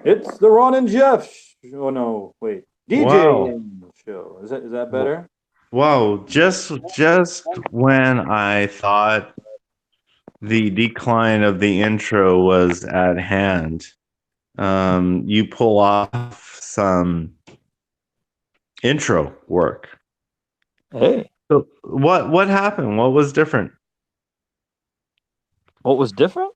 It's the Ron and Jeff. Oh no, wait. Wow. DJ show. Is that better? Wow. Just when I thought the decline of the intro was at hand, you pull off some intro work. Hey, So what happened? What was different? what was different?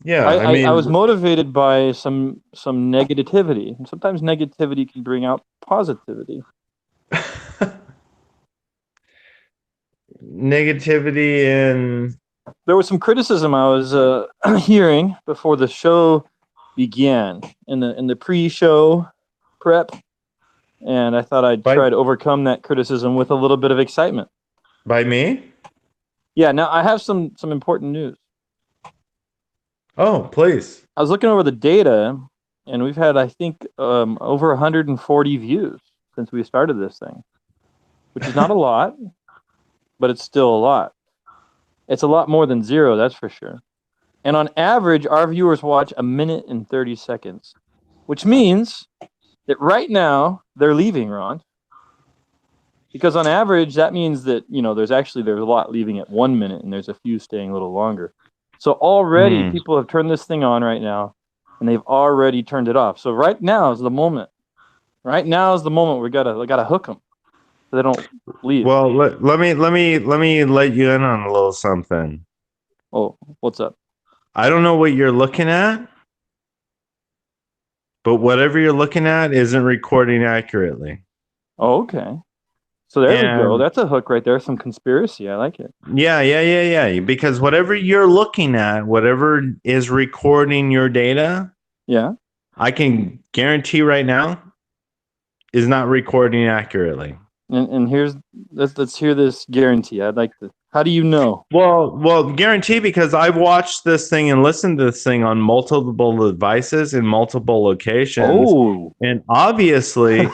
Yeah, I I was mean, motivated by some negativity. And sometimes negativity can bring out positivity. negativity and There was some criticism I was hearing before the show began in the pre-show prep, and I thought I'd by try to overcome that criticism with a little bit of excitement. by me? Yeah, now I have some important news. Oh, please. I was looking over the data, and we've had, I think, over 140 views since we started this thing, which is not a lot, but it's still a lot. It's a lot more than zero, that's for sure. And on average, our viewers watch 1 minute and 30 seconds, which means that right now they're leaving, Ron. Because on average, that means that, there's a lot leaving at 1 minute and there's a few staying a little longer. So already people have turned this thing on right now and they've already turned it off. So right now is the moment. Right now is the moment we gotta hook them so they don't leave. Well, let me let you in on a little something. Oh, what's up? I don't know what you're looking at, but whatever you're looking at isn't recording accurately. Oh, okay. So there we go. That's a hook right there. Some conspiracy. I like it. Yeah. Because whatever you're looking at, whatever is recording your data, Yeah. I can guarantee right now is not recording accurately. And let's hear this guarantee. I'd like to. How do you know? Well, guarantee because I've watched this thing and listened to this thing on multiple devices in multiple locations. Oh, And obviously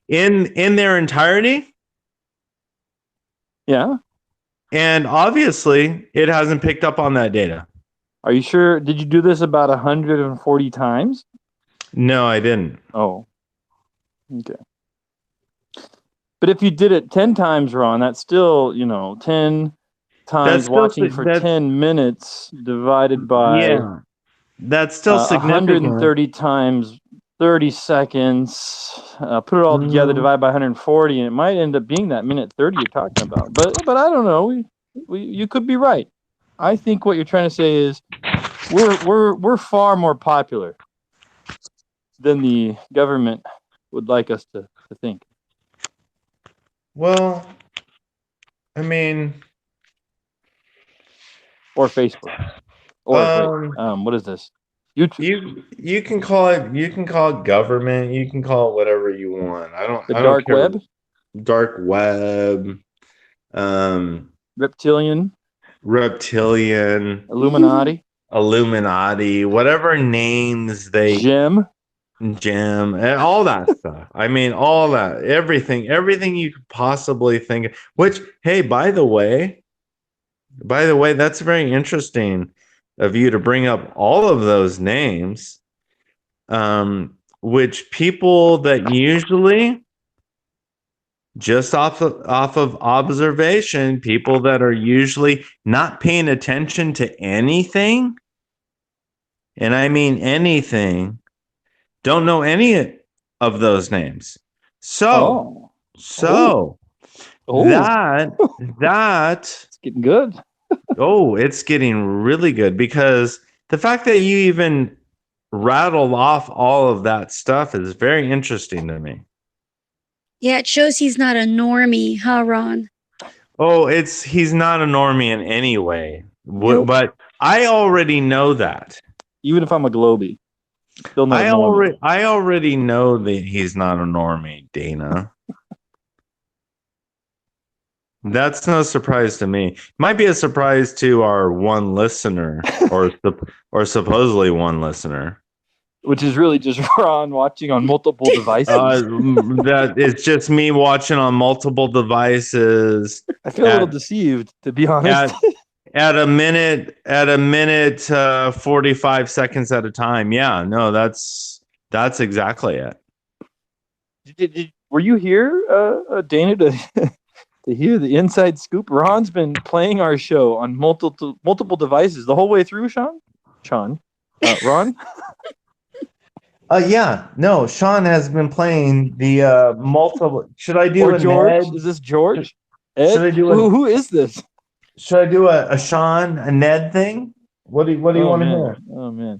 in their entirety. Yeah. And obviously it hasn't picked up on that data. Are you sure? Did you do this about 140 times? No, I didn't. Oh. Okay. But if you did it 10 times, Ron, that's still, 10 times watching for 10 minutes divided by that's still significant. 130 times 30 seconds. Put it all together, divide by 140, and it might end up being that minute 30 you're talking about. But I don't know. You could be right. I think what you're trying to say is we're far more popular than the government would like us to think. Well, I mean, or Facebook, or what is this? YouTube. You can call it government. You can call it whatever you want. I don't dark care. Web, dark web, reptilian, Illuminati, whatever names they gem, and all that stuff. I mean, all that, everything you could possibly think of, which, hey, by the way, that's very interesting of you to bring up all of those names, which people that usually just off of observation, people that are usually not paying attention to anything, and I mean anything, don't know any of those names. So that it's getting good. It's getting really good, because the fact that you even rattled off all of that stuff is very interesting to me. Yeah, it shows he's not a normie, huh, Ron? Oh, he's not a normie in any way. Nope. But I already know that. Even if I'm a globie. Still not I already know that he's not a normie, Dana. That's no surprise to me. Might be a surprise to our one listener, or supposedly one listener. Which is really just Ron watching on multiple devices. That it's just me watching on multiple devices. I feel a little deceived, to be honest. at a minute 45 seconds at a time. Yeah, no, that's exactly it. Were you here, Dana, to to hear the inside scoop? Ron's been playing our show on multiple devices the whole way through. Ron. Yeah, no, Sean has been playing the multiple. Should I do Or a George? Ned? Is this George? Should Ed? I do a Who is this? Should I do a Sean, a Ned thing? What do you Oh want to man. hear? Oh man.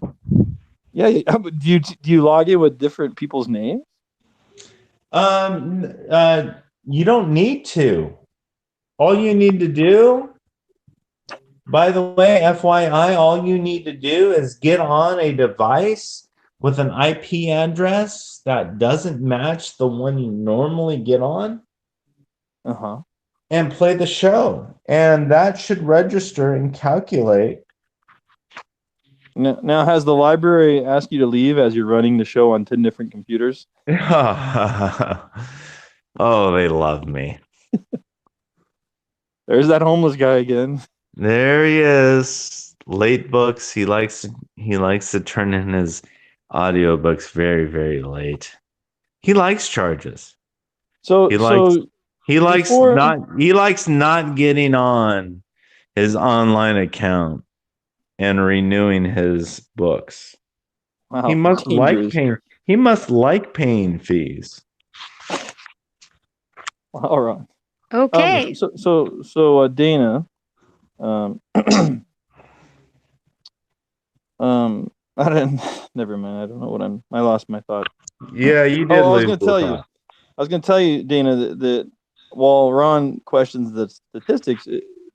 Yeah. Do you log in with different people's names? You don't need to. All you need to do, by the way, FYI, all you need to do is get on a device with an IP address that doesn't match the one you normally get on. Uh-huh. And play the show. And that should register and calculate. Now, has the library asked you to leave as you're running the show on 10 different computers? Oh, they love me. There's that homeless guy again. There he is. Late books. He likes to turn in his audiobooks very, very late. He likes charges. He likes not getting on his online account and renewing his books. Wow, He must like paying fees. All right. Okay. So Dana, I didn't. Never mind. I don't know what I lost my thought. Yeah, you did. I was going to tell you, Dana, that while Ron questions the statistics,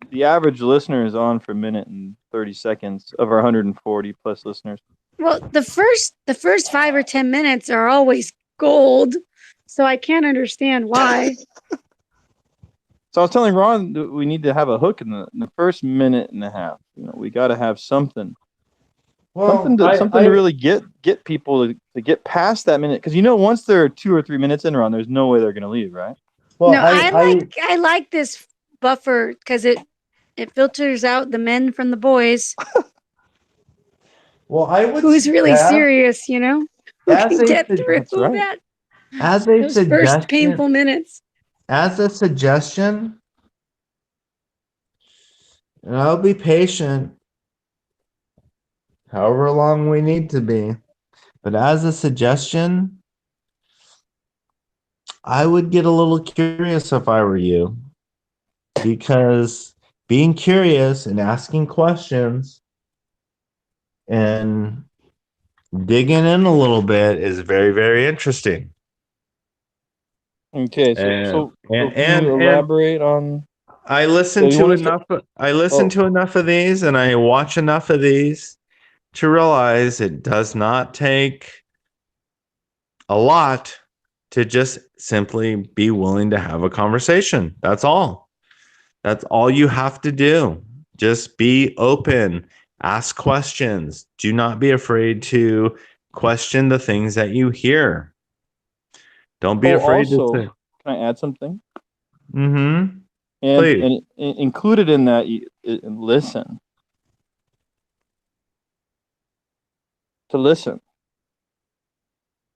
the average listener is on for a minute and 30 seconds of our 140 plus listeners. Well, the first 5 or 10 minutes are always gold, so I can't understand why. So I was telling Ron that we need to have a hook in the first minute and a half. We got to have something. Well, something to really get people to get past that minute, because once they're 2 or 3 minutes in, Ron, there's no way they're going to leave, right? Well, no, I like this buffer because it filters out the men from the boys. Well, I would. Who's really serious, who can get through that? As a suggestion, first painful minutes. As a suggestion, and I'll be patient, however long we need to be. But as a suggestion, I would get a little curious if I were you, because being curious and asking questions and digging in a little bit is very, very interesting. Okay, so can you elaborate on? I listen to enough. I listen to enough of these, and I watch enough of these to realize it does not take a lot to just simply be willing to have a conversation. That's all. That's all you have to do. Just be open. Ask questions. Do not be afraid to question the things that you hear. Don't be afraid to say. Can I add something? Mm-hmm. Please. And included in that, listen. To listen.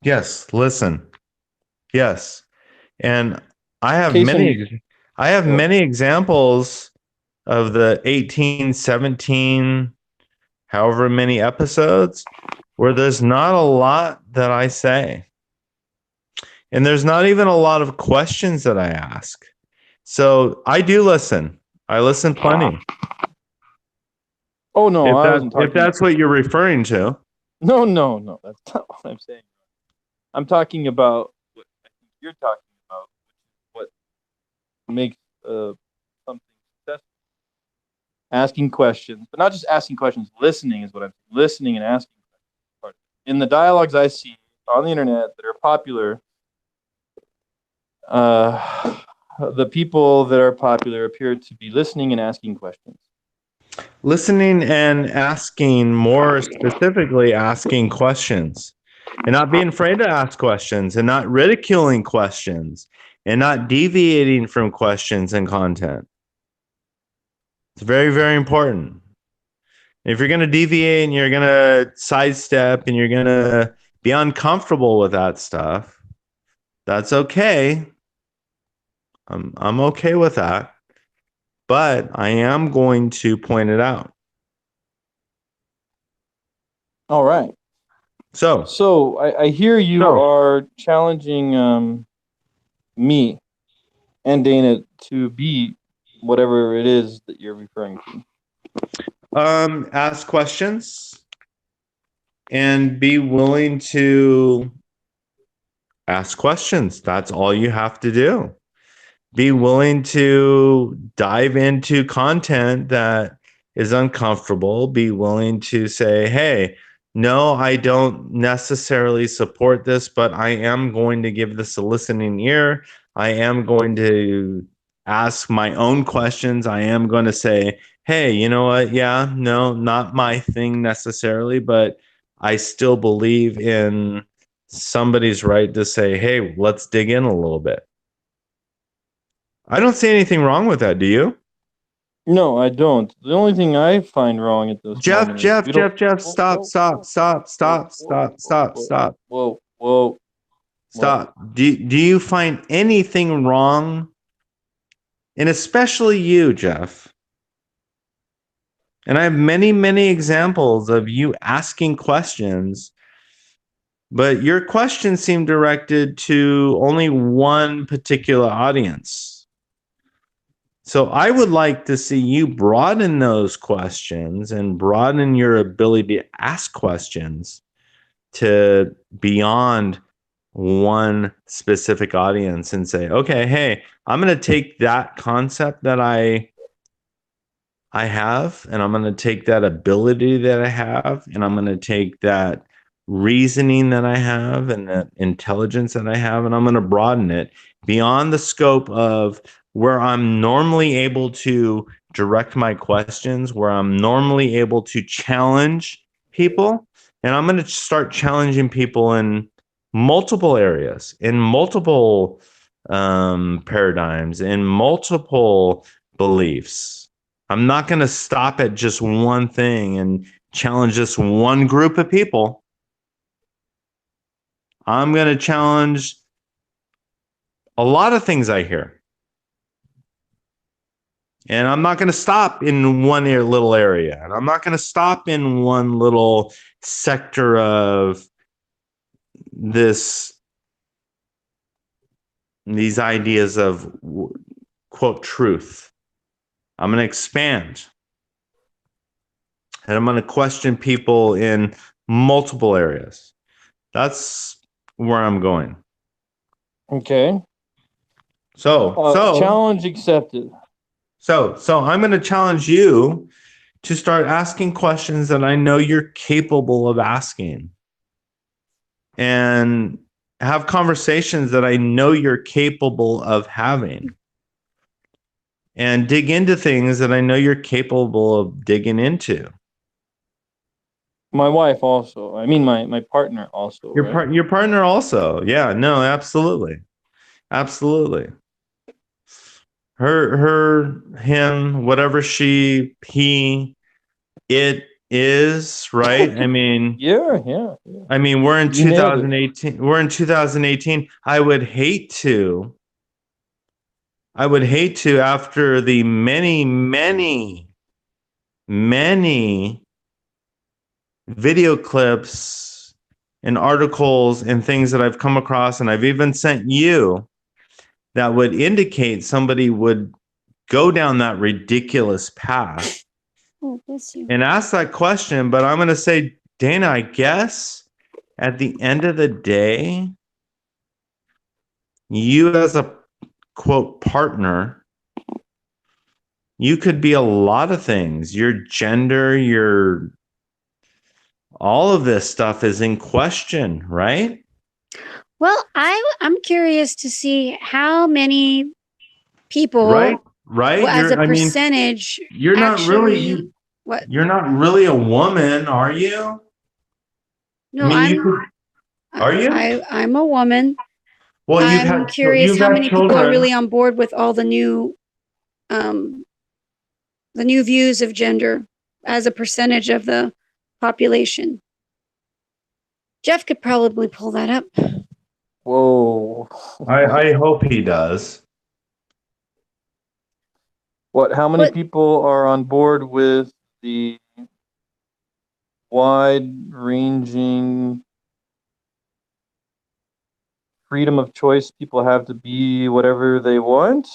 Yes, listen. Yes. And I have many examples of the 18, 17, however many episodes where there's not a lot that I say. And there's not even a lot of questions that I ask. So I do listen. I listen plenty. Oh, no, I wasn't talking. If that's what you're referring to. No. That's not what I'm saying. I'm talking about what I think you're talking about, what makes something successful. Asking questions, but not just asking questions. Listening is what I'm saying. Listening and asking questions. In the dialogues I see on the internet that are popular, the people that are popular appear to be listening and asking questions. Listening and asking, more specifically, asking questions. And not being afraid to ask questions, and not ridiculing questions, and not deviating from questions and content. It's very, very important. If you're going to deviate and you're going to sidestep and you're going to be uncomfortable with that stuff, that's okay. I'm okay with that. But I am going to point it out. All right. So I hear you are challenging me and Dana to be whatever it is that you're referring to. Ask questions and be willing to ask questions. That's all you have to do. Be willing to dive into content that is uncomfortable. Be willing to say, hey, no, I don't necessarily support this, but I am going to give this a listening ear. I am going to ask my own questions. I am going to say, hey, you know what? Yeah, no, not my thing necessarily, but I still believe in somebody's right to say, hey, let's dig in a little bit. I don't see anything wrong with that. Do you? No, I don't. The only thing I find wrong at this moment Jeff, stop. Whoa. Stop. Do you find anything wrong? And especially you, Jeff. And I have many, many examples of you asking questions, but your questions seem directed to only one particular audience. So I would like to see you broaden those questions and broaden your ability to ask questions to beyond one specific audience and say, okay, hey, I'm going to take that concept that I have, and I'm going to take that ability that I have, and I'm going to take that reasoning that I have and that intelligence that I have, and I'm going to broaden it beyond the scope of where I'm normally able to direct my questions, where I'm normally able to challenge people. And I'm going to start challenging people in multiple areas, in multiple paradigms, in multiple beliefs. I'm not going to stop at just one thing and challenge just one group of people. I'm going to challenge a lot of things I hear. And I'm not going to stop in one little area. And I'm not going to stop in one little sector of these ideas of, quote, truth. I'm going to expand. And I'm going to question people in multiple areas. That's where I'm going. Okay. So challenge accepted. So I'm going to challenge you to start asking questions that I know you're capable of asking, and have conversations that I know you're capable of having, and dig into things that I know you're capable of digging into. My wife also. I mean, my partner also. Your partner also. Yeah, no, absolutely. Absolutely. Her, him, whatever he, it is, right? I mean, yeah. I mean, we're in 2018. We're in 2018. I would hate to, after the many video clips and articles and things that I've come across, and I've even sent you, that would indicate somebody would go down that ridiculous path and ask that question. But I'm going to say, Dana, I guess at the end of the day, you as a, quote, partner, you could be a lot of things. Your gender, all of this stuff is in question, right? Well, I'm curious to see how many people, right. As a percentage, you're actually, you're not really a woman, are you? No, are you? I'm a woman. Well, I'm curious how many people are really on board with all the new the new views of gender as a percentage of the population. Jeff could probably pull that up. Whoa. I hope he does. What? How many But- people are on board with the wide-ranging freedom of choice? People have to be whatever they want.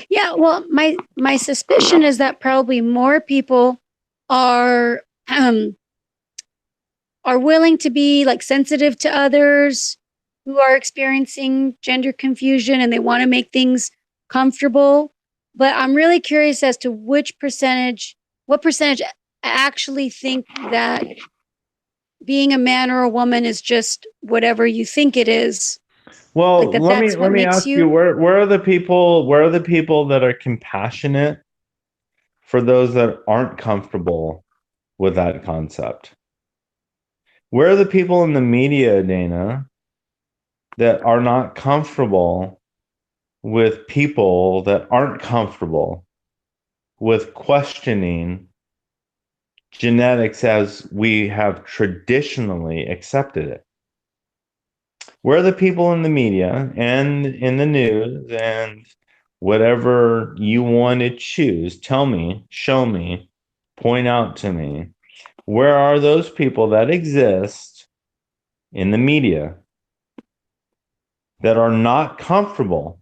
Yeah, well, my suspicion is that probably more people are willing to be like sensitive to others who are experiencing gender confusion and they want to make things comfortable. But I'm really curious as to what percentage actually think that being a man or a woman is just whatever you think it is. Well, Like let that's what me makes ask you, where are the people that are compassionate for those that aren't comfortable with that concept? Where are the people in the media, Dana, that are not comfortable with people that aren't comfortable with questioning genetics as we have traditionally accepted it? Where are the people in the media and in the news and whatever you want to choose? Tell me, show me, point out to me. Where are those people that exist in the media that are not comfortable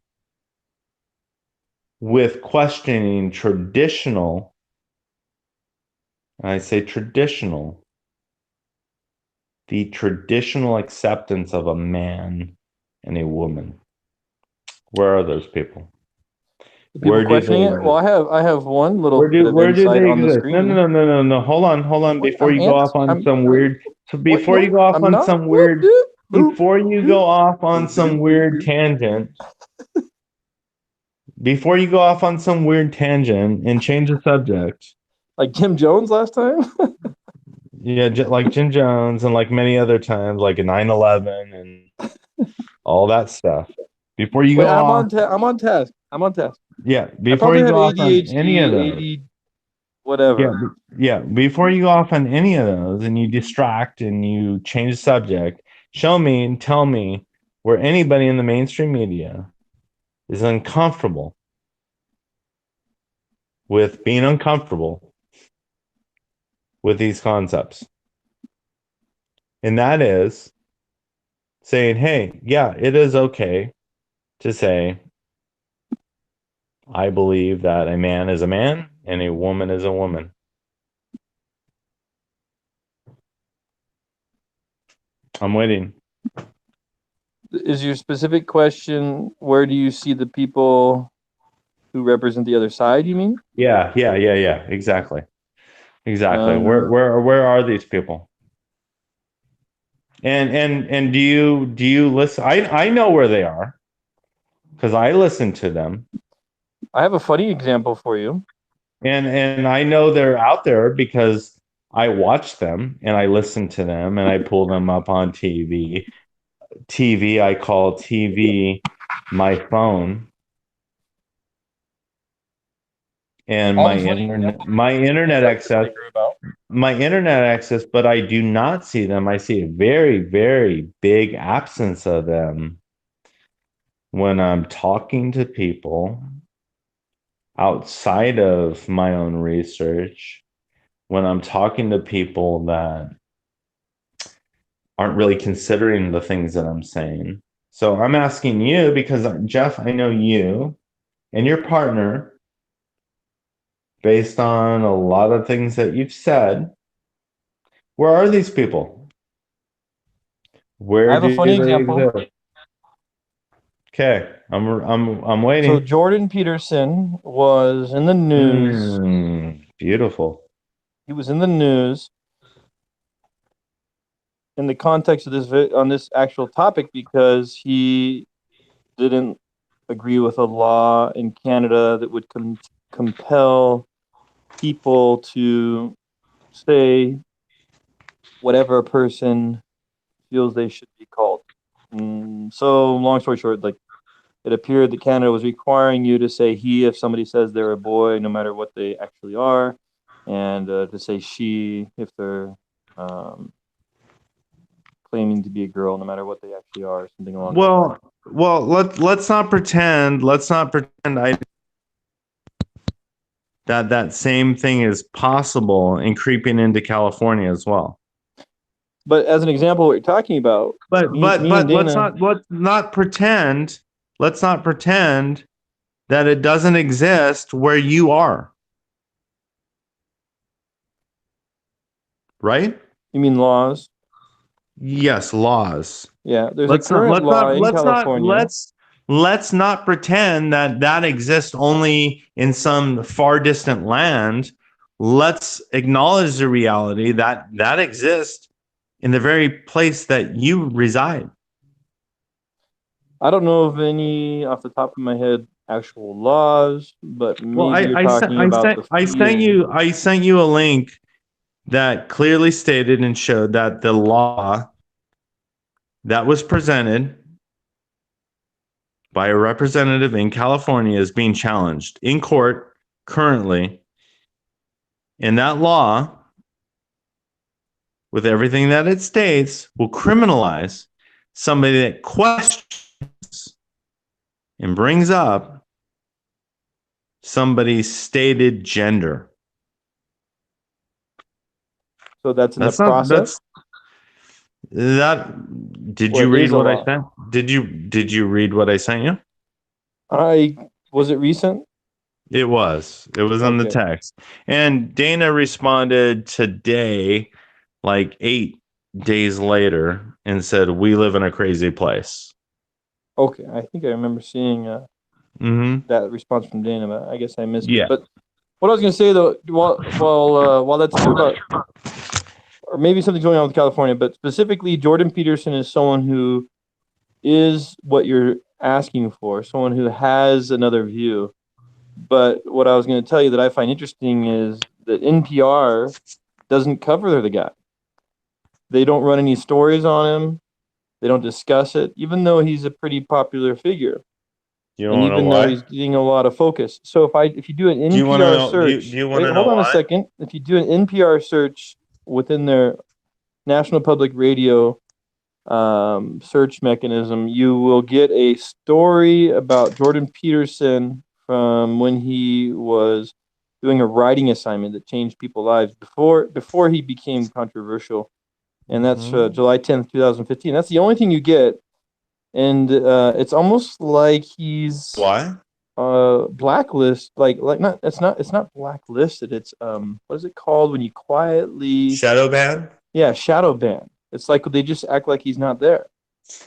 with questioning traditional, I say traditional, the traditional acceptance of a man and a woman? Where are those people? The people Where do questioning they it. Well, I have one little Where bit of do insight they on the exist? No, screen. no, no, no, no, no. Hold on. Wait, Before you go off on some weird, before you go off on some weird, before you go off on some weird tangent, before you go off on some weird tangent and change the subject. Like Jim Jones last time. Yeah, like Jim Jones and like many other times, like a 9/11 and all that stuff. Before you Wait, go off, I'm on task. yeah, I before probably you have go off on any of ADHD, those. AD, whatever. Yeah. Before you go off on any of those and you distract and you change the subject, show me and tell me where anybody in the mainstream media is uncomfortable with being uncomfortable with these concepts. And that is saying, hey, yeah, it is okay to say, I believe that a man is a man and a woman is a woman. I'm waiting. Is your specific question, where do you see the people who represent the other side, you mean? Yeah. Exactly. Um, Where are these people? And do you listen? I know where they are because I listen to them, I have a funny example for you. and I know they're out there because I watch them and I listen to them and I pull them up on TV. TV, I call TV my phone and All the funny examples access. I grew about. My internet access, but I do not see them. I see a very, very big absence of them when I'm talking to people outside of my own research, when I'm talking to people that aren't really considering the things that I'm saying. So I'm asking you because, Jeff, I know you and your partner, based on a lot of things that you've said. Where are these people? I Where have a do funny they example. exist? Okay, I'm So waiting. Jordan Peterson was in the news. Beautiful. He was in the news in the context of on this actual topic because he didn't agree with a law in Canada that would compel people to say whatever a person feels they should be called. So long story short, like it appeared that Canada was requiring you to say he if somebody says they're a boy, no matter what they actually are, and to say she if they're claiming to be a girl, no matter what they actually are, something along those lines. Well, let's not pretend. Let's not pretend that same thing is possible in creeping into California as well. But as an example, what you're talking about, But me and Dana, let's not pretend. Let's not pretend that it doesn't exist where you are. Right? you mean laws? Yes, laws. Yeah, there's a current law in California. Let's not pretend that exists only in some far distant land. Let's acknowledge the reality that exists in the very place that you reside. I don't know of any off the top of my head actual laws, but maybe you're talking about the feeling. I sent you a link that clearly stated and showed that the law that was presented by a representative in California is being challenged in court currently. And that law, with everything that it states, will criminalize somebody that questions and brings up somebody's stated gender. So that's in the process. Did you read what I sent? Did you read what I sent you? Was it recent? It was on the text. And Dana responded today, like 8 days later, and said, "We live in a crazy place." Okay, I think I remember seeing that response from Dana, but I guess I missed it. But what I was going to say though, while that's true about, or maybe something's going on with California, but specifically Jordan Peterson is someone who is what you're asking for, someone who has another view. But what I was going to tell you that I find interesting is that NPR doesn't cover the guy. They don't run any stories on him. They don't discuss it, even though he's a pretty popular figure. And even though he's getting a lot of focus. So if you do an NPR search, hold on a second. If you do an NPR search within their National Public Radio search mechanism, you will get a story about Jordan Peterson from when he was doing a writing assignment that changed people's lives before he became controversial. And that's July 10th, 2015. That's the only thing you get. And it's almost like he's blacklist, it's not blacklisted. It's what is it called when you quietly shadow ban? Yeah, shadow ban. It's like they just act like he's not there.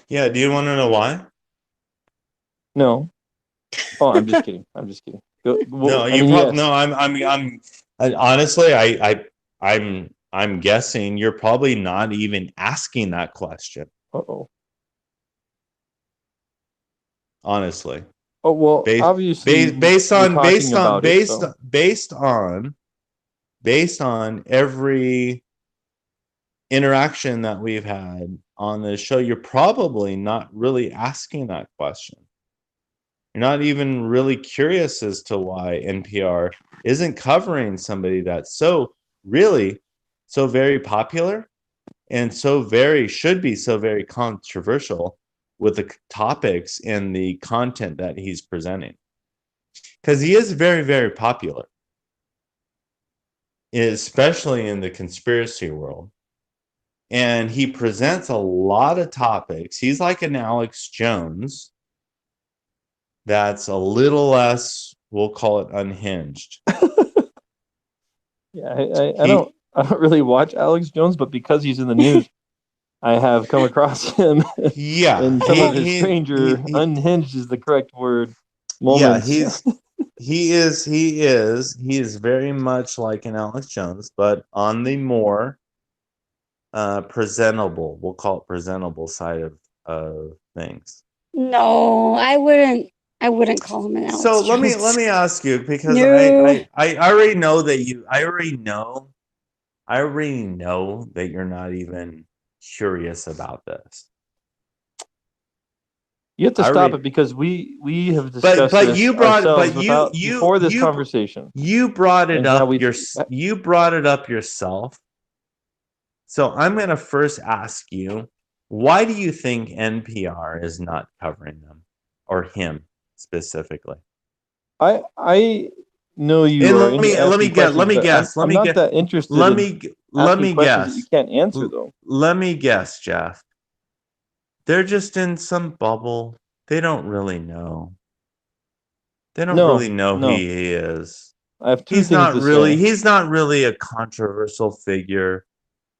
Yeah, do you want to know why? No. Oh, I'm just kidding. Honestly, I'm guessing you're probably not even asking that question. Uh-oh. Honestly. Oh well, obviously based on every interaction that we've had on this show, you're probably not really asking that question. You're not even really curious as to why NPR isn't covering somebody that's so very popular and should be so very controversial with the topics and the content that he's presenting. Because he is very, very popular, especially in the conspiracy world. And he presents a lot of topics. He's like an Alex Jones that's a little less, we'll call it, unhinged. Yeah, I don't really watch Alex Jones, but because he's in the news, I have come across him. Yeah, in some of his stranger, unhinged is the correct word. Moments. Yeah, he is very much like an Alex Jones, but on the more presentable, we'll call it presentable side of things. No, I wouldn't call him an Alex So Jones. let me ask you, because I already know that I already know that you're not even curious about this. You have to I stop re- it because we have discussed but this you brought ourselves but you before this conversation you brought it and how up we you brought it up yourself. So I'm going to first ask you, why do you think NPR is not covering them or him specifically? I know you And are into let me asking guess, questions, but I'm not that interested in let asking me questions that you guess. can't answer though. Let me guess, Jeff. They're just in some bubble. They don't really know. They don't really No, know who no. he is. I have two things to say. He's not really a controversial figure.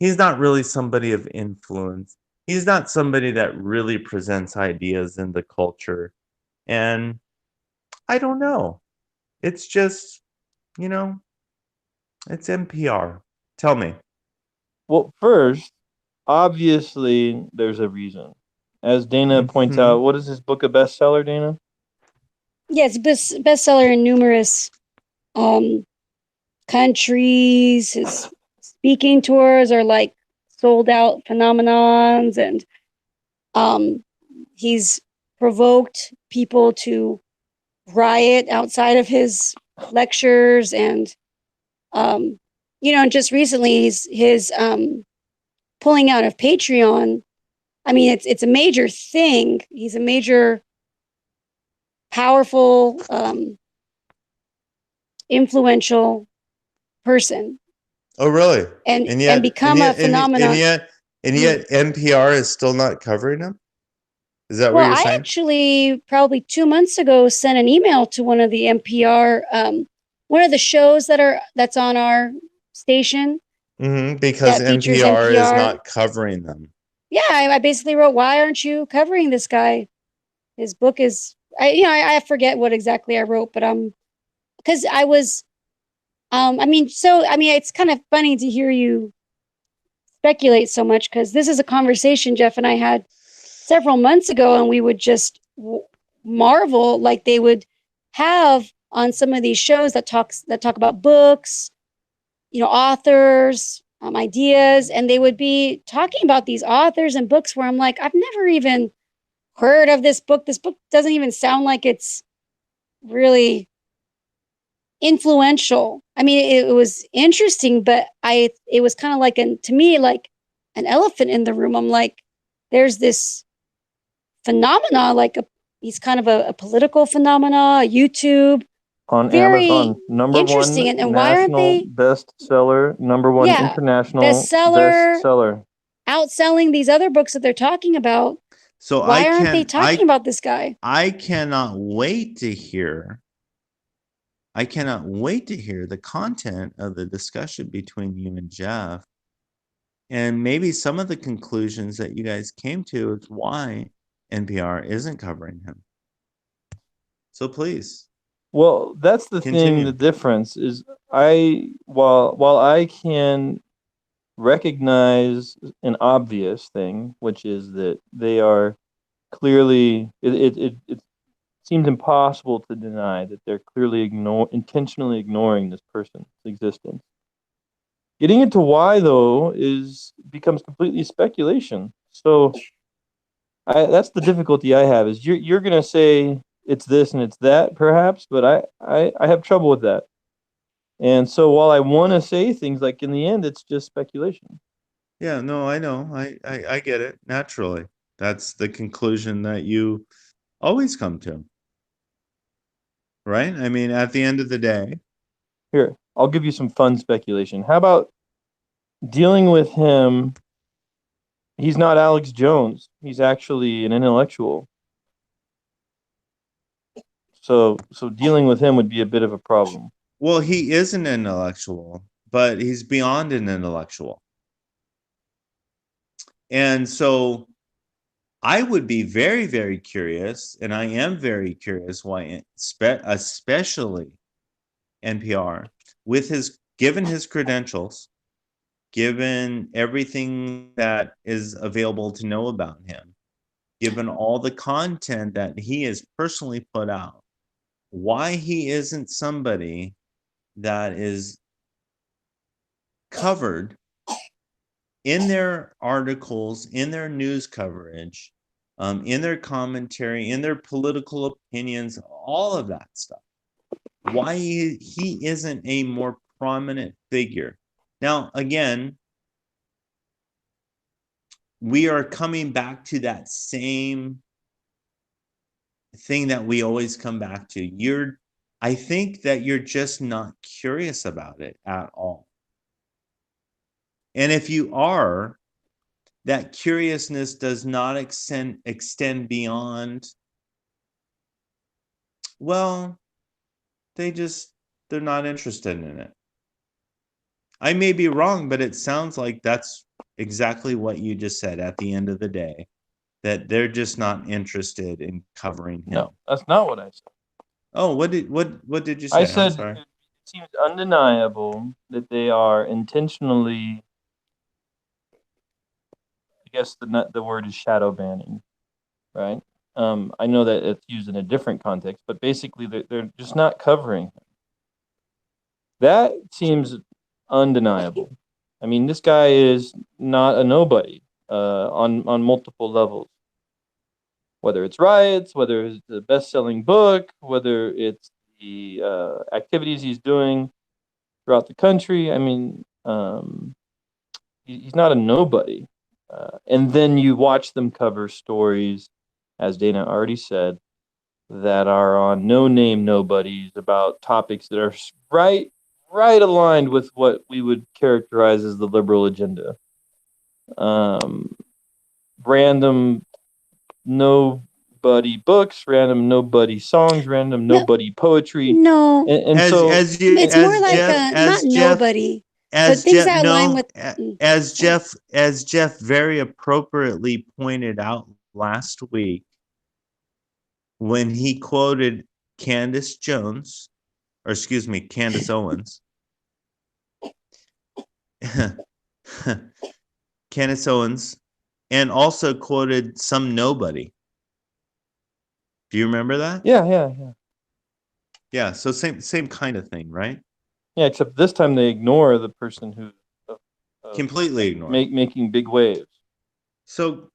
He's not really somebody of influence. He's not somebody that really presents ideas in the culture. And I don't know. It's just, you know, it's NPR. Tell me. Well, first, obviously there's a reason. As Dana points Mhm. out, what is this book a bestseller, Dana? Yeah, it's bestseller in numerous um countries. His speaking tours are like sold out phenomenons, and um he's provoked people to riot outside of his lectures, and um and just recently his pulling out of Patreon. I mean, it's a major thing. He's a major, powerful, influential person, Oh, really? and And and yet, become a phenomenon. and Mm. yet, NPR is still not covering him. Is that what Well, you're I saying? actually probably 2 months ago sent an email to one of the NPR, one of the shows that's on our station Because that features NPR is NPR. not covering them. Yeah, I basically wrote, "Why aren't you covering this guy? His book is." I forget what exactly I wrote, but because I was, it's kind of funny to hear you speculate so much, because this is a conversation Jeff and I had several months ago, and we would just marvel, like they would have on some of these shows that talk about books, authors, ideas, and they would be talking about these authors and books where I'm like, I've never even heard of this book. This book doesn't even sound like it's really influential. I mean, it was interesting, but it was kind of like to me, like an elephant in the room. I'm like, there's this phenomena, like he's kind of a political phenomena, YouTube, On very Amazon, number interesting. one And why aren't national they, bestseller, number one yeah, international bestseller, bestseller. outselling these other books that they're talking about? So Why aren't they talking about this guy? I cannot wait to hear. I cannot wait to hear the content of the discussion between you and Jeff, and maybe some of the conclusions that you guys came to is why NPR isn't covering him. So please Well, that's the thing. The continue. difference is while I can recognize an obvious thing, which is that they are clearly it seems impossible to deny that they're clearly intentionally ignoring this person's existence. Getting into why though becomes completely speculation. So that's the difficulty I have is you're gonna say it's this and it's that perhaps, but I have trouble with that. And so while I want to say things, like in the end, it's just speculation. Yeah, no, I know. I get it. Naturally. That's the conclusion that you always come to. Right? I mean, at the end of the day. Here, I'll give you some fun speculation. How about dealing with him? He's not Alex Jones. He's actually an intellectual. So dealing with him would be a bit of a problem. Well, he is an intellectual, but he's beyond an intellectual. And so I would be very, very curious, and I am very curious why, especially NPR, with given his credentials, given everything that is available to know about him, given all the content that he has personally put out, why he isn't somebody that is covered in their articles, in their news coverage, in their commentary, in their political opinions, all of that stuff. Why he isn't a more prominent figure. Now, again, we are coming back to that same thing that we always come back to. I think that you're just not curious about it at all. And if you are, that curiousness does not extend beyond, well, they're not interested in it. I may be wrong, but it sounds like that's exactly what you just said at the end of the day, that they're just not interested in covering him. No, that's not what I said. Oh, what did you say? I said I'm sorry. it seems undeniable that they are intentionally, I guess the word is shadow banning, right? I know that it's used in a different context, but basically they're just not covering him. That seems undeniable. I mean, this guy is not a nobody on multiple levels. Whether it's riots, whether it's the best-selling book, whether it's the activities he's doing throughout the country. I mean, he's not a nobody. And then you watch them cover stories, as Dana already said, that are on no-name nobodies about topics that are right aligned with what we would characterize as the liberal agenda. Random nobody books, random nobody songs, random nobody poetry. No, And As so as you it's as more like Jeff not as Jeff nobody, but as things Jeff that align no with. as Jeff very appropriately pointed out last week when he quoted Candace Jones, or excuse me, Candace Owens. Candace Owens, and also quoted some nobody. Do you remember that? Yeah. Yeah, so same kind of thing, right? Yeah, except this time they ignore the person who Completely ignore. making big waves. So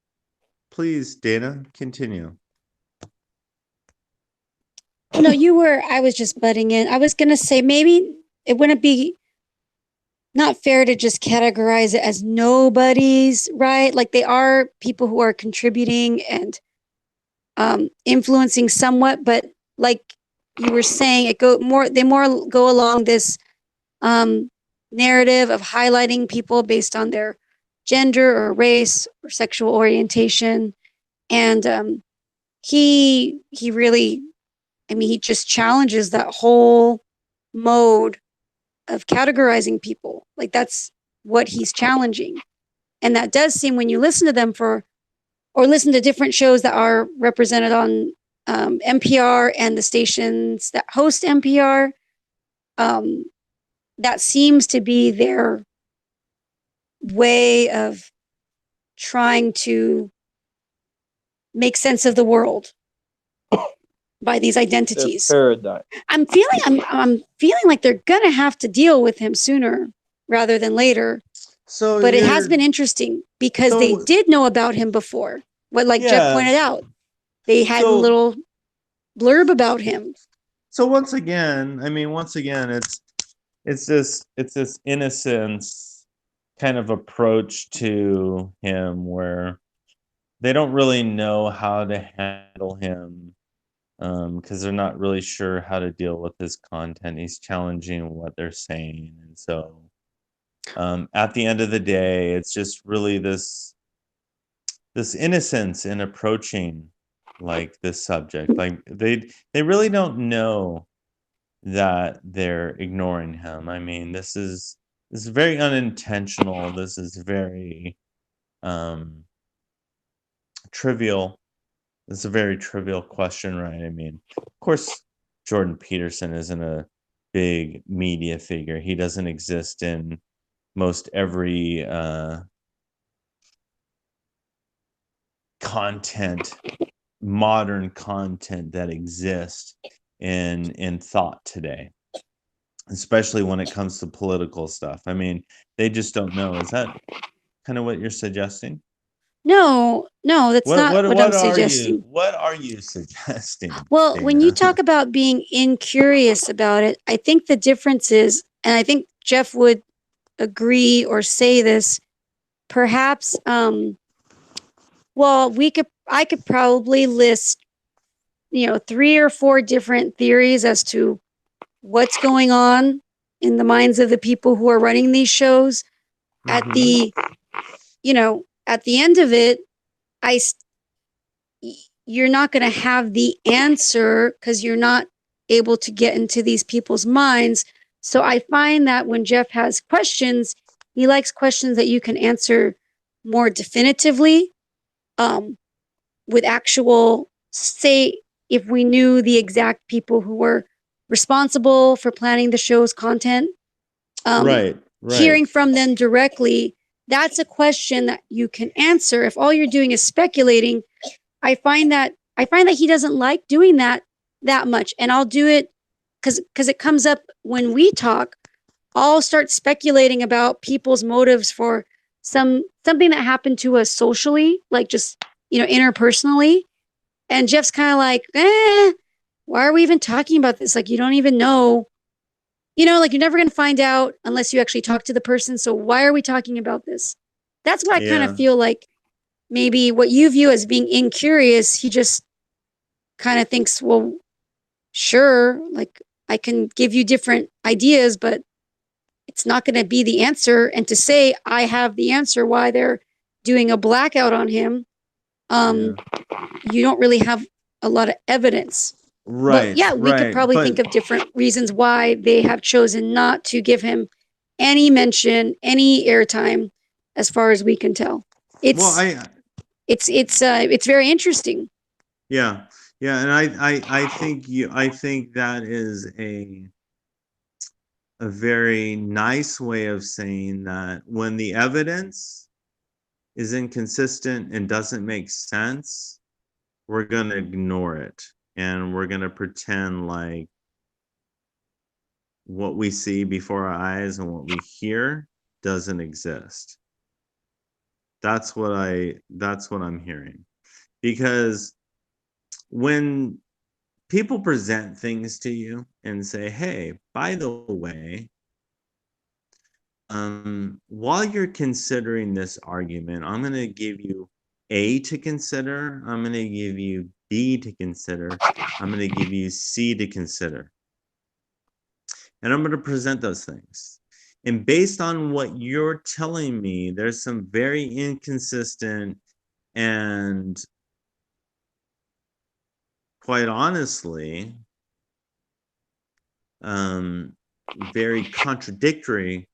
please, Dana, continue. No, I was just butting in. I was going to say maybe it wouldn't be not fair to just categorize it as nobodies, right? Like they are people who are contributing and influencing somewhat, but like you were saying, they more go along this narrative of highlighting people based on their gender or race or sexual orientation. And he really, I mean, he just challenges that whole mode of categorizing people. Like that's what he's challenging. And that does seem, when you listen to them or listen to different shows that are represented on NPR and the stations that host NPR, that seems to be their way of trying to make sense of the world by these identities. Paradigm. I'm feeling like they're gonna have to deal with him sooner rather than later. So, but it has been interesting because they did know about him before. What, like Jeff pointed out, they had a little blurb about him. So once again, it's this innocence kind of approach to him where they don't really know how to handle him because they're not really sure how to deal with his content. He's challenging what they're saying, and so at the end of the day, it's just really this innocence in approaching like this subject. Like they really don't know that they're ignoring him. I mean, this is very unintentional. This is very trivial. It's a very trivial question, right? I mean, of course, Jordan Peterson isn't a big media figure. He doesn't exist in most every modern content that exists in thought today, especially when it comes to political stuff. I mean, they just don't know. Is that kind of what you're suggesting? No, that's not what I'm suggesting. What are you suggesting, Well, when you Dana? talk about being incurious about it, I think the difference is, and I think Jeff would agree or say this, perhaps, well, I could probably list, 3 or 4 different theories as to what's going on in the minds of the people who are running these shows. At the, at the end of it, you're not going to have the answer because you're not able to get into these people's minds. So I find that when Jeff has questions, he likes questions that you can answer more definitively, with actual, say, if we knew the exact people who were responsible for planning the show's content, Right. hearing from them directly, that's a question that you can answer. If all you're doing is speculating, I find that he doesn't like doing that much, and I'll do it because it comes up when we talk. I'll start speculating about people's motives for something that happened to us socially, like just interpersonally. And Jeff's kind of like, why are we even talking about this? Like, you don't even know, like you're never going to find out unless you actually talk to the person. So why are we talking about this? That's what I kind of feel like. Maybe what you view as being incurious, he just kind of thinks, well, sure, like I can give you different ideas, but it's not going to be the answer. And to say I have the answer why they're doing a blackout on him, you don't really have a lot of evidence. Right. But yeah, we could probably think of different reasons why they have chosen not to give him any mention, any airtime, as far as we can tell. It's very interesting. Yeah, and I think that is a very nice way of saying that when the evidence is inconsistent and doesn't make sense, we're gonna ignore it and we're gonna pretend like what we see before our eyes and what we hear doesn't exist. That's what I'm hearing. Because when people present things to you and say, hey, by the way, while you're considering this argument, I'm going to give you A to consider, I'm going to give you B to consider, I'm going to give you C to consider. And I'm going to present those things. And based on what you're telling me, there's some very inconsistent and, quite honestly, very contradictory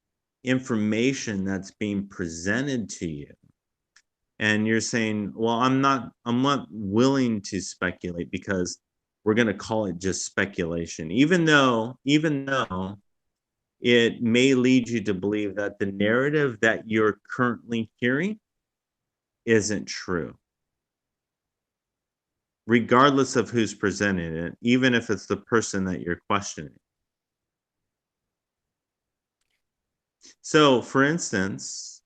information that's being presented to you. And you're saying, well, I'm not willing to speculate because we're going to call it just speculation, even though it may lead you to believe that the narrative that you're currently hearing isn't true, regardless of who's presenting it, even if it's the person that you're questioning. So, for instance,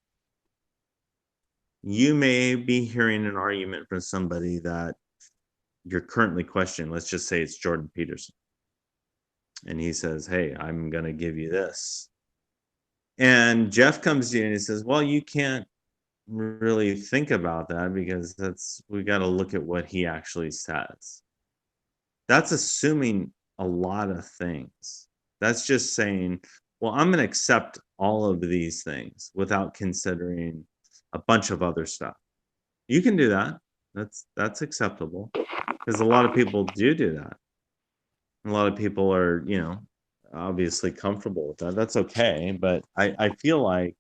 you may be hearing an argument from somebody that you're currently questioning. Let's just say it's Jordan Peterson. And he says, hey, I'm going to give you this. And Jeff comes to you and he says, well, you can't really think about that because we got to look at what he actually says. That's assuming a lot of things. That's just saying, well, I'm going to accept all of these things without considering a bunch of other stuff. You can do that. That's acceptable because a lot of people do that. A lot of people are, obviously comfortable with that. That's okay. But I feel like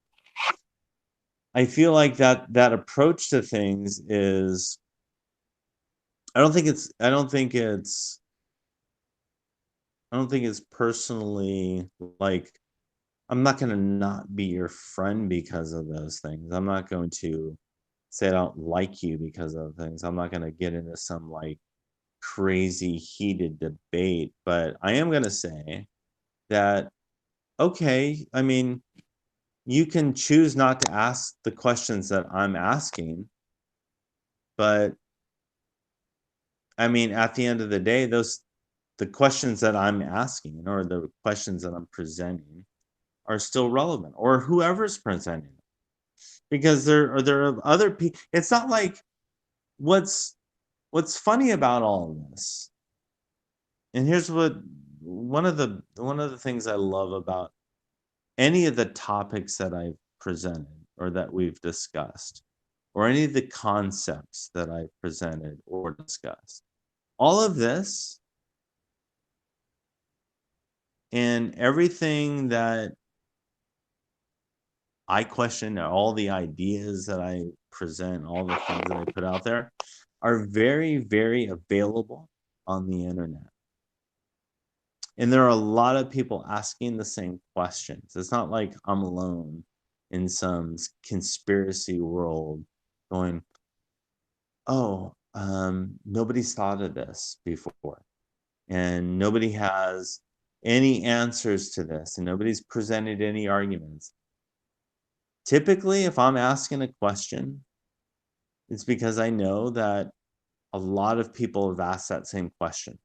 that approach to things is, I don't think it's personally like, I'm not going to not be your friend because of those things. I'm not going to say I don't like you because of things. I'm not going to get into some like crazy heated debate, but I am going to say that, okay, I mean, you can choose not to ask the questions that I'm asking, But I mean, at the end of the day, the questions that I'm asking or the questions that I'm presenting are still relevant, or whoever's presenting it. Because there are other people. It's not like what's funny about all of this. And here's one of the things I love about any of the topics that I've presented or that we've discussed, or any of the concepts that I've presented or discussed. All of this and everything that I question, all the ideas that I present, all the things that I put out there are very, very available on the internet. And there are a lot of people asking the same questions. It's not like I'm alone in some conspiracy world going, oh, nobody's thought of this before. And nobody has any answers to this. And nobody's presented any arguments. Typically, if I'm asking a question, it's because I know that a lot of people have asked that same question.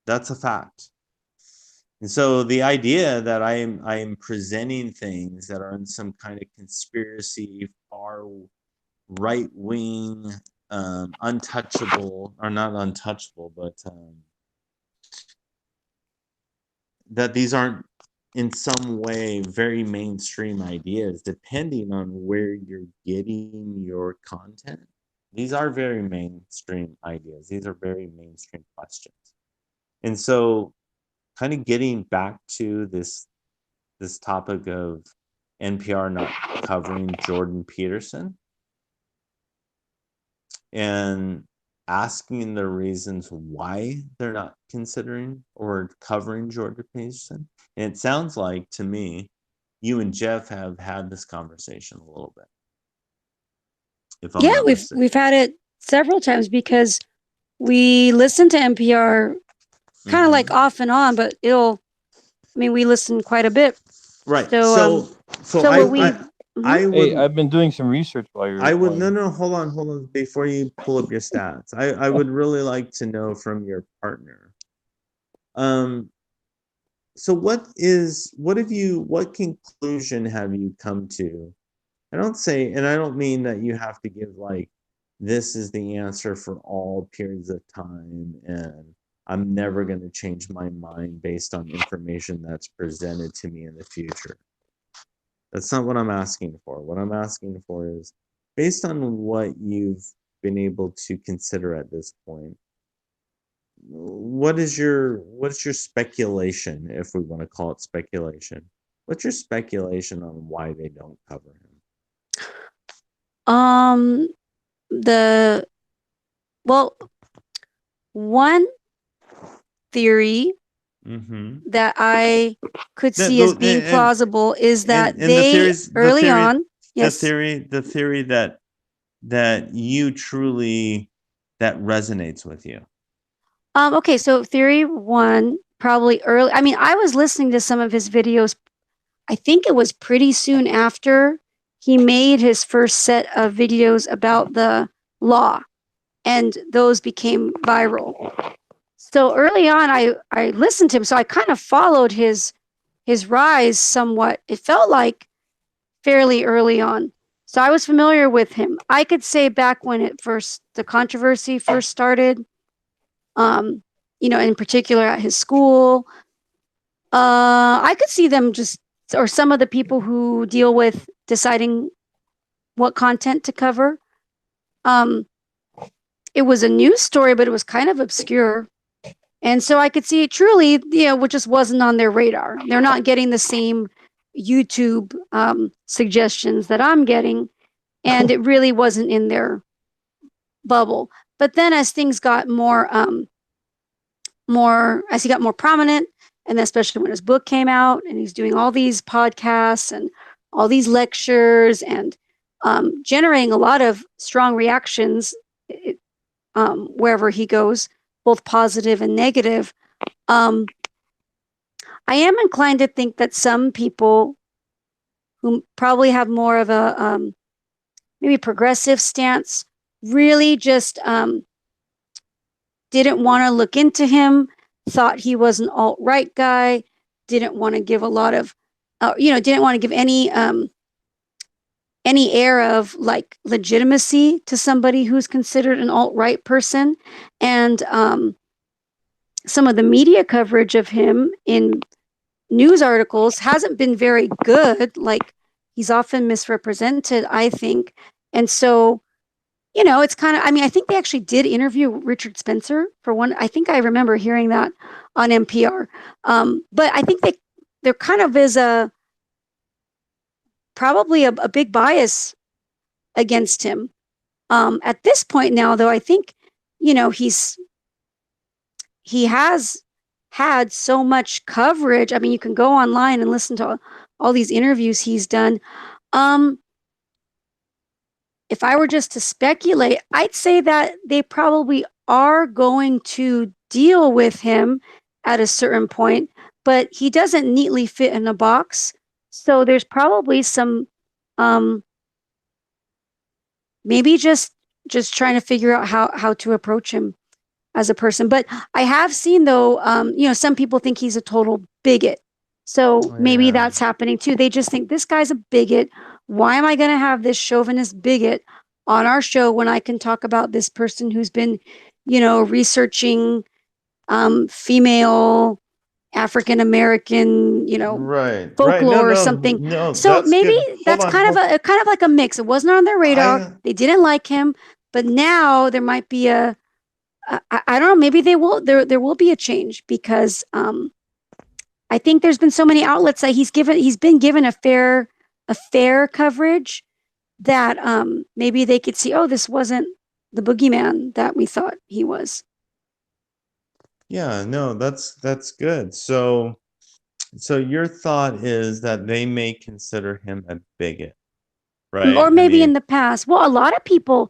That's a fact. And so the idea that I am presenting things that are in some kind of conspiracy, far right wing, untouchable, or not untouchable, but that these aren't in some way very mainstream ideas, depending on where you're getting your content. These are very mainstream ideas. These are very mainstream questions. And so kind of getting back to this topic of NPR not covering Jordan Peterson and asking the reasons why they're not considering or covering Jordan Peterson. And it sounds like to me, you and Jeff have had this conversation a little bit. If I'm not mistaken. we've had it several times because we listen to NPR kind of like off and on, but we listen quite a bit. Right. So I've been doing some research while you're. No, hold on. Before you pull up your stats, I would really like to know from your partner. So what conclusion have you come to? I don't mean that you have to give like, this is the answer for all periods of time, and I'm never going to change my mind based on information that's presented to me in the future. That's not what I'm asking for. What I'm asking for is, based on what you've been able to consider at this point, what is your speculation, if we want to call it speculation? What's your speculation on why they don't cover him? One theory that I could see as being plausible is that the theory that you truly, that resonates with you. Okay, so theory one, probably early. I was listening to some of his videos. I think it was pretty soon after he made his first set of videos about the law, and those became viral. So early on, I listened to him, so I kind of followed his rise somewhat. It felt like fairly early on. So I was familiar with him. I could say back when the controversy first started, in particular at his school, I could see them or some of the people who deal with deciding what content to cover. It was a news story, but it was kind of obscure. And so I could see it truly, which just wasn't on their radar. They're not getting the same YouTube suggestions that I'm getting, and it really wasn't in their bubble. But then as things got as he got more prominent, and especially when his book came out, and he's doing all these podcasts and all these lectures and generating a lot of strong reactions wherever he goes, both positive and negative. I am inclined to think that some people who probably have more of a maybe progressive stance, really just didn't want to look into him, thought he was an alt-right guy, didn't want to give a lot of, didn't want to give any air of like legitimacy to somebody who's considered an alt-right person. And some of the media coverage of him in news articles hasn't been very good. Like, he's often misrepresented, I think. And so, it's kind of, I think they actually did interview Richard Spencer for one. I think I remember hearing that on NPR. But I think there kind of is probably a big bias against him. At this point now, though, I think, he has had so much coverage. I mean, you can go online and listen to all these interviews he's done. If I were just to speculate, I'd say that they probably are going to deal with him at a certain point, but he doesn't neatly fit in a box. So there's probably some, maybe just trying to figure out how to approach him as a person. But I have seen, though, some people think he's a total bigot. So maybe that's happening too. They just think this guy's a bigot. Why am I going to have this chauvinist bigot on our show when I can talk about this person who's been, researching female African American, folklore or something. No, so maybe that's on, kind of like a mix. It wasn't on their radar. They didn't like him, but now there might be I don't know. Maybe there will be a change because I think there's been so many outlets that he's been given a fair coverage that maybe they could see, oh, this wasn't the boogeyman that we thought he was. Yeah, no, that's good. So your thought is that they may consider him a bigot, right? Or maybe in the past. Well, a lot of people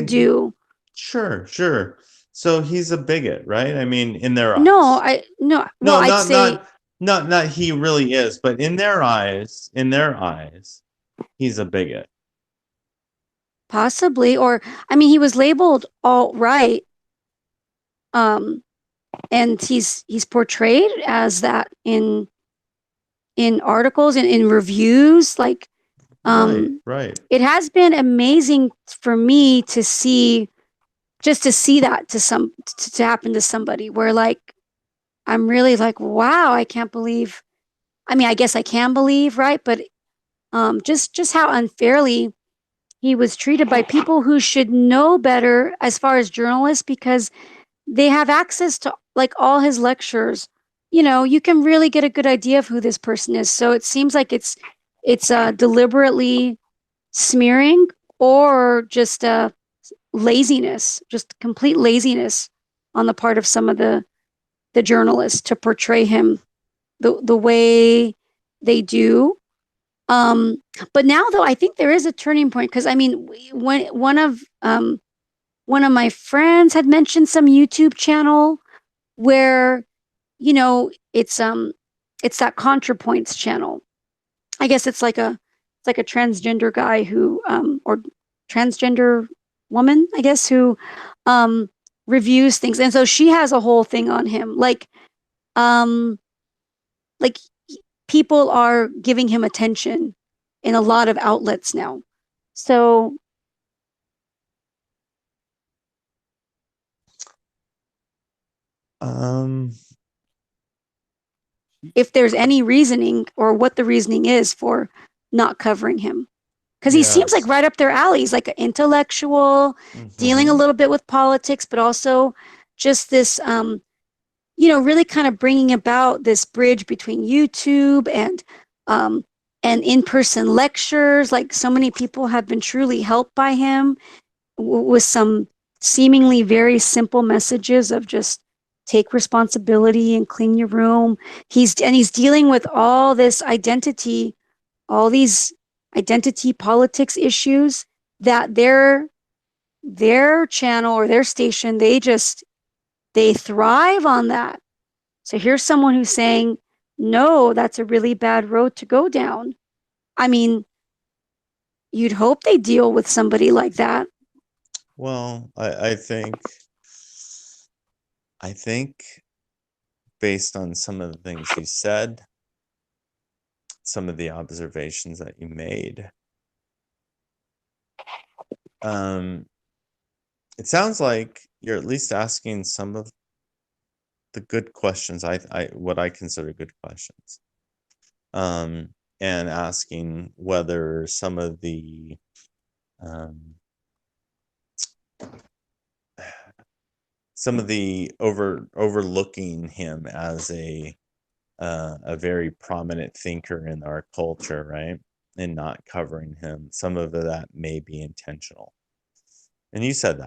do. Sure. So he's a bigot, right? I mean, in their eyes. No. Well, I'd say not he really is, but in their eyes, he's a bigot. Possibly, or he was labeled alt-right, and he's portrayed as that in articles and in reviews, like right. It has been amazing for me to see that to happen to somebody where, like, I'm really like, wow, I can't believe. I guess I can believe, right? But just how unfairly he was treated by people who should know better as far as journalists, because they have access to like all his lectures. You can really get a good idea of who this person is. So it seems like it's deliberately smearing or just laziness, just complete laziness on the part of some of the journalists to portray him the way they do. But now, though, I think there is a turning point, because when one of my friends had mentioned some YouTube channel where it's that ContraPoints channel. I guess it's like a transgender guy who or transgender woman, I guess, who reviews things, and so she has a whole thing on him, like people are giving him attention in a lot of outlets now. So if there's any reasoning, or what the reasoning is for not covering him, because he seems like right up their alleys, like an intellectual, dealing a little bit with politics, but also just this really kind of bringing about this bridge between YouTube and in-person lectures. Like, so many people have been truly helped by him with some seemingly very simple messages of just take responsibility and clean your room. He's dealing with all these identity politics issues that their channel or their station, they thrive on that. So here's someone who's saying, no, that's a really bad road to go down. you'd hope they deal with somebody like that. Well, I think based on some of the things you said, some of the observations that you made, it sounds like you're at least asking some of the good questions. What I consider good questions, and asking whether some of the overlooking him as a very prominent thinker in our culture, right? And not covering him. Some of that may be intentional. And you said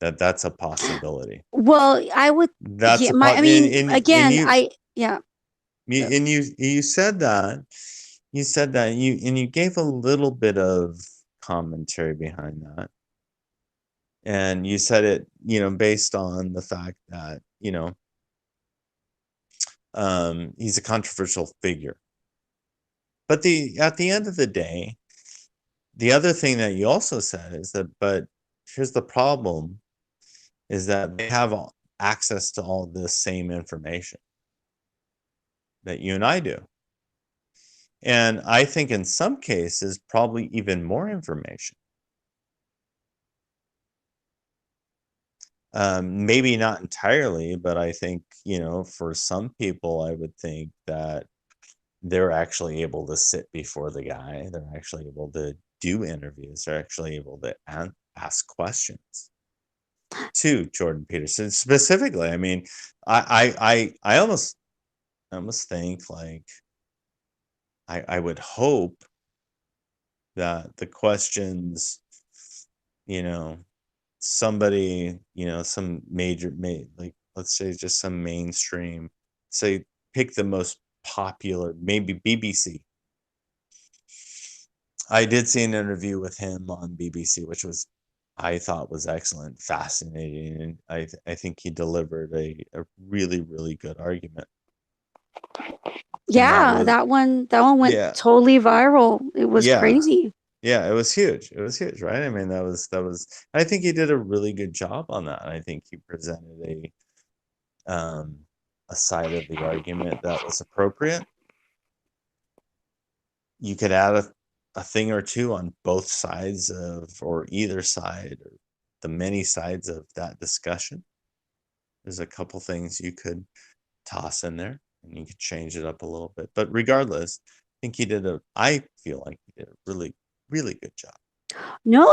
that's a possibility. Well, I would. That's Yeah, a I mean, and again, you, yeah. and you said that. You said that you gave a little bit of commentary behind that. And you said it, based on the fact that, he's a controversial figure. But at the end of the day, the other thing that you also said is that, but here's the problem, is that they have access to all this same information that you and I do. And I think in some cases, probably even more information. Maybe not entirely, but I think, for some people, I would think that they're actually able to sit before the guy. They're actually able to do interviews. They're actually able to ask questions to Jordan Peterson specifically. I mean, I almost think like I would hope that the questions, somebody, some like, let's say just some mainstream, say pick the most popular, maybe BBC. I did see an interview with him on BBC, which I thought was excellent, fascinating, and I think he delivered a really, really good argument. Yeah, that one went totally viral. It was crazy. Yeah, it was huge. It was huge, right? I mean, that was. I think he did a really good job on that. I think he presented a side of the argument that was appropriate. You could add a thing or two on both sides or either side, or the many sides of that discussion. There's a couple things you could toss in there, and you could change it up a little bit. But regardless, I feel like he did a really, really good job. No,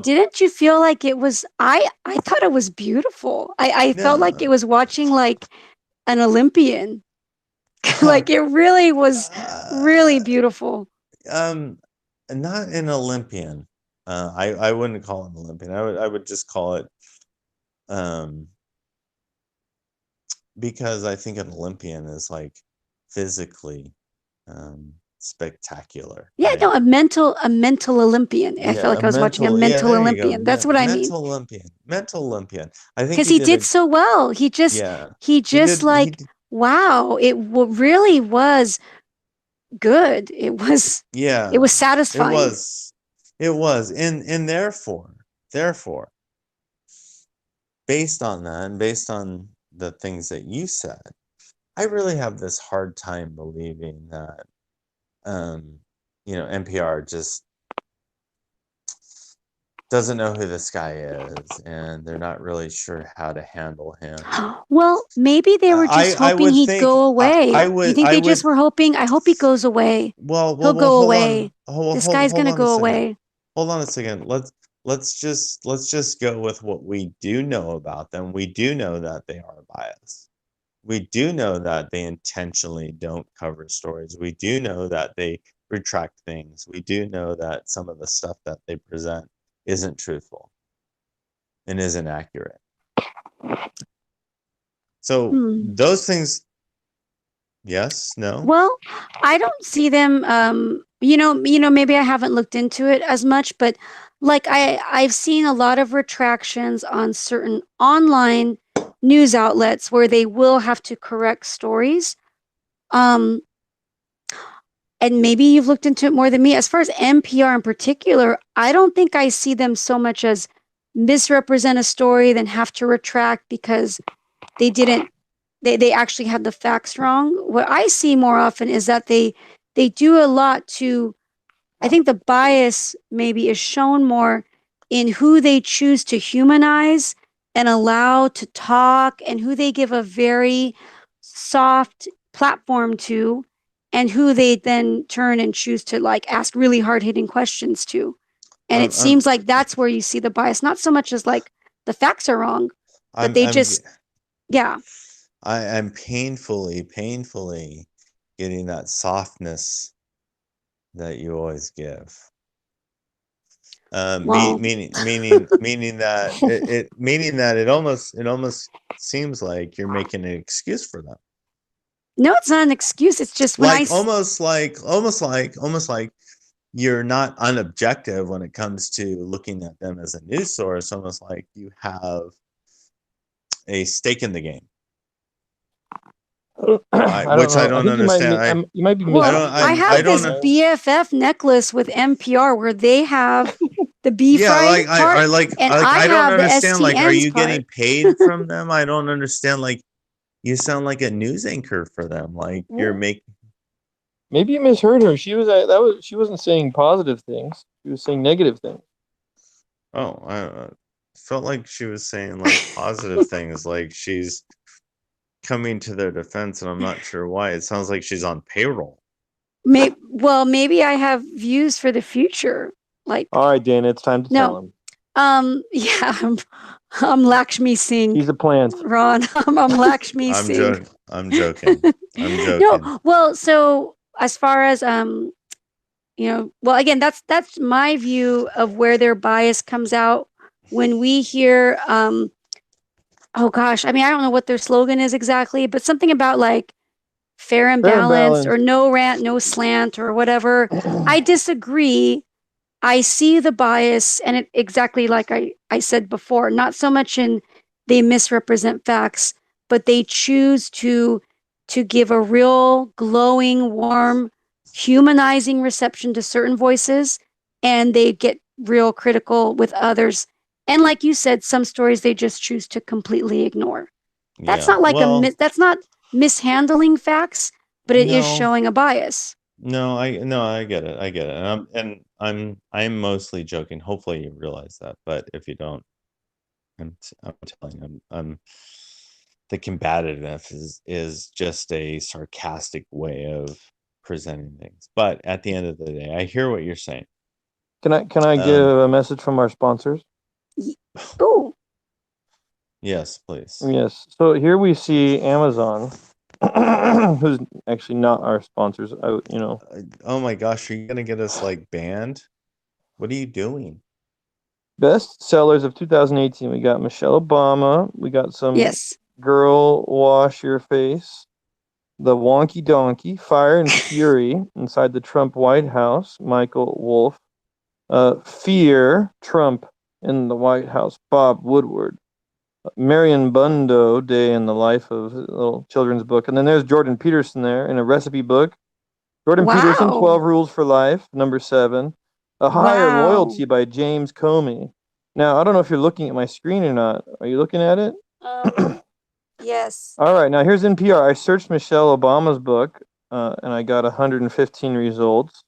didn't you feel like it was, I thought it was beautiful. I felt like it was watching like an Olympian. Like it really was really beautiful. Not an Olympian. I wouldn't call it an Olympian. I would just call it, because I think an Olympian is like physically spectacular. Yeah, right? no, a mental Olympian. I felt like I was watching a mental Olympian. That's what I mean. Mental Olympian. I think because he did so well. He just wow, it really was good. It was satisfying. It was, and therefore, based on that, and based on the things that you said, I really have this hard time believing that, NPR just doesn't know who this guy is, and they're not really sure how to handle him. Well, maybe they were just hoping he'd go away. You think they just were hoping? I hope he goes away. Well, he'll go away. This guy's going to go away. Hold on a second. Let's just go with what we do know about them. We do know that they are biased. We do know that they intentionally don't cover stories. We do know that they retract things. We do know that some of the stuff that they present isn't truthful and isn't accurate. So those things, yes, no? Well, I don't see them, maybe I haven't looked into it as much, but like I've seen a lot of retractions on certain online news outlets where they will have to correct stories. And and maybe you've looked into it more than me. As far as NPR in particular, I don't think I see them so much as misrepresent a story than have to retract because they didn't they actually had the facts wrong. What I see more often is that they do a lot to, I think the bias maybe is shown more in who they choose to humanize and allow to talk, and who they give a very soft platform to, and who they then turn and choose to like ask really hard-hitting questions to. And it seems like that's where you see the bias, not so much as like the facts are wrong, but yeah. I'm painfully getting that softness that you always give. Meaning that it almost seems like you're making an excuse for them. No, it's not an excuse. It's just when almost like you're not unobjective when it comes to looking at them as a news source. Almost like you have a stake in the game. I don't understand. You might be. I have this BFF necklace with NPR where they have the beef right part, I don't understand. Like, are you getting paid from them? I don't understand. Like, you sound like a news anchor for them. Like you're making. Maybe you misheard her. She wasn't saying positive things. She was saying negative things. Oh, I felt like she was saying like positive things. Like she's coming to their defense, and I'm not sure why. It sounds like she's on payroll. Maybe I have views for the future. Like, all right, Dana, it's time to tell him. Yeah, I'm Lakshmi Singh. He's a plant. Ron, I'm Lakshmi Singh. I'm joking. No, well, so as far as again, that's my view of where their bias comes out when we hear oh gosh, I mean, I don't know what their slogan is exactly, but something about like fair and balanced or no rant, no slant or whatever. I disagree. I see the bias, and it exactly like I said before, not so much in they misrepresent facts, but they choose to give a real glowing, warm, humanizing reception to certain voices, and they get real critical with others. And like you said, some stories they just choose to completely ignore. That's not like that's not mishandling facts, but it is showing a bias. No, I get it. And I'm mostly joking. Hopefully you realize that. But if you don't, I'm telling you, the combativeness is just a sarcastic way of presenting things. But at the end of the day, I hear what you're saying. Can I give a message from our sponsors? Oh. Yes, please. Yes. So here we see Amazon, who's actually not our sponsors. Oh my gosh, are you gonna get us like banned? What are you doing? Best sellers of 2018. We got Michelle Obama. We got some Girl Wash Your Face. The Wonky Donkey, Fire and Fury inside the Trump White House. Michael Wolff. Fear, Trump in the White House. Bob Woodward. Marion Bundo, Day in the Life of a little children's book. And then there's Jordan Peterson there in a recipe book. Jordan Peterson, 12 Rules for Life, number 7. A Higher Loyalty by James Comey. Now, I don't know if you're looking at my screen or not. Are you looking at it? Yes. All right. Now, here's NPR. I searched Michelle Obama's book, and I got 115 results.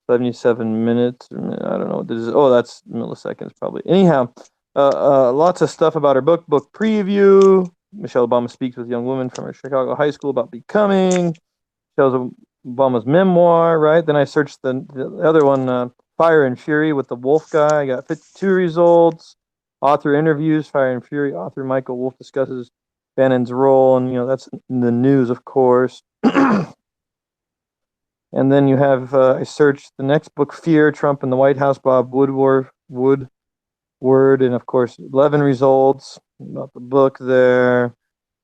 77 minutes. I don't know what this is. Oh, that's milliseconds probably. Anyhow, lots of stuff about her book preview. Michelle Obama speaks with young women from her Chicago high school about becoming. Michelle Obama's memoir, right? Then I searched the other one, Fire and Fury with the Wolf guy. I got 52 results. Author interviews, Fire and Fury. Author Michael Wolff discusses Bannon's role, and that's in the news, of course. And then you have, I searched the next book, Fear, Trump in the White House, Bob Woodward, and of course, 11 results about the book there.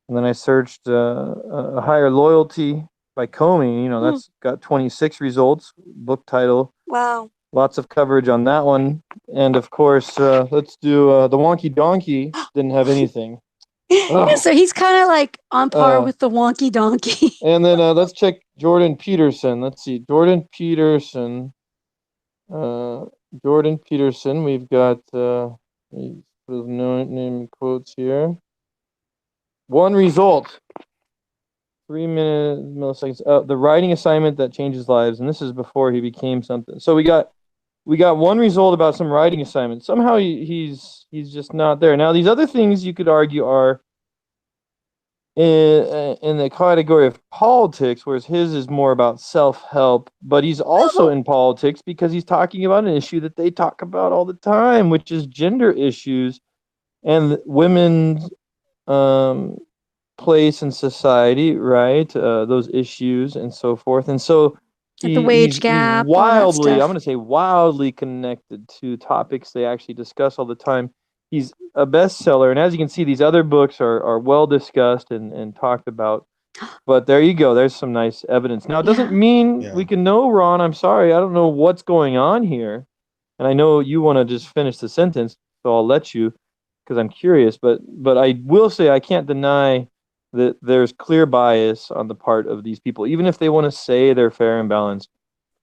And then I searched A Higher Loyalty by Comey. That's got 26 results, book title. Wow. Lots of coverage on that one. And of course, let's do The Wonky Donkey. Didn't have anything. So he's kind of like on par with The Wonky Donkey. And then let's check Jordan Peterson. Let's see. Jordan Peterson. Jordan Peterson. We've got no name quotes here. One result. 3 minutes milliseconds. The writing assignment that changes lives, and this is before he became something. So we got one result about some writing assignment. Somehow he's just not there. Now these other things you could argue are in the category of politics, whereas his is more about self-help. But he's also in politics because he's talking about an issue that they talk about all the time, which is gender issues and women's place in society, right? Those issues and so forth. And so Like the wage gap, he's wildly, all that I'm going to say wildly connected to topics they actually discuss all the time. He's a bestseller. And as you can see, these other books are well discussed and talked about. But there you go. There's some nice evidence. Now, it doesn't mean we can know, Ron. I'm sorry. I don't know what's going on here. And I know you want to just finish the sentence, so I'll let you because I'm curious. But I will say I can't deny that there's clear bias on the part of these people, even if they want to say they're fair and balanced.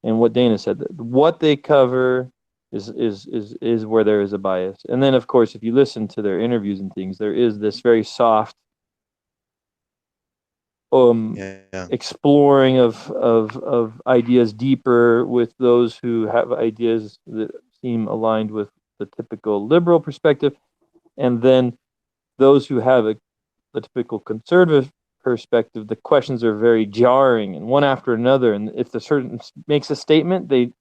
And what Dana said, that what they cover is where there is a bias. And then, of course, if you listen to their interviews and things, there is this very soft exploring of ideas deeper with those who have ideas that seem aligned with the typical liberal perspective, and then those who have the typical conservative perspective. The questions are very jarring and one after another, and if the certain makes a statement, they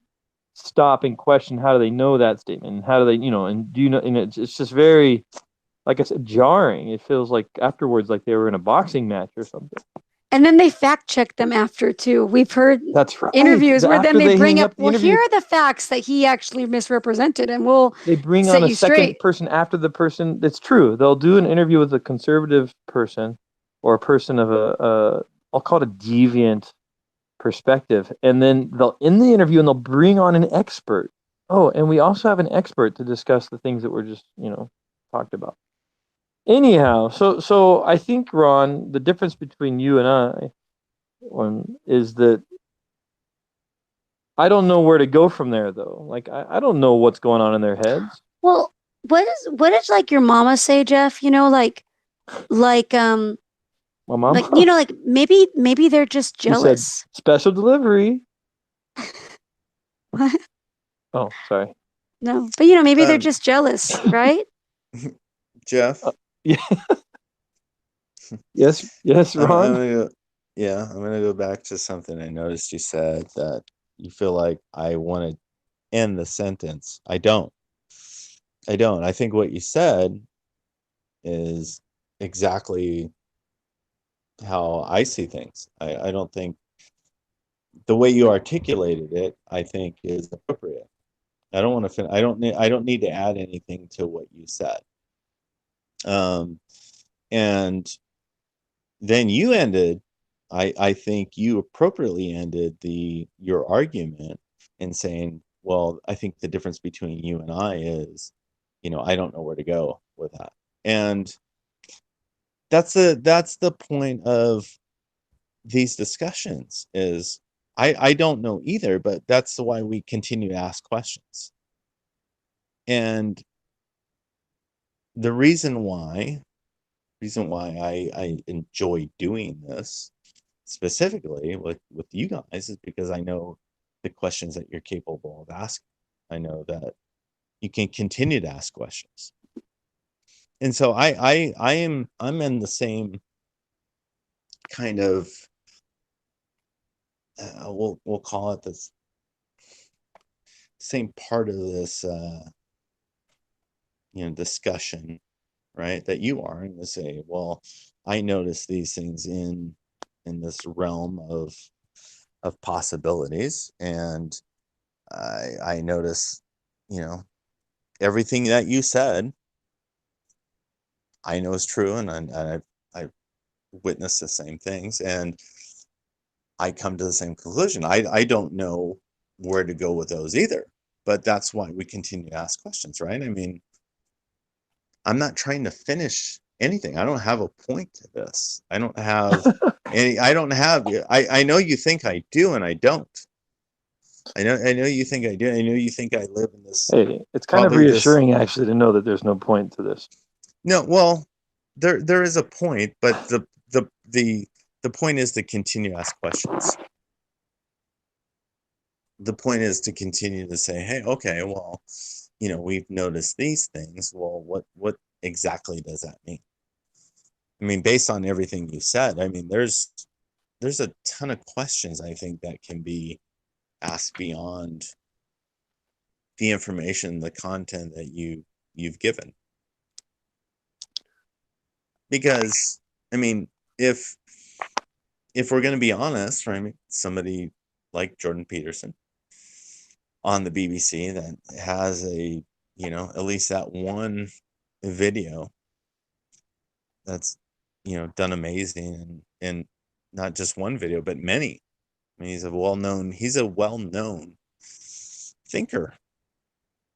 stop and question how do they know that statement, and how do they, and do you know, and it's just very, like I said, jarring. It feels like afterwards like they were in a boxing match or something. And then they fact check them after too. We've heard that's right. interviews where then they bring up, well, here are the facts that he actually misrepresented, and they bring on a second person after the person. That's true. They'll do an interview with a conservative person or a person of I'll call it a deviant perspective, and then they'll end the interview and they'll bring on an expert. Oh, and we also have an expert to discuss the things that were just talked about. Anyhow, so I think, Ron, the difference between you and I is that I don't know where to go from there, though. Like I don't know what's going on in their heads. Well, what did like your mama say, Jeff? My mom. Like like maybe they're just jealous. Special delivery. What? Oh, sorry. No, but maybe they're just jealous, right? Jeff. Yeah. yes, Ron. I'm gonna go back to something I noticed you said, that you feel like I want to end the sentence. I don't. I think what you said is exactly how I see things. I don't think the way you articulated it, I think, is appropriate. I don't want to. I don't need to add anything to what you said. And then you ended. I think you appropriately ended your argument in saying, well, I think the difference between you and I is, I don't know where to go with that. And that's the point of these discussions is I don't know either, but that's why we continue to ask questions. And the reason why I enjoy doing this specifically with you guys is because I know the questions that you're capable of asking. I know that you can continue to ask questions. And so I'm in the same kind of we'll call it this same part of this discussion, right, that you are, and to say, well, I notice these things in this realm of possibilities, and I notice everything that you said I know is true, and I've witnessed the same things, and I come to the same conclusion. I don't know where to go with those either, but that's why we continue to ask questions, right? I mean, I'm not trying to finish anything. I don't have a point to this. I don't have any. I don't have. I know you think I do, and I don't. I know you think I do. I know you think I live in this. Hey, it's kind of reassuring actually to know that there's no point to this. No, well, there is a point, but the point is to continue to ask questions. The point is to continue to say, hey, okay, well, we've noticed these things. Well, what exactly does that mean? I mean, based on everything you said, I mean, there's a ton of questions I think that can be asked beyond the information, the content that you've given. Because, I mean, if we're going to be honest, right, somebody like Jordan Peterson on the BBC that has at least that one video that's, done amazing, and not just one video, but many. I mean, he's a well-known thinker.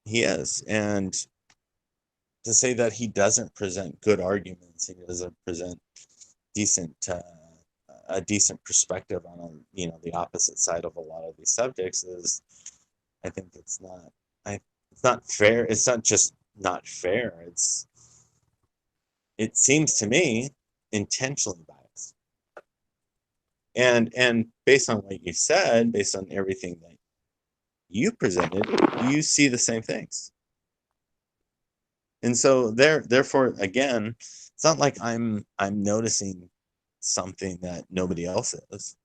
He is. And to say that he doesn't present good arguments, he doesn't present a decent perspective on the opposite side of a lot of these subjects is, I think it's not fair. It's not just not fair. It seems to me intentionally biased. And based on what you said, based on everything that you presented, you see the same things. And so therefore, again, it's not like I'm noticing something that nobody else is.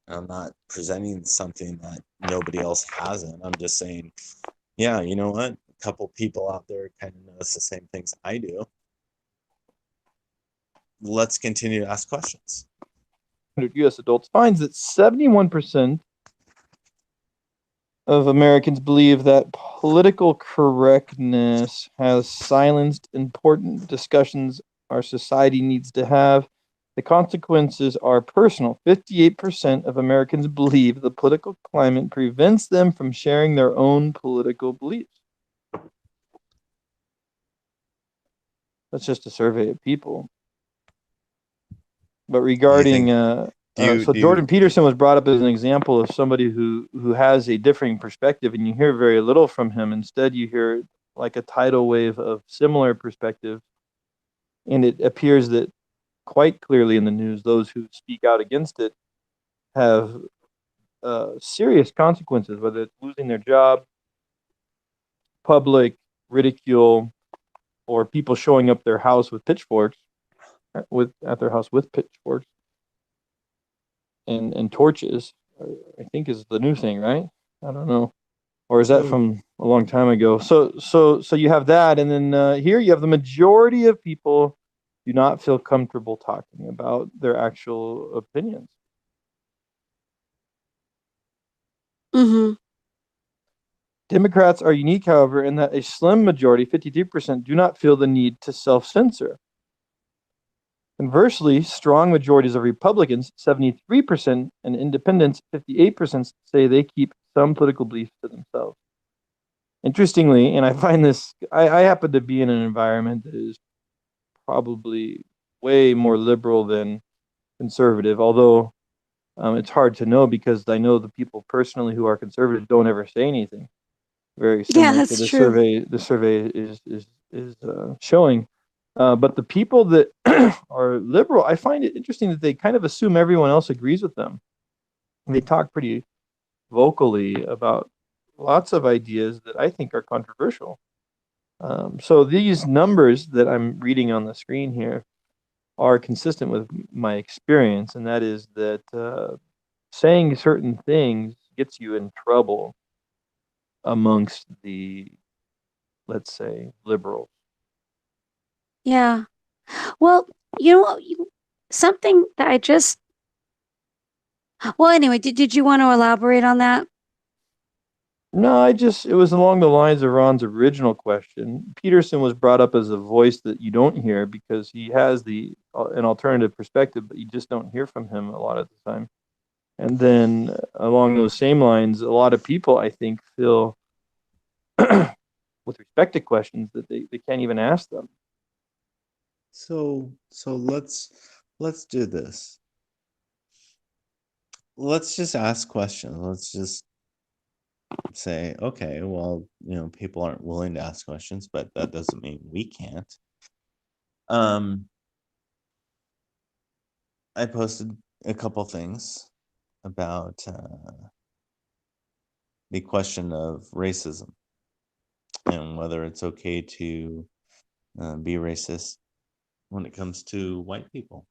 I'm not presenting something that nobody else hasn't. I'm just saying, yeah, you know what? A couple people out there kind of notice the same things I do. Let's continue to ask questions. U.S. adults finds that 71% of Americans believe that political correctness has silenced important discussions our society needs to have. The consequences are personal. 58% of Americans believe the political climate prevents them from sharing their own political beliefs. That's just a survey of people. But regarding, Jordan Peterson was brought up as an example of somebody who has a differing perspective, and you hear very little from him. Instead, you hear like a tidal wave of similar perspectives, and it appears that quite clearly in the news, those who speak out against it have serious consequences, whether it's losing their job, public ridicule, or people showing up their house with pitchforks, at their house with pitchforks and torches. I think is the new thing, right? I don't know, or is that from a long time ago? So you have that, and then here you have the majority of people do not feel comfortable talking about their actual opinions. Mm-hmm. Democrats are unique, however, in that a slim majority, 53%, do not feel the need to self-censor. Conversely, strong majorities of Republicans, 73%, and independents, 58%, say they keep some political beliefs to themselves. Interestingly, and I find this, I happen to be in an environment that is probably way more liberal than conservative, although it's hard to know because I know the people personally who are conservative don't ever say anything. Very similar to the survey. The survey is showing, but the people that are liberal, I find it interesting that they kind of assume everyone else agrees with them. They talk pretty vocally about lots of ideas that I think are controversial. So these numbers that I'm reading on the screen here are consistent with my experience, and that is that saying certain things gets you in trouble amongst the, let's say, liberals. Yeah. Well, something that I just. Well, anyway, did you want to elaborate on that? No, it was along the lines of Ron's original question. Peterson was brought up as a voice that you don't hear because he has an alternative perspective, but you just don't hear from him a lot of the time. And then along those same lines, a lot of people, I think, feel with respect to questions that they can't even ask them. So let's do this. Let's just ask questions. Let's just say, okay, well, people aren't willing to ask questions, but that doesn't mean we can't. I posted a couple things about the question of racism and whether it's okay to be racist when it comes to white people.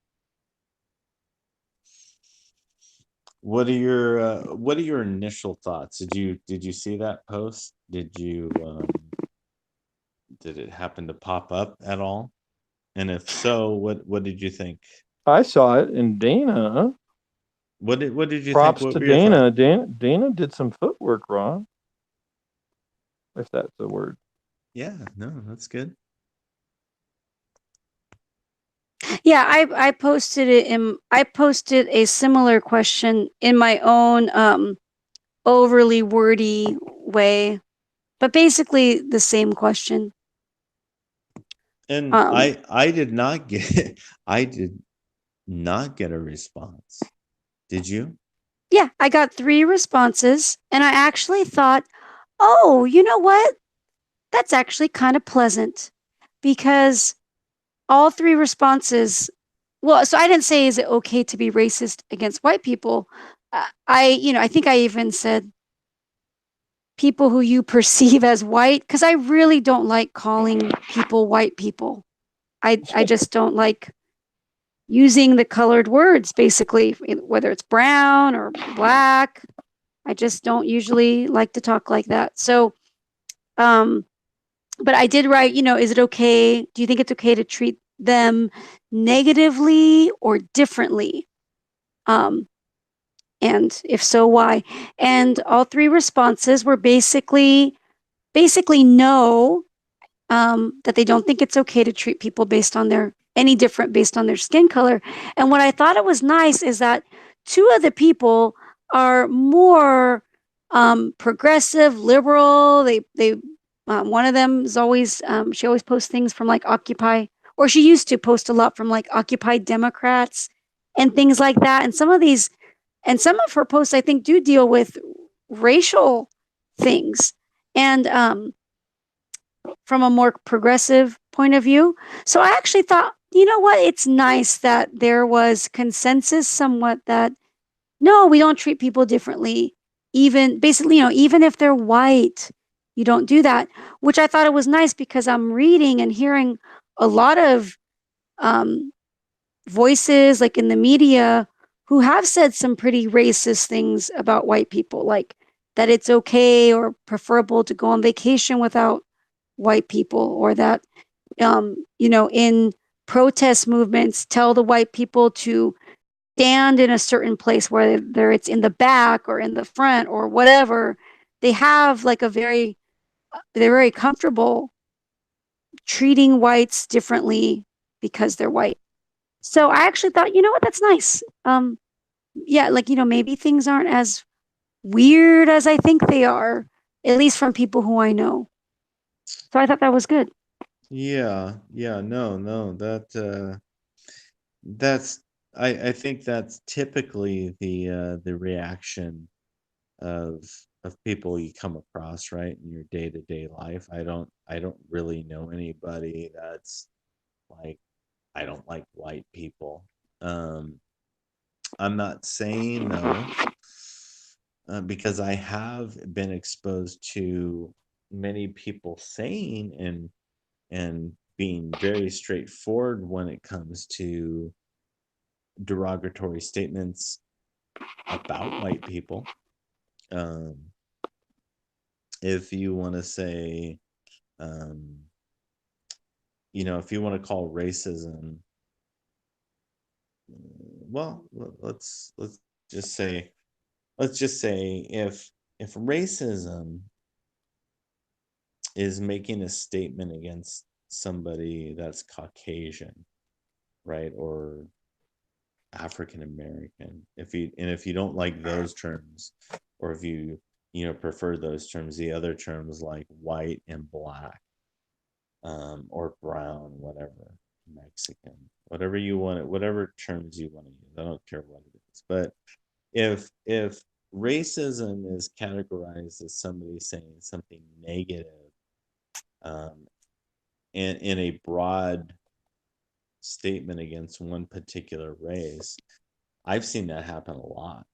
What are your initial thoughts? Did you see that post? Did it happen to pop up at all? And if so, what did you think? I saw it, and Dana. What did you think? Props What to were your thoughts? Dana did some footwork, Ron, if that's a word. Yeah, no, that's good. Yeah, I posted it in I posted a similar question in my own overly wordy way, but basically the same question. And Um I did not get I did not get a response. Did you? yeah, I got 3 responses and I actually thought, "Oh, you know what? That's actually kind of pleasant." Because all 3 responses, well, so I didn't say is it okay to be racist against white people. I think I even said people who you perceive as white, because I really don't like calling people white people. I just don't like using the colored words, basically, whether it's brown or black. I just don't usually like to talk like that. So, um, but I did write, is it okay? Do you think it's okay to treat them negatively or differently? Um, and if so, why? And all 3 responses were basically no, that they don't think it's okay to treat people based on any different based on their skin color. And what I thought it was nice is that 2 of the people are more progressive, liberal. They one of them is always she always posts things from like Occupy, or she used to post a lot from like Occupy Democrats and things like that. And some of her posts I think do deal with racial things. And from a more progressive point of view. So I actually thought, you know what? It's nice that there was consensus somewhat that no, we don't treat people differently. Even basically, even if they're white, you don't do that, which I thought it was nice because I'm reading and hearing a lot of um, voices like in the media who have said some pretty racist things about white people, like that it's okay or preferable to go on vacation without white people, or that in protest movements tell the white people to stand in a certain place, whether it's in the back or in the front or whatever. They have like they're very comfortable treating whites differently because they're white. So I actually thought, you know what, that's nice. Yeah, like, maybe things aren't as weird as I think they are, at least from people who I know. So I thought that was good. Yeah, no, that's I think that's typically the reaction of people you come across, right, in your day-to-day life. I don't really know anybody that's like, I don't like white people. Um I'm not saying though, because I have been exposed to many people saying and being very straightforward when it comes to derogatory statements about white people. Um, if you want to say, um, if you want to call racism, well, let's just say, if racism is making a statement against somebody that's Caucasian, right, or African American, if you don't like those terms, or if prefer those terms, the other terms like white and black, or brown, whatever, Mexican, whatever you want, whatever terms you want to use. I don't care what it is. But if racism is categorized as somebody saying something negative, in a broad statement against one particular race, I've seen that happen a lot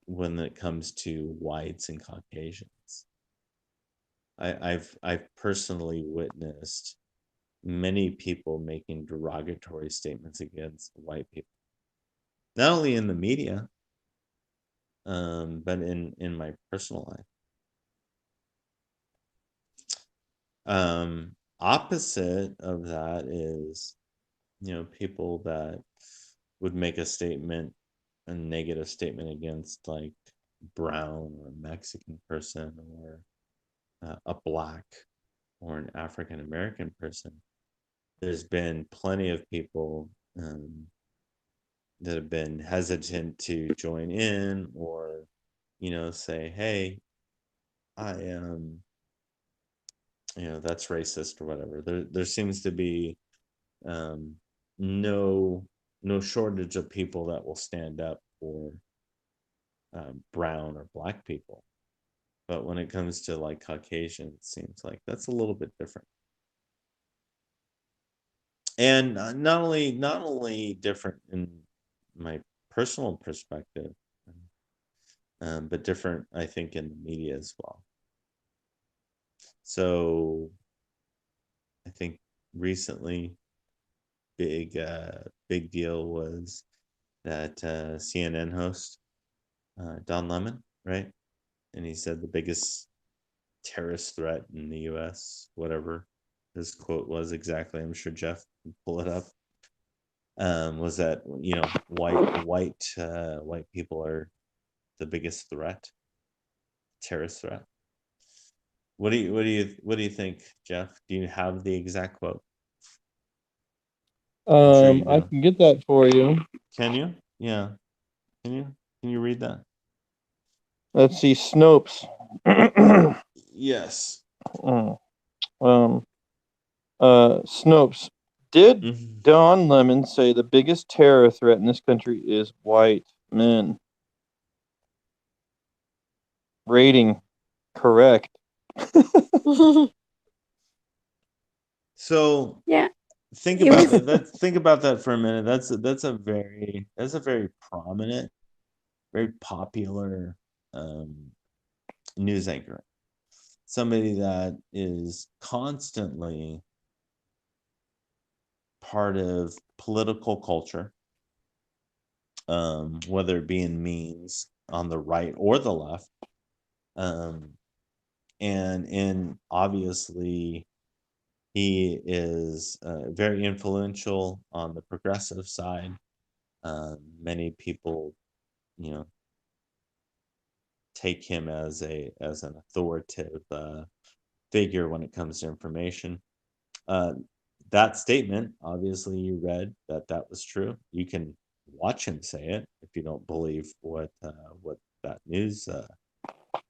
when it comes to whites and Caucasians. I've personally witnessed many people making derogatory statements against white people, not only in the media, but in my personal life. Opposite of that is, people that would make a negative statement against like brown or Mexican person, or a black or an African American person. There's been plenty of people that have been hesitant to join in, or say, hey, I am, that's racist or whatever. There seems to be no shortage of people that will stand up for brown or black people. But when it comes to like Caucasian, it seems like that's a little bit different. And not only different in my personal perspective, but different, I think, in the media as well. So I think recently, big deal was that CNN host, Don Lemon, right? And he said the biggest terrorist threat in the U.S., whatever his quote was exactly, I'm sure Jeff can pull it up, was that white people are the biggest terrorist threat. What do you think, Jeff? Do you have the exact quote? Sure you I do. can get that for you. Can you? Yeah. Can you read that? Let's see, Snopes. Yes. Snopes. Did Mhm. Don Lemon say the biggest terror threat in this country is white men? Rating correct. So Yeah. think It about was that. Think about that for a minute. That's a very prominent, very popular news anchor. Somebody that is constantly part of political culture, whether it be in memes on the right or the left, and obviously he is very influential on the progressive side. Many people, you know, take him as an authoritative figure when it comes to information. That statement, obviously, you read that was true. You can watch him say it if you don't believe what that news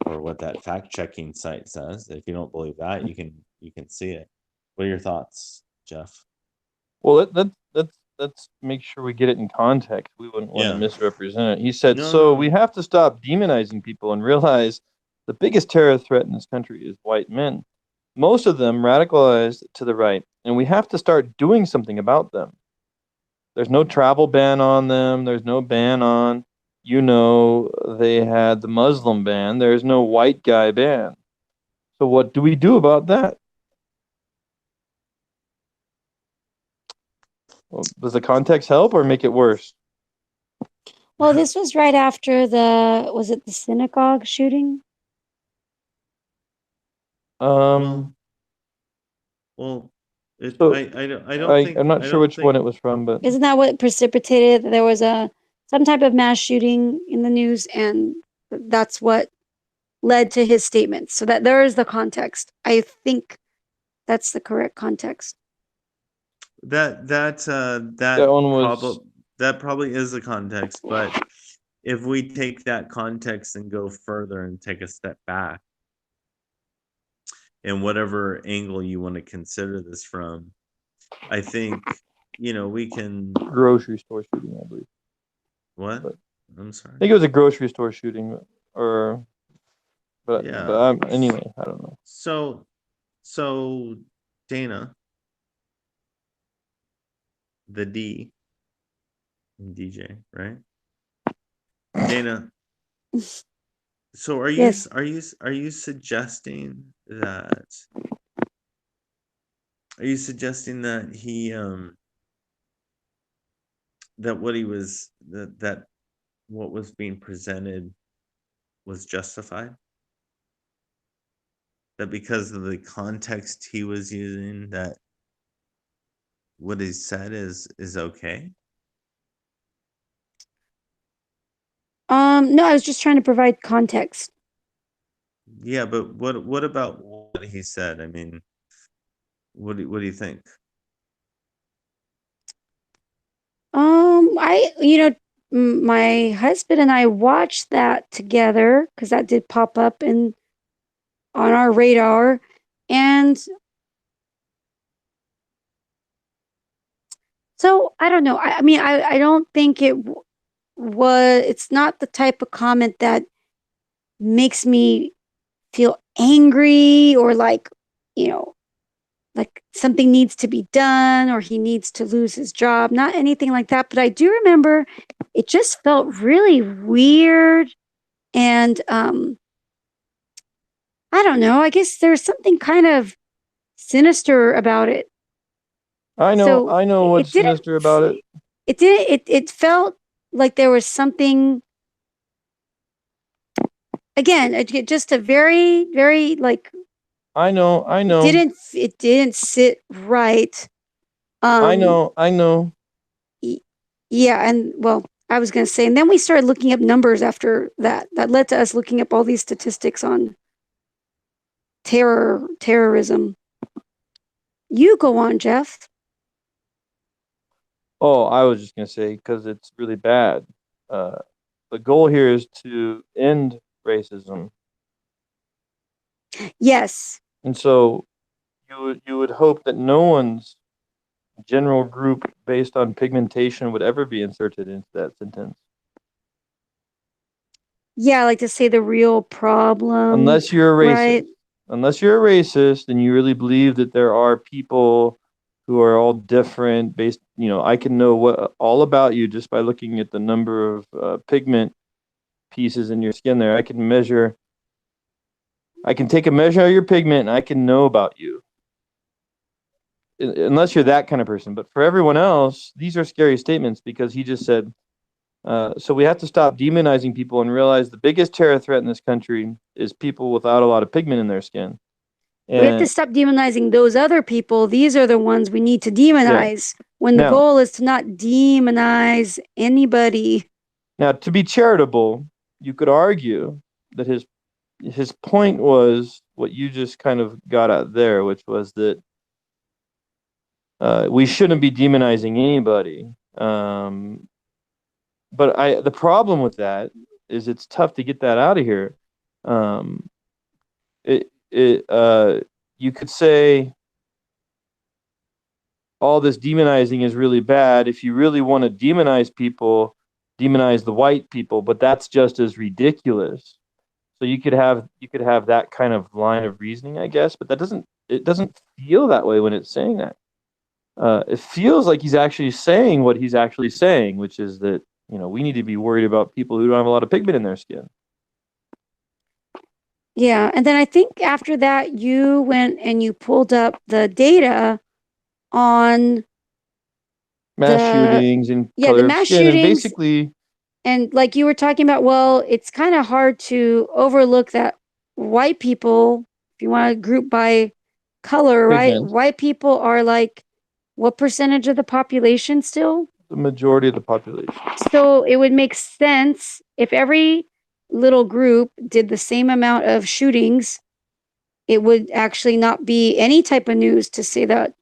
or what that fact checking site says. If you don't believe that, you can see it. What are your thoughts, Jeff? Well, let's make sure we get it in context. We wouldn't want to Yeah. misrepresent it. He said, No, so no. we have to stop demonizing people and realize the biggest terror threat in this country is white men. Most of them radicalized to the right, and we have to start doing something about them. There's no travel ban on them. There's no ban on, they had the Muslim ban. There's no white guy ban. So what do we do about that? Well, does the context help or make it worse? Well, this was right after was it the synagogue shooting? Um, Well, so I don't think I'm not sure which one it was from, but Isn't that what precipitated that there was some type of mass shooting in the news, and that's what led to his statements. So that there is the context. I think that's the correct context. that one was probably is the context. But if we take that context and go further and take a step back, and whatever angle you want to consider this from, I think we can. Grocery store shooting, I believe. What? But I'm I sorry. think it was a grocery store shooting, but Yeah. anyway, I don't know. So Dana, the D, DJ, right? Dana. So Yes. are you suggesting that he that what he was that what was being presented was justified? That because of the context he was using, that what he said is okay? No, I was just trying to provide context. Yeah, but what about what he said? I mean, what do you think? My husband and I watched that together because that did pop up on our radar, and so I don't know. I mean, I don't think was. It's not the type of comment that makes me feel angry or like, you know, like something needs to be done or he needs to lose his job. Not anything like that. But I do remember it just felt really weird. And I don't know. I guess there's something kind of sinister about it. I So know it what's didn't, sinister about it. it felt like there was something, again, just a very, very like, I know. it didn't sit right. Um, I know. yeah. And well, I was going to say, and then we started looking up numbers after that. That led to us looking up all these statistics on terrorism. You go on, Jeff. Oh, I was just gonna say because it's really bad. Uh, the goal here is to end racism, Yes. and so you would hope that no one's general group based on pigmentation would ever be inserted into that sentence, Yeah, I like to say the real problem, unless you're a racist. right? Unless you're a racist and you really believe that there are people who are all different based, I can know what all about you just by looking at the number of pigment pieces in your skin there. I can take a measure of your pigment and I can know about you. Unless you're that kind of person. But for everyone else, these are scary statements because he just said, so we have to stop demonizing people and realize the biggest terror threat in this country is people without a lot of pigment in their skin. We have to And stop demonizing those other people. These are the ones we need to yeah. demonize when the Now, goal is to not demonize anybody. now, to be charitable, you could argue that his point was what you just kind of got at there, which was that we shouldn't be demonizing anybody. But the problem with that is it's tough to get that out of here. Um, you could say all this demonizing is really bad. If you really want to demonize people, demonize the white people, but that's just as ridiculous. So you could have that kind of line of reasoning, I guess, but it doesn't feel that way when it's saying that. It feels like he's actually saying what he's actually saying, which is that we need to be worried about people who don't have a lot of pigment in their skin. Yeah. And then I think after that, you went and you pulled up the data on Mass shootings and the color of mass skin, and shootings. basically, And like you were talking about, well, it's kind of hard to overlook that white people, if you want to group by color, right? pigment, White people are like what percentage of the population still? the majority of the population. So it would make sense if every little group did the same amount of shootings, it would actually not be any type of news to say that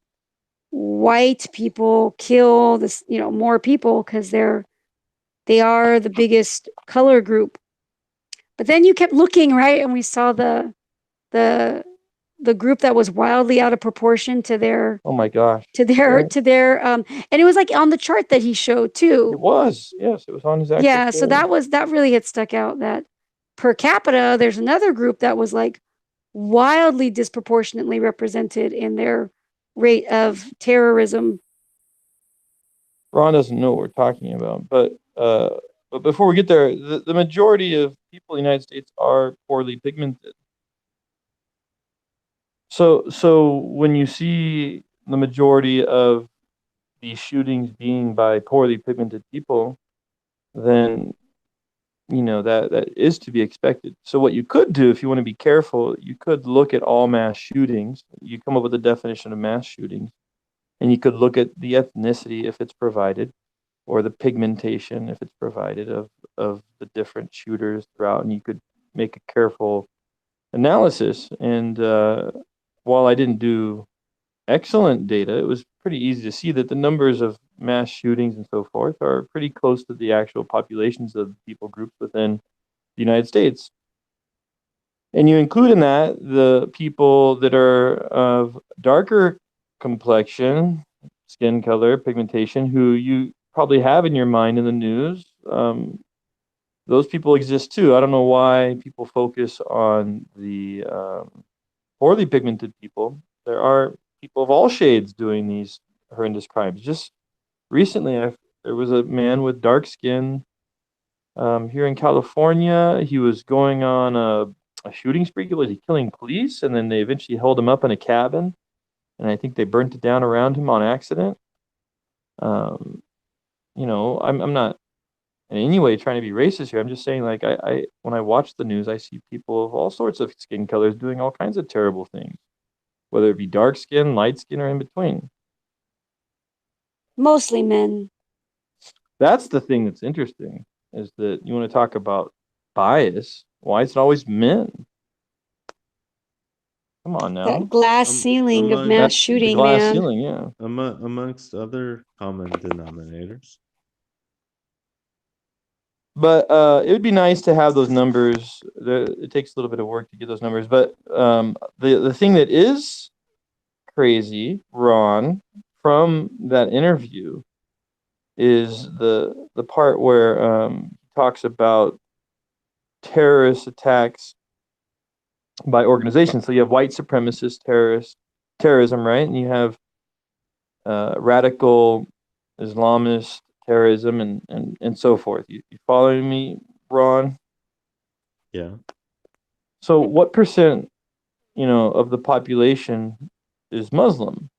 white people kill this, more people because they are the biggest color group. But then you kept looking, right? And we saw the the group that was wildly out of proportion to their Oh my gosh. and it was like on the chart that he showed too. It was. Yes, it was on his actual Yeah, so chart. that really had stuck out, that per capita there's another group that was like wildly disproportionately represented in their rate of terrorism. Ron doesn't know what we're talking about, but before we get there, the majority of people in the United States are poorly pigmented. So when you see the majority of these shootings being by poorly pigmented people, then that is to be expected. So what you could do, if you want to be careful, you could look at all mass shootings. You come up with a definition of mass shootings, and you could look at the ethnicity if it's provided, or the pigmentation if it's provided of the different shooters throughout, and you could make a careful analysis. And while I didn't do excellent data, it was pretty easy to see that the numbers of mass shootings and so forth are pretty close to the actual populations of people groups within the United States. And you include in that the people that are of darker complexion, skin color, pigmentation, who you probably have in your mind in the news. Those people exist too. I don't know why people focus on the poorly pigmented people. There are people of all shades doing these horrendous crimes. Just recently, there was a man with dark skin here in California. He was going on a shooting spree. Was he killing police? And then they eventually held him up in a cabin, and I think they burnt it down around him on accident. I'm not in any way trying to be racist here. I'm just saying, like, I when I watch the news, I see people of all sorts of skin colors doing all kinds of terrible things, whether it be dark skin, light skin, or in between. Mostly men. That's the thing that's interesting, is that you want to talk about bias. Why is it always men? Come on now. That glass ceiling of mass That's shooting, the glass man. ceiling, yeah. Amongst other common denominators. But it would be nice to have those numbers. It takes a little bit of work to get those numbers. But the thing that is crazy, Ron, from that interview is the part where he talks about terrorist attacks by organizations. So you have white supremacist terrorism, right? And you have radical Islamist terrorism and so forth. You following me, Ron? Yeah. So what percent, of the population is Muslim?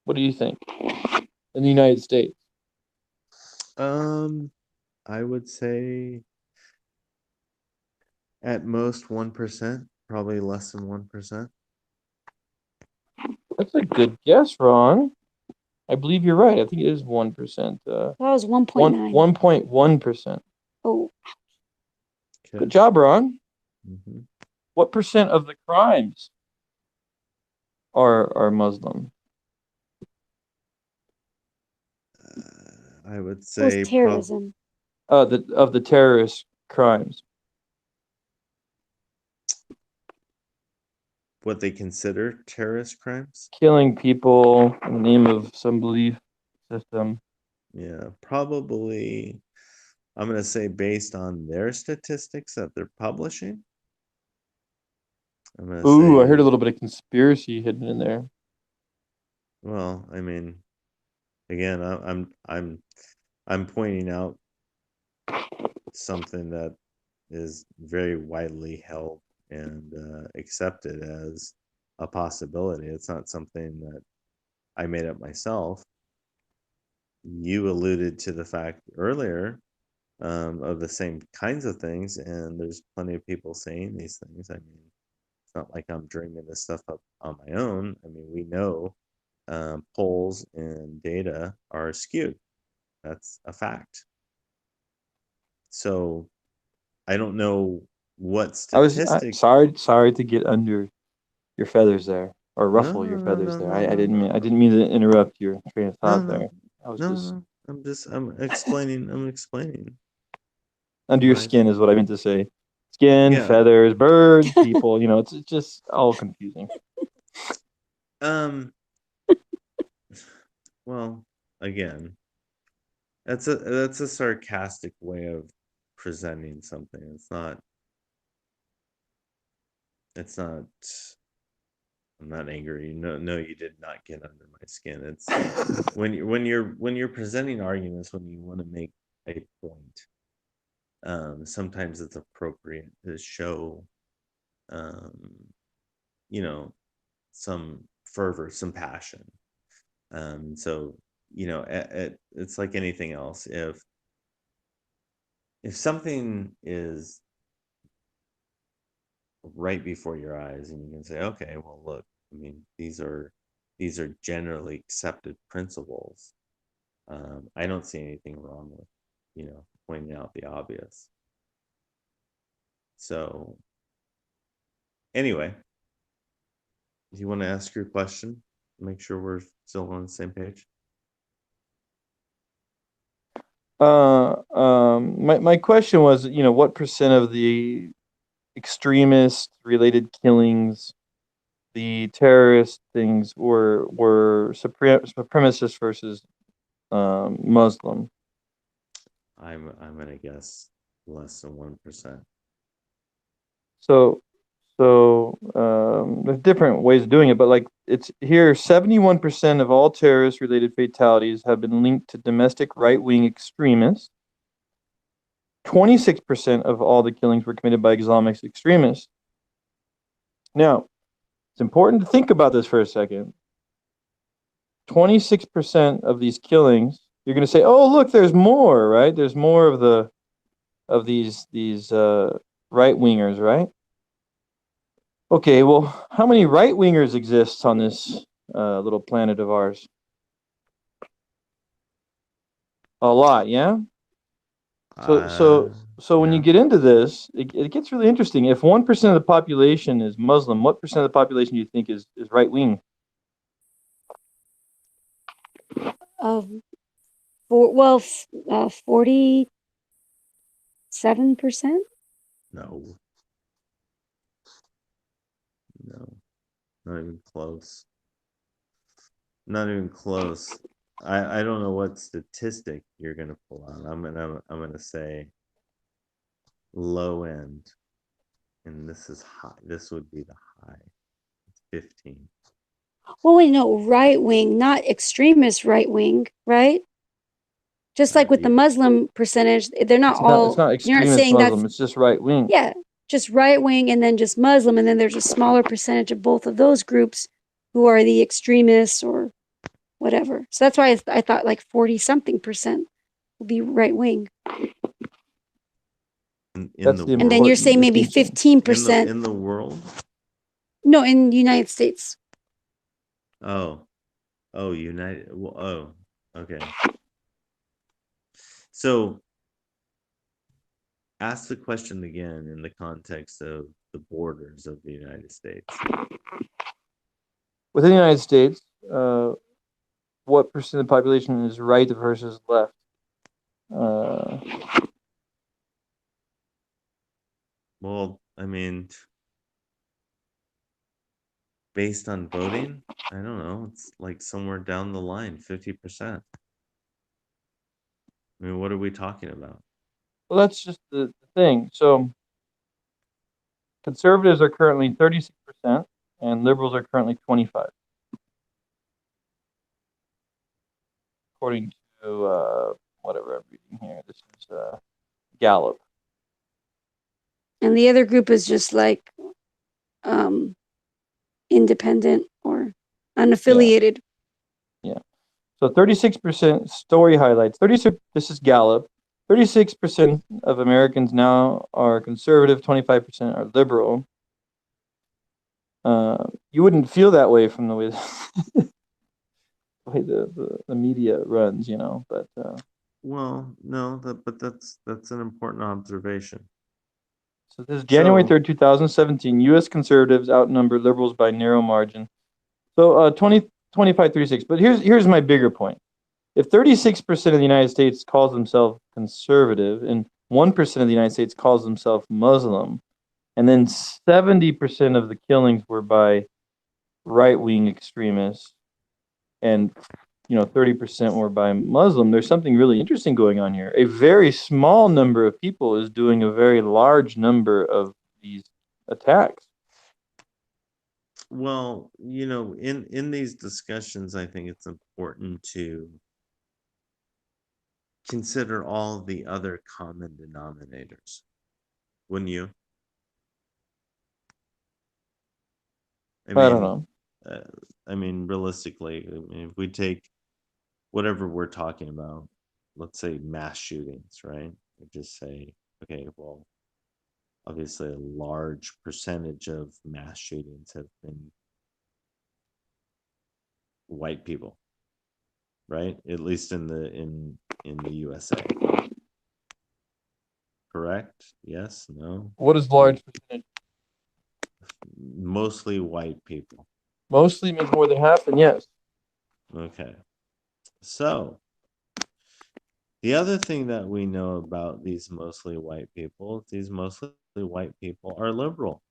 What do you think in the United States? I would say at most 1%, probably less than 1%. That's a good guess, Ron. I believe you're right. I think it is 1%. That was 1.9. 1.1%. Oh, Okay. Good job, Ron. Mm-hmm. What percent of the crimes are Muslim? I would it say was terrorism. Of the terrorist crimes. What they consider terrorist crimes. Killing people in the name of some belief system. Yeah, probably. I'm going to say based on their statistics that they're publishing. I'm going to Ooh, say, I heard a little bit of conspiracy hidden in there. well, I mean, again, I'm pointing out something that is very widely held and accepted as a possibility. It's not something that I made up myself. You alluded to the fact earlier of the same kinds of things, and there's plenty of people saying these things. I mean, it's not like I'm dreaming this stuff up on my own. I mean, we know polls and data are skewed. That's a fact. So I don't know what statistics. Sorry to get under your feathers there, or ruffle your No, feathers no, there. no, I no, didn't no, mean I no. didn't mean to interrupt your train of thought No, there. I was just no. I'm explaining. under your My skin is what I meant to say. Skin, Yeah. feathers, birds, people. It's just all confusing. Well, again, that's a sarcastic way of presenting something. It's not. I'm not angry. No, you did not get under my skin. It's when you're presenting arguments, when you want to make a point. Sometimes it's appropriate to show, some fervor, some passion. So it's like anything else. If something is right before your eyes, and you can say, okay, well, look, I mean, these are generally accepted principles. I don't see anything wrong with pointing out the obvious. So anyway, if you want to ask your question, make sure we're still on the same page. My question was, what percent of the extremist related killings, the terrorist things were supremacist versus Muslim? I'm gonna guess less than 1%. So there's different ways of doing it, but like it's here, 71% of all terrorist related fatalities have been linked to domestic right wing extremists. 26% of all the killings were committed by Islamic extremists. Now, it's important to think about this for a second. 26% of these killings, you're going to say, "Oh, look, there's more, right? There's more of these right wingers, right?" Okay, well, how many right wingers exist on this little planet of ours? A lot, yeah. So when you get into this, it gets really interesting. If 1% of the population is Muslim, what percent of the population do you think is right wing? Well, 47%. No, not even close. Not even close. I don't know what statistic you're gonna pull out. I'm gonna say low end, and this is high. This would be the high. It's 15. Well, wait, no, right wing, not extremist right wing, right? Just like with the Muslim percentage, they're not all. It's not You're not extremist saying Muslim. that's It's just right wing. yeah, just right wing, and then just Muslim, and then there's a smaller percentage of both of those groups who are the extremists or whatever. So that's why I thought like 40-something% will be right wing. In That's the the And then you're important saying maybe distinction. 15%. in the world. No, in the United States. Oh, United. Well, oh, okay. So ask the question again in the context of the borders of the United States. Within the United States, what percent of the population is right versus left? Well, I mean, based on voting, I don't know. It's like somewhere down the line, 50%. I mean, what are we talking about? Well, that's just the thing. So conservatives are currently 36%, and liberals are currently 25%. According to whatever I'm reading here. This is Gallup. And the other group is just like independent or unaffiliated. Yeah. So 36% story highlights. 36. This is Gallup. 36% of Americans now are conservative. 25% are liberal. You wouldn't feel that way from the way the media runs, But well, no, but that's an important observation. So this is January 3rd, 2017. U.S. conservatives outnumber liberals by narrow margin. So 25, 36. But here's my bigger point. If 36% of the United States calls themselves conservative and 1% of the United States calls themselves Muslim, and then 70% of the killings were by right-wing extremists, and 30% were by Muslim. There's something really interesting going on here. A very small number of people is doing a very large number of these attacks. Well, in these discussions, I think it's important to consider all the other common denominators. Wouldn't you? I don't know. Realistically, if we take whatever we're talking about, let's say mass shootings, right? We just say, okay, well, obviously a large percentage of mass shootings have been white people, right? At least in the USA. Correct? Yes? No? What is large percentage? Mostly white people. Mostly means more than half, and yes. Okay. So, the other thing that we know about these mostly white people are liberal.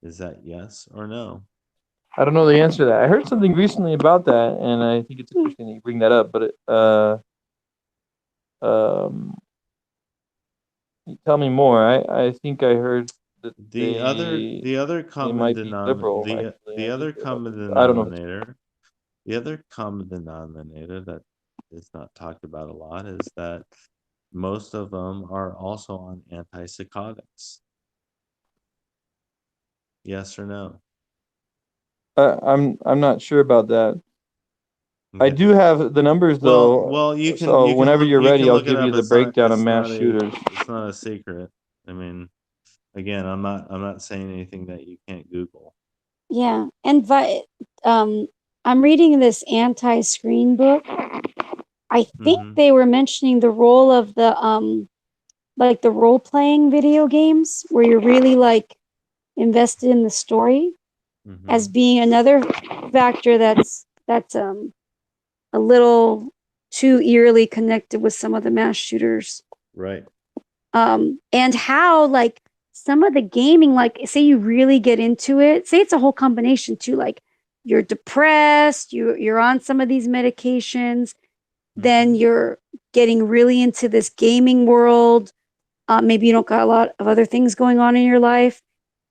Is that yes or no? I don't know the answer to that. I heard something recently about that, and I think it's interesting that you bring that up. But tell me more. I think I heard that The other they common might be liberal. Actually, the I other did hear about common this. I don't know. denominator that is not talked about a lot is that most of them are also on antipsychotics. Yes or no? I'm not sure about that. I Okay. do have the numbers though. Well, you So can whenever look you're ready, I'll it give you up. the breakdown of mass It's shooters. not a secret. I mean, again, I'm not saying anything that you can't Google. Yeah. And I'm reading this anti-screen book. I think Mm-hmm. they were mentioning the role of the like the role-playing video games where you're really like invested in the story as Mm-hmm. being another factor that's a little too eerily connected with some of the mass shooters. Right. And how like some of the gaming, like say you really get into it, say it's a whole combination too, like you're depressed, you're on some of these medications, then you're getting really into this gaming world. Maybe you don't got a lot of other things going on in your life.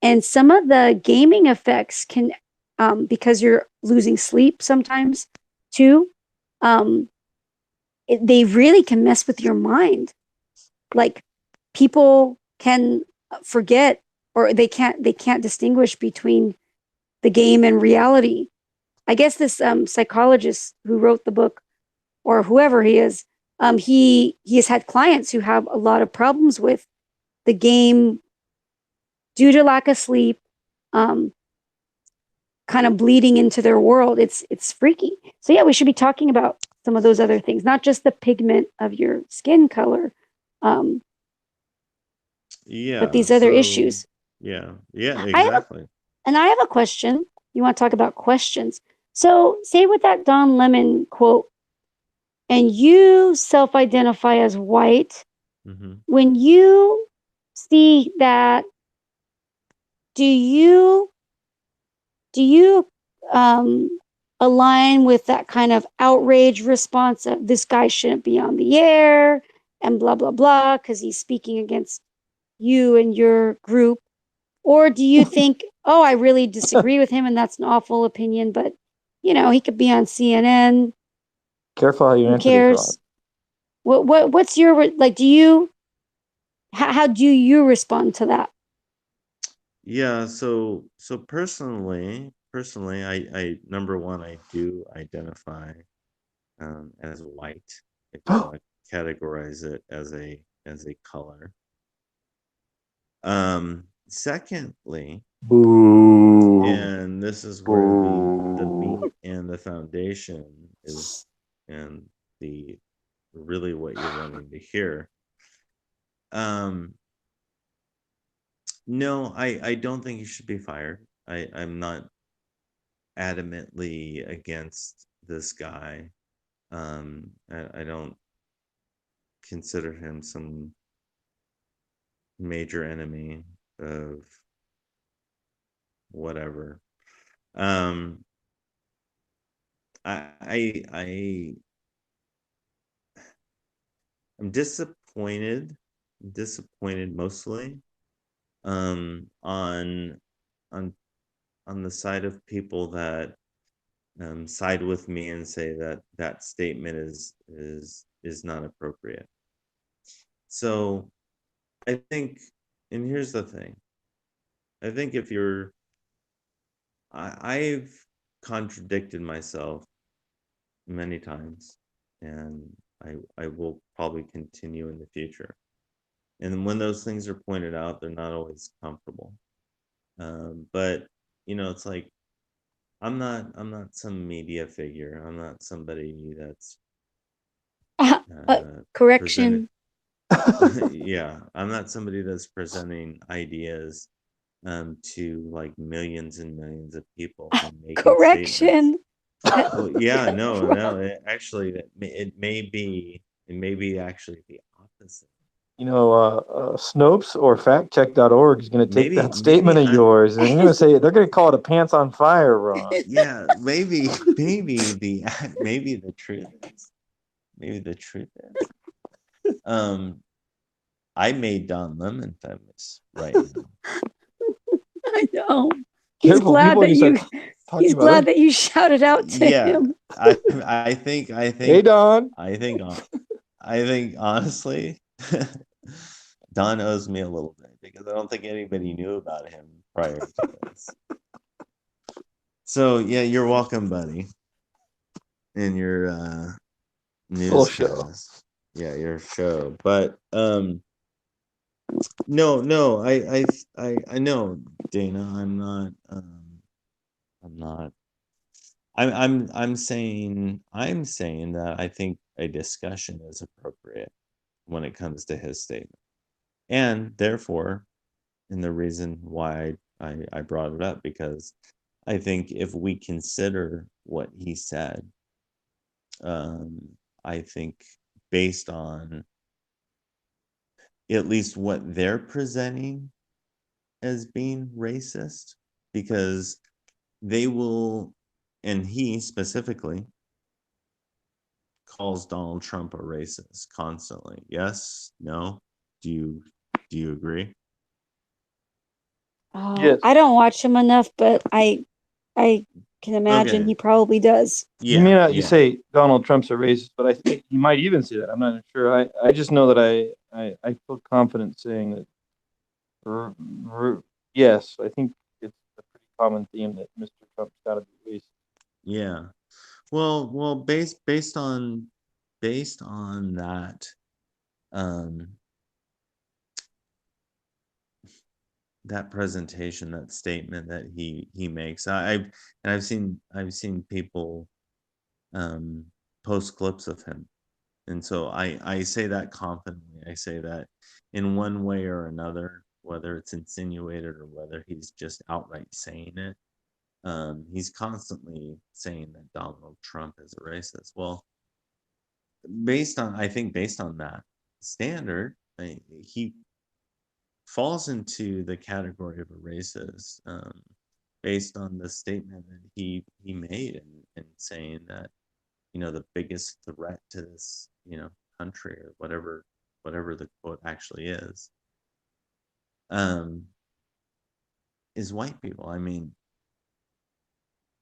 And some of the gaming effects can, because you're losing sleep sometimes too, um, they really can mess with your mind. Like people can forget, or they can't distinguish between the game and reality. I guess this psychologist who wrote the book, or whoever he is, he has had clients who have a lot of problems with the game due to lack of sleep, um, kind of bleeding into their world. It's freaky. So yeah, we should be talking about some of those other things, not just the pigment of your skin color, um, but Yeah. these other issues. Yeah, I have exactly. And I have a question. You want to talk about questions? So, say with that Don Lemon quote, and you self identify as white, Mm-hmm. when you see that, do you do you um, align with that kind of outrage response of this guy shouldn't be on the air and blah blah blah because he's speaking against you and your group? Or do you think, oh, I really disagree with him and that's an awful opinion, but he could be on CNN. Careful how you Who answer this, Rod. cares? What's your like? How do you respond to that? Yeah, so personally, I number one, I do identify as white, if you want to categorize it as a color. Secondly, Boo. and this is where the Boo. meat and the foundation is, and the really what you're wanting to hear. No, I don't think you should be fired. I'm not adamantly against this guy. I don't consider him some major enemy of whatever. Um, I I'm disappointed mostly on on on the side of people that side with me and say that that statement is not appropriate. So I think, and here's the thing, I think if you're I've contradicted myself many times, and I will probably continue in the future. And when those things are pointed out, they're not always comfortable. But it's like I'm not some media figure. I'm not somebody that's presented. Correction. Yeah, I'm not somebody that's presenting ideas to like millions and millions of people and making statements. Correction. Well, yeah, no, actually, it may be actually the opposite. Snopes or factcheck.org is going to take that statement of yours and they're going to say they're going to call it a pants on fire, Ron. Yeah, maybe the truth is. Maybe the truth is. I made Don Lemon famous right now. I know. He's glad that you shouted out to him. I think. Hey, Don. I think honestly, Don owes me a little bit because I don't think anybody knew about him prior to this. So yeah, you're welcome, buddy. In your news show. Yeah, your show. But no, I know, Dana. I'm saying that I think a discussion is appropriate when it comes to his statement. And therefore, and the reason why I brought it up, because I think if we consider what he said, I think based on at least what they're presenting as being racist, because they will, and he specifically calls Donald Trump a racist constantly. Yes? No? Do you agree? Yes. I don't watch him enough, but I can imagine he probably does. Yeah, you may not you say Donald Trump's a racist, but I think he might even say that. I'm not sure. I just know that I feel confident saying that. Yes, I think it's a pretty common theme that Mr. Trump's got to be racist. Yeah. Well, based on that, that presentation, that statement that he makes, I've seen people post clips of him, and so I say that confidently. I say that in one way or another, whether it's insinuated or whether he's just outright saying it. He's constantly saying that Donald Trump is a racist. Well, based on that standard, he falls into the category of a racist, based on the statement that he made and saying that the biggest threat to this country, or whatever the quote actually is white people. I mean,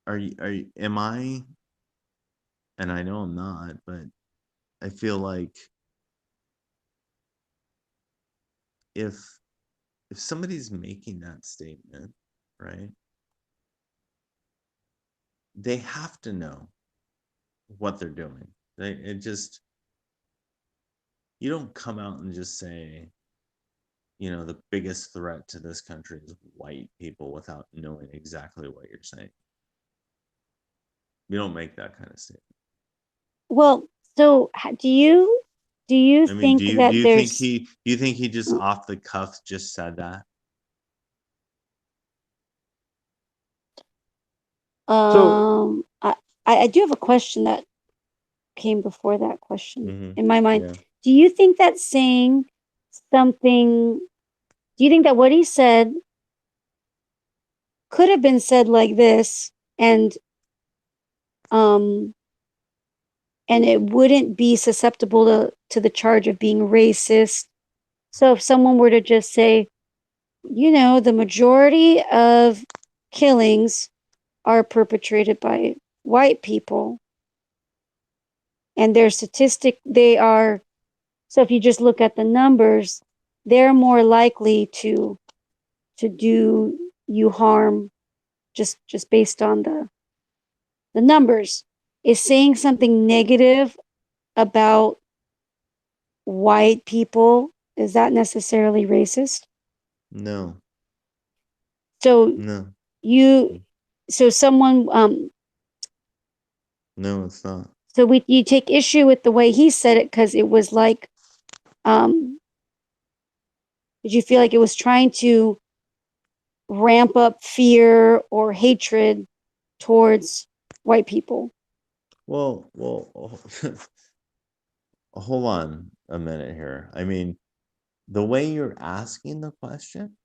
am I, and I know I'm not, but I feel like if somebody's making that statement, right, they have to know what they're doing. You don't come out and just say, the biggest threat to this country is white people without knowing exactly what you're saying. You don't make that kind of statement. Well, so do you think that do you think he just off the cuff just said that? I do have a question that came before that question in my mind. Yeah. Do you think that saying something Do you think that what he said could have been said like this, um and it wouldn't be susceptible to the charge of being racist? So if someone were to just say, the majority of killings are perpetrated by white people, and so if you just look at the numbers, they're more likely to do you harm, just based on the numbers. Is saying something negative about white people, is that necessarily racist? No, So no, you so someone no, it's not. so you take issue with the way he said it, because it was like, did you feel like it was trying to ramp up fear or hatred towards white people? Well, hold on a minute here. I mean, the way you're asking the question,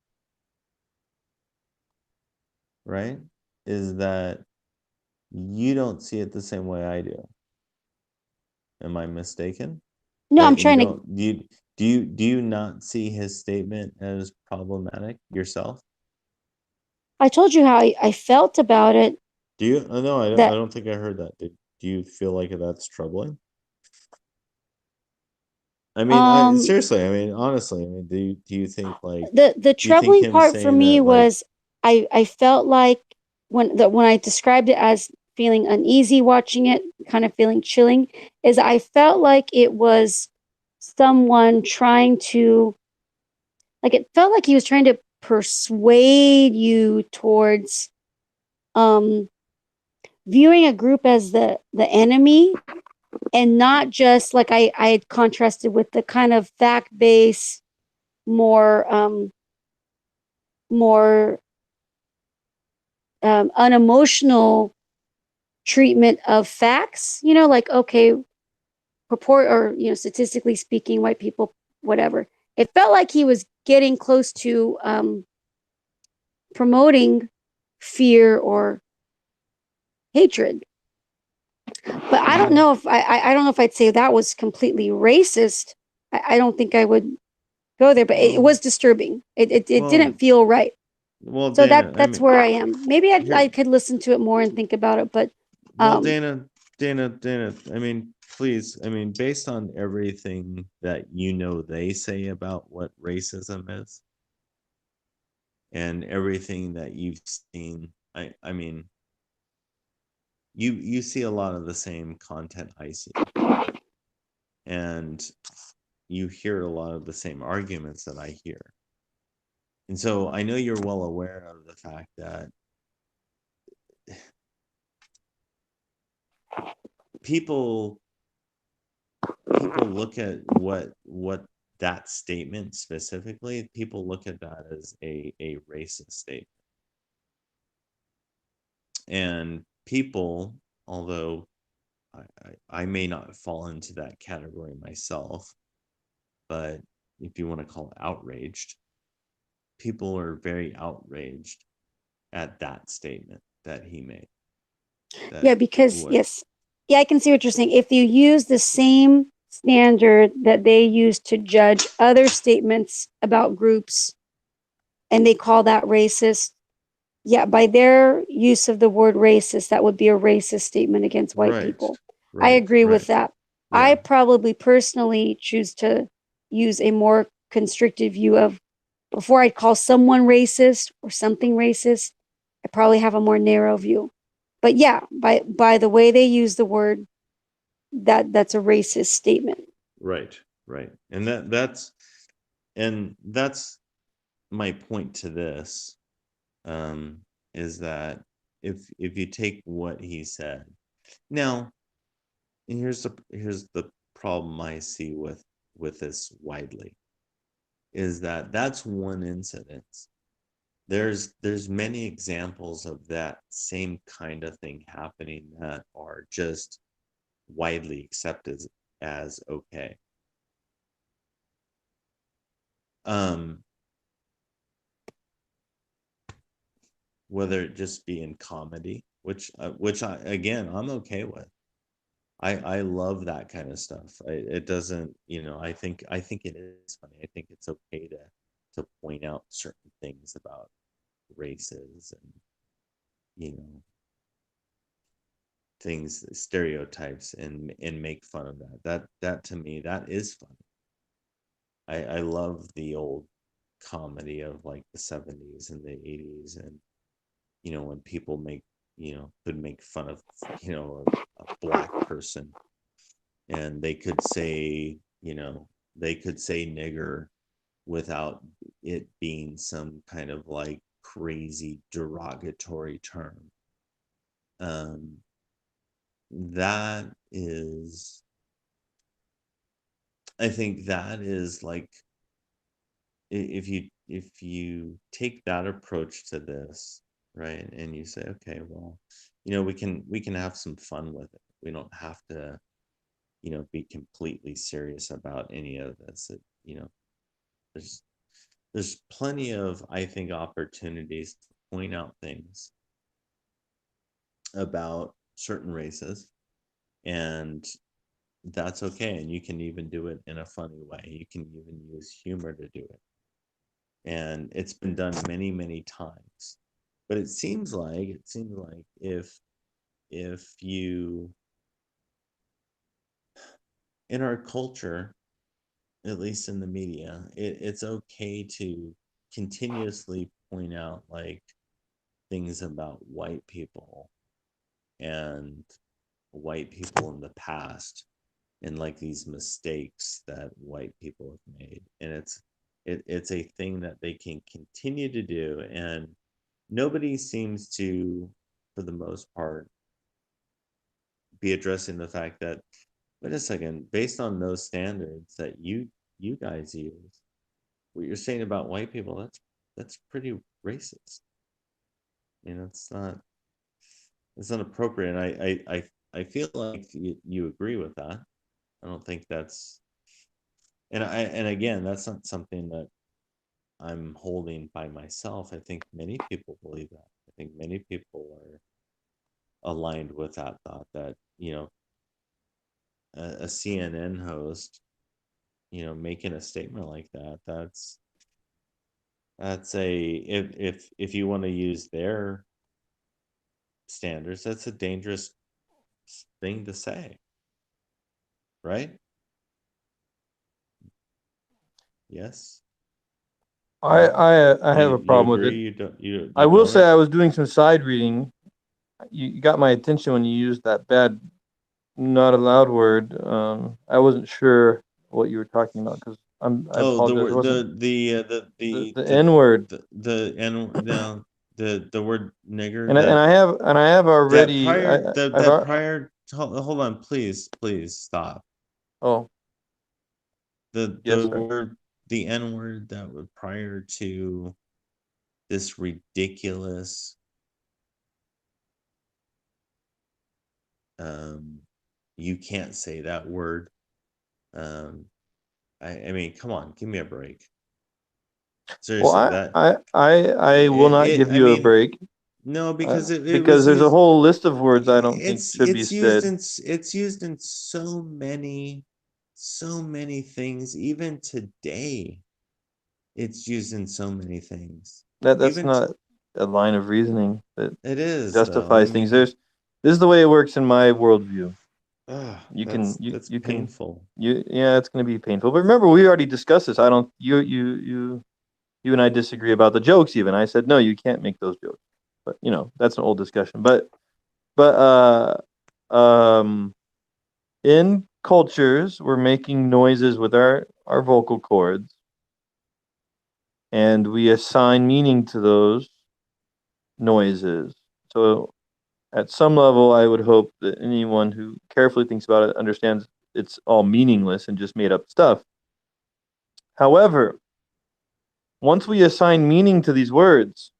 right, is that you don't see it the same way I do. Am I mistaken? No, I'm That you trying to. don't do you not see his statement as problematic yourself? I told you how I felt about it. Do you? Oh, no, I That don't think I heard that. Do you feel like that's troubling? I mean, um seriously. I mean, honestly. I mean, do you think like the do you think troubling him part for saying me that like was, I felt like when I described it as feeling uneasy watching it, kind of feeling chilling, is I felt like it was someone trying to, like, it felt like he was trying to persuade you towards um viewing a group as the enemy, and not just like I had contrasted with the kind of fact based, more more unemotional treatment of facts, like, okay, purport, or statistically speaking, white people, whatever. It felt like he was getting close to promoting fear or hatred. But I don't know if I don't know if I'd say that was completely racist. I don't think I would go there, but it well, was disturbing. It well, didn't feel right. So Dana, I that's mean, where I am. Maybe I here, could listen to it more and think about it, but well, um Dana, I mean, please, I mean, based on everything that they say about what racism is and everything that you've seen, I mean, you see a lot of the same content I see, and you hear a lot of the same arguments that I hear. And so I know you're well aware of the fact that people look at what that statement specifically, people look at that as a racist statement. And people, although I may not fall into that category myself, but if you want to call it outraged, people are very outraged at that statement that he made. yeah, That because what yes. Yeah, I can see what you're saying. If you use the same standard that they use to judge other statements about groups, and they call that racist, yeah, by their use of the word racist, that would be a racist statement against white right, people. I right, agree with right. that. I Yeah, probably personally choose to use a more constricted view of, before I call someone racist or something racist, I probably have a more narrow view. But yeah, by the way they use the word, that's a racist statement. right, right. And that's my point to this, um, is that if you take what he said now, and here's the problem I see with this widely, is that that's one incident. There's many examples of that same kind of thing happening that are just widely accepted as okay. Um, whether it just be in comedy, which again, I'm okay with. I love that kind of stuff. It doesn't, I think it is funny. I think it's okay to point out certain things about races and things, stereotypes, and make fun of that to me, that is funny. I love the old comedy of like the 70s and the 80s, and when people could make fun of a black person, and they could say nigger without it being some kind of like crazy derogatory term. That is, I think that is like, if you take that approach to this, right, and you say, okay, well, we can have some fun with it. We don't have to be completely serious about any of this. There's plenty of, I think, opportunities to point out things about certain races, and that's okay. And you can even do it in a funny way. You can even use humor to do it, and it's been done many, many times. But it seems like if you, in our culture, at least in the media, it's okay to continuously point out like things about white people and white people in the past, and like these mistakes that white people have made, and it's a thing that they can continue to do, and nobody seems to, for the most part, be addressing the fact that, wait a second, based on those standards that you guys use, what you're saying about white people, that's pretty racist. It's not appropriate. And I feel like you agree with that. I don't think that's, and again, that's not something that I'm holding by myself. I think many people believe that. I think many people are aligned with that thought, that a CNN host making a statement like that, that's a, if you want to use their standards, that's a dangerous thing to say, right? Yes. I have a You problem with agree? it. You I will don't? say I was doing some side reading. You got my attention when you used that bad, not allowed word. I wasn't sure what you were talking about, because I Oh, the apologize. It word, wasn't the N word. the N, no, the word nigger, And I have that already prior, I've hold on, please stop. oh, yes, The sir. word, the N word, that was prior to this ridiculous, you can't say that word. um I mean, come on, give me a break. Well, Seriously, that I will not give I you a mean, break, no, because it because was there's a used, whole list of words I don't think should be it's used said. in, so many things. Even today, it's used in so many things. That's Even not a line of reasoning that it is, though. I justifies things. mean, This is the way it works in my worldview. You can that's you can painful. yeah, it's going to be painful. But remember, we already discussed this. I don't you and I disagree about the jokes. Even I said no, you can't make those jokes. But that's an old discussion. But in cultures, we're making noises with our vocal cords, and we assign meaning to those noises. So at some level, I would hope that anyone who carefully thinks about it understands it's all meaningless and just made up stuff. However, once we assign meaning to these words,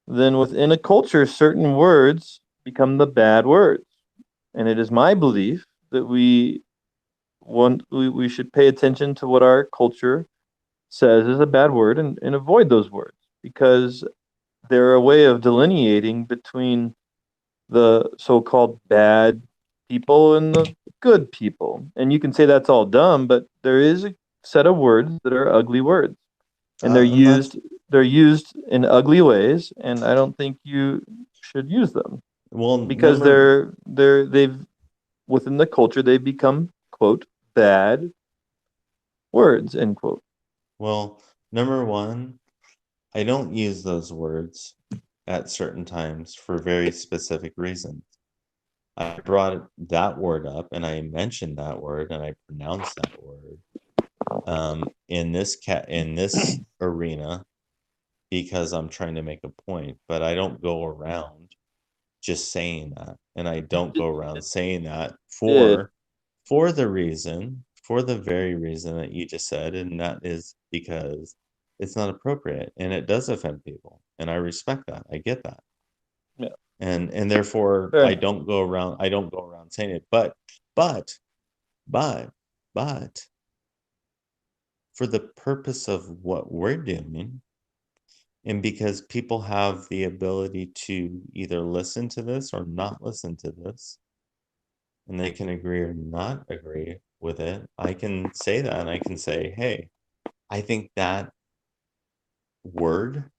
then within a culture, certain words become the bad words. And it is my belief that we should pay attention to what our culture says is a bad word, and avoid those words, because they're a way of delineating between the so-called bad people and the good people. And you can say that's all dumb, but there is a set of words that are ugly words, and I'm not. they're used in ugly ways, and I don't think you should use them Well, because number. they've within the culture they've become quote bad words end quote. Well, number one, I don't use those words at certain times for very specific reasons. I brought that word up and I mentioned that word and I pronounced that word in this arena because I'm trying to make a point, but I don't go around just saying that, and I don't go around saying that Did for the very reason that you just said, and that is because it's not appropriate and it does offend people, and I respect that. I get that. yeah, And therefore fair I enough. don't go around saying it. But but but for the purpose of what we're doing, and because people have the ability to either listen to this or not listen to this, and they can agree or not agree with it, I can say that and I can say, hey, I think that word,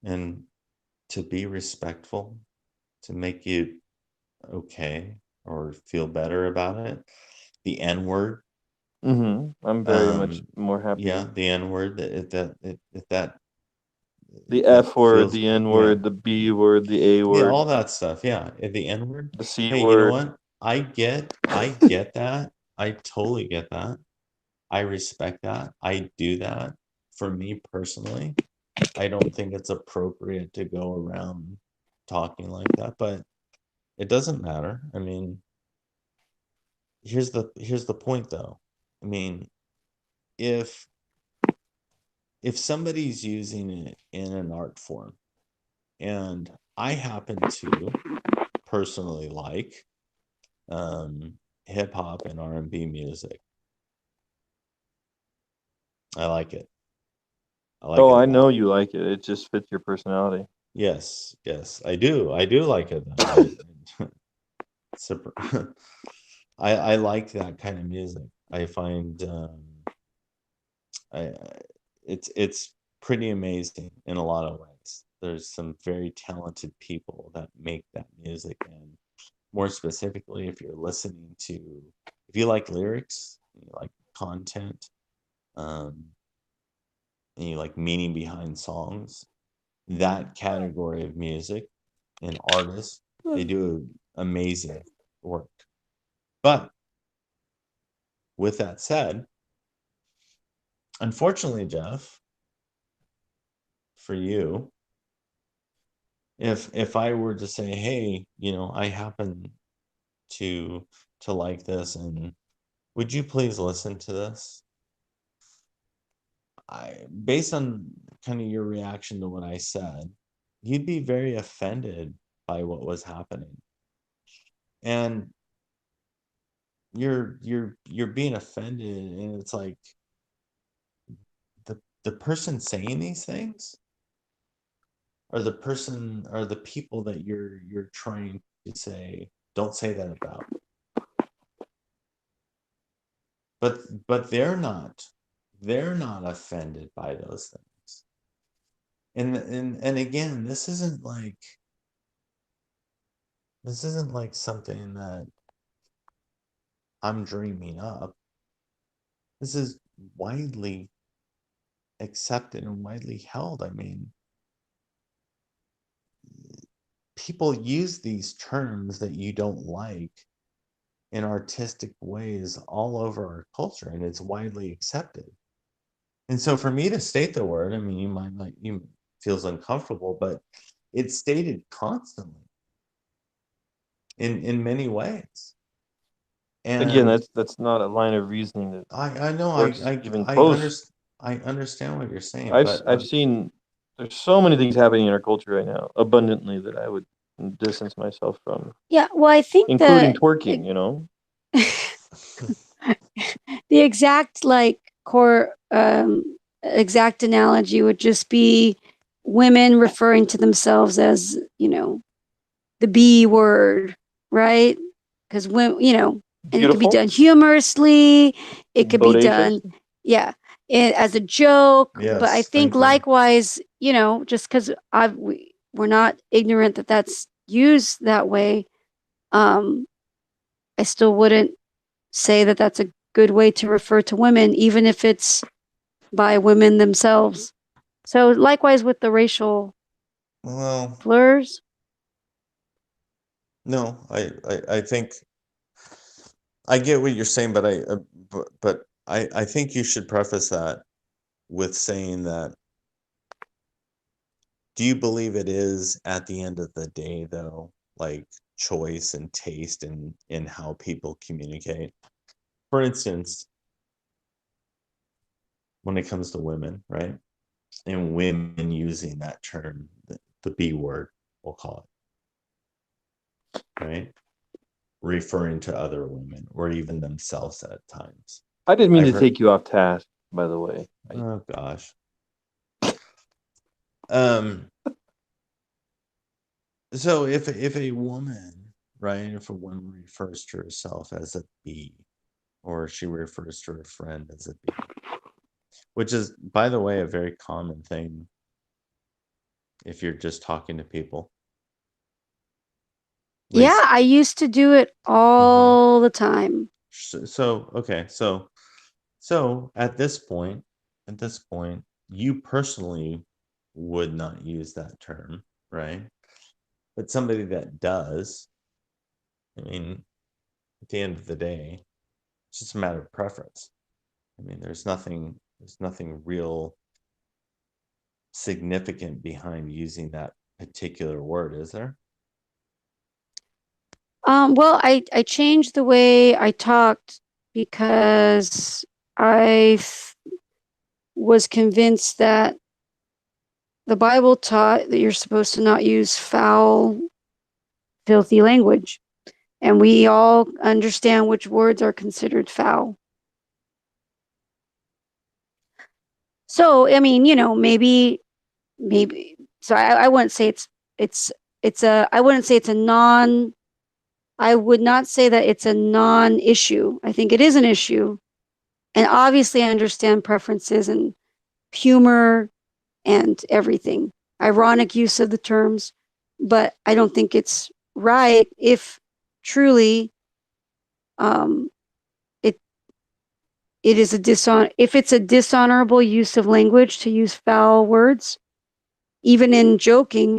and to be respectful, to make you okay or feel better about it, the N word, I'm very much more yeah, happy. the N word, The that F word, feels, the N yeah, word, the B word, the A yeah, all word, that stuff, yeah, the N word. the C Hey, you know word. what? I get that. I totally get that. I respect that. I do that. For me personally, I don't think it's appropriate to go around talking like that, but it doesn't matter. I mean, here's the point though. I mean, if if somebody's using it in an art form, and I happen to personally like hip hop and R&B music. I like it. I like Oh, it a I know lot. you like it. It just fits your personality. Yes, yes, I do. I do like it though. I like that kind of music. I find I it's pretty amazing in a lot of ways. There's some very talented people that make that music, and more specifically, if you like lyrics, you like content, um, and you like meaning behind songs, that category of music and artists, they do amazing work. But with that said, unfortunately, Jeff, for you, if I were to say, hey, I happen to like this, and would you please listen to this? Based on kind of your reaction to what I said, you'd be very offended by what was happening. And you're being offended, and it's like the person saying these things, or the people that you're trying to say don't say that about. But they're not offended by those things. And again, this isn't like something that I'm dreaming up. This is widely accepted and widely held. I mean, people use these terms that you don't like in artistic ways all over our culture, and it's widely accepted. And so for me to state the word, I mean, you feels uncomfortable, but it's stated constantly in many ways. Again, And that's not a line of reasoning that I know works even close. I understand what you're saying, I've but I've seen there's so many things happening in our culture right now, abundantly, that I would distance myself from, Yeah, well, I think including twerking. You know, the exact like core exact analogy would just be women referring to themselves as, the B word, right? Because when, and it could be Beautiful. done humorously, it could be Bodacious. done, yeah, as a joke. Yes, but I think thank you. likewise, just because we're not ignorant that that's used that way. I still wouldn't say that that's a good way to refer to women, even if it's by women themselves. So likewise with the racial Well, slurs. no, I think I get what you're saying, but I think you should preface that with saying that, do you believe it is at the end of the day though, like choice and taste in how people communicate? For instance, when it comes to women, right? And women using that term, the B word, we'll call it, right? Referring to other women or even themselves at times. I didn't mean I've to heard- take you off task, by the way. Oh gosh. So if a woman, right, if a woman refers to herself as a B, or she refers to her friend as a B, which is, by the way, a very common thing if you're just talking to people. At Yeah, least- I used to do it all the time. So okay, so at this point, you personally would not use that term, right? But somebody that does, I mean, at the end of the day, it's just a matter of preference. I mean, there's nothing real significant behind using that particular word, is there? Well, I changed the way I talked because I was convinced that the Bible taught that you're supposed to not use foul, filthy language. And we all understand which words are considered foul. So, I mean, maybe, so I wouldn't say I wouldn't say it's a I would not say that it's a non-issue. I think it is an issue. And obviously I understand preferences and humor and everything, ironic use of the terms, but I don't think it's right if truly um, it it is if it's a dishonorable use of language to use foul words, even in joking,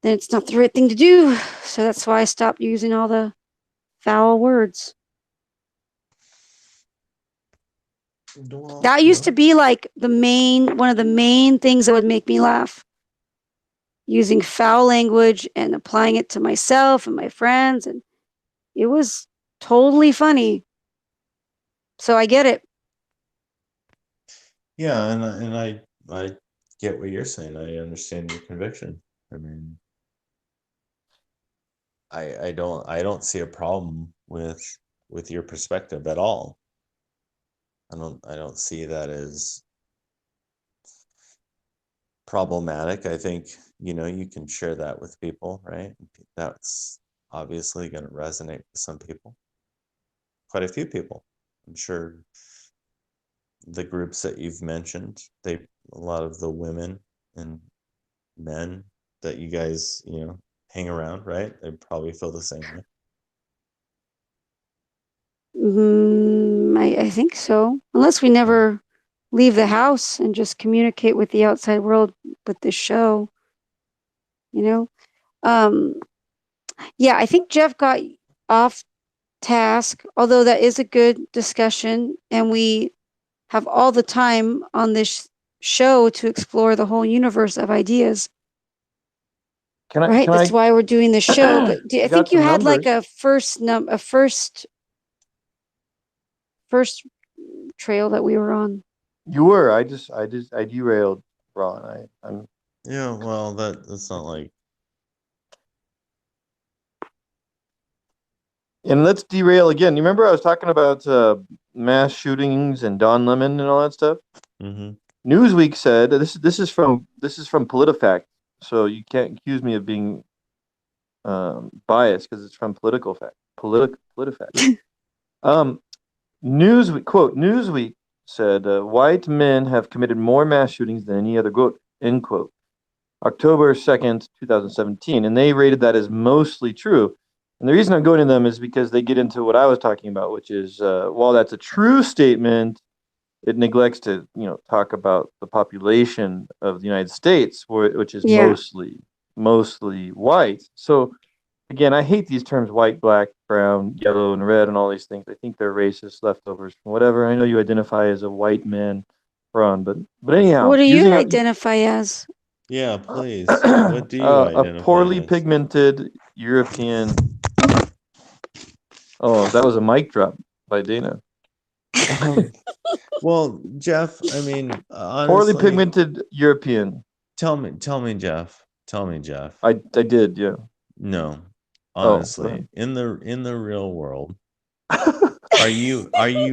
then it's not the right thing to do. So that's why I stopped using all the foul words. That used to be like one of the main things that would make me laugh. Using foul language and applying it to myself and my friends. And it was totally funny. So I get it. Yeah, and I get what you're saying. I understand your conviction. I mean, I don't see a problem with your perspective at all. I don't see that as problematic. I think, you can share that with people, right? That's obviously going to resonate with some people, quite a few people. I'm sure the groups that you've mentioned, a lot of the women and men that you guys, hang around, right? They probably feel the same way. I think so. Unless we never leave the house and just communicate with the outside world with this show, you know? Yeah, I think Jeff got off task, although that is a good discussion. And we have all the time on this show to explore the whole universe of ideas. Right? That's why we're doing the show. But I think you had like a first trail that we were on. You were. I derailed, Ron. I'm. Yeah, well, that's not like. And let's derail again. You remember I was talking about mass shootings and Don Lemon and all that stuff? Mm-hmm. Newsweek said this is from PolitiFact, so you can't accuse me of being biased because it's from PolitiFact. Newsweek said white men have committed more mass shootings than any other group, end quote. October 2nd, 2017, and they rated that as mostly true. And the reason I'm going to them is because they get into what I was talking about, which is while that's a true statement, it neglects to talk about the population of the United States, which is mostly white. So again, I hate these terms: white, black, brown, yellow, and red, and all these things. I think they're racist leftovers from whatever. I know you identify as a white man, Ron, but anyhow, what do you identify as? Yeah, please. What do you identify a poorly as? pigmented European. Oh, that was a mic drop by Dana. Well, Jeff, I mean, honestly, poorly pigmented European. Tell me, Jeff. Tell me, Jeff. I did, yeah. No, honestly, in the real world, are you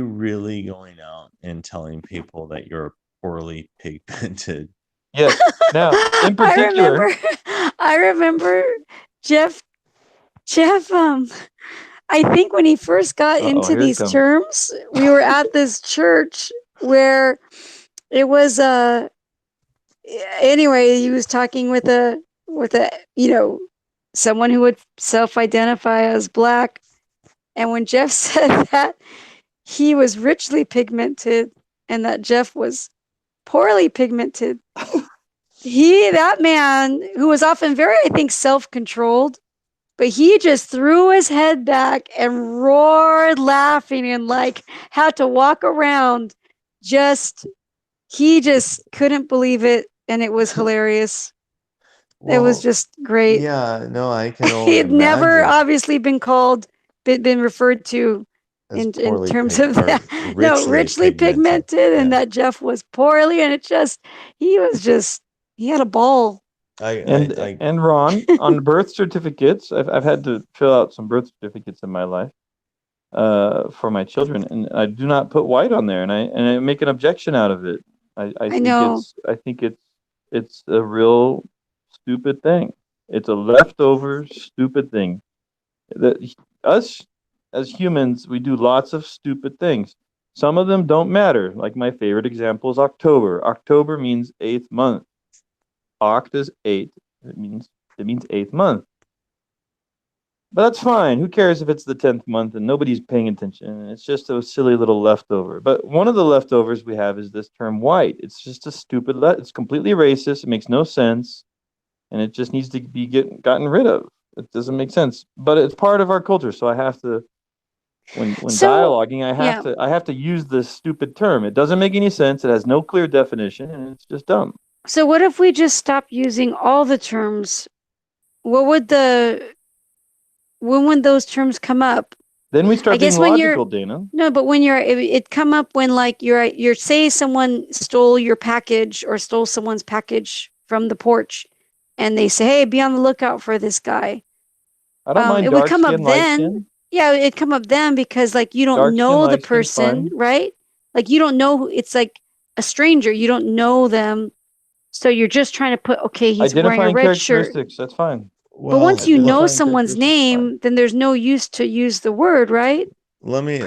really going out and telling people that you're poorly pigmented? Yes. Now, in particular, I remember Jeff. I think when he first got into these terms, we were at this church where it was anyway, he was talking with a someone who would self-identify as black, and when Jeff said that he was richly pigmented and that Jeff was poorly pigmented, that man, who was often very, I think, self-controlled, but he just threw his head back and roared laughing and had to walk around. He just couldn't believe it, and it was hilarious. It was just great. Yeah, no, I can only He had never obviously been referred to in terms of that. Richly pigmented, and that Jeff was poorly, and he had a ball. And Ron, on birth certificates, I've had to fill out some birth certificates in my life for my children, and I do not put white on there, and I make an objection out of it. I think it's a real stupid thing. It's a leftover stupid thing. Us as humans, we do lots of stupid things. Some of them don't matter. Like my favorite example is October. October means 8th month. Oct is 8. It means 8th month. But that's fine. Who cares if it's the 10th month and nobody's paying attention? It's just a silly little leftover. But one of the leftovers we have is this term white. It's just a stupid, it's completely racist. It makes no sense. And it just needs to be gotten rid of. It doesn't make sense. But it's part of our culture. So I have to, when dialoguing, I have to use this stupid term. It doesn't make any sense. It has no clear definition, and it's just dumb. So what if we just stopped using all the terms? When would those terms come up? Then we start being logical, Dana. No, but when it come up when you're say someone stole your package or stole someone's package from the porch, and they say, "Hey, be on the lookout for this guy." I don't mind. It would come up then. Yeah, it'd come up then because you don't know the person, right? You don't know. It's like a stranger. You don't know them. So you're just trying to put, okay, he's wearing a red shirt. That's fine. Well, but once you know someone's name, then there's no use to use the word, right? Let me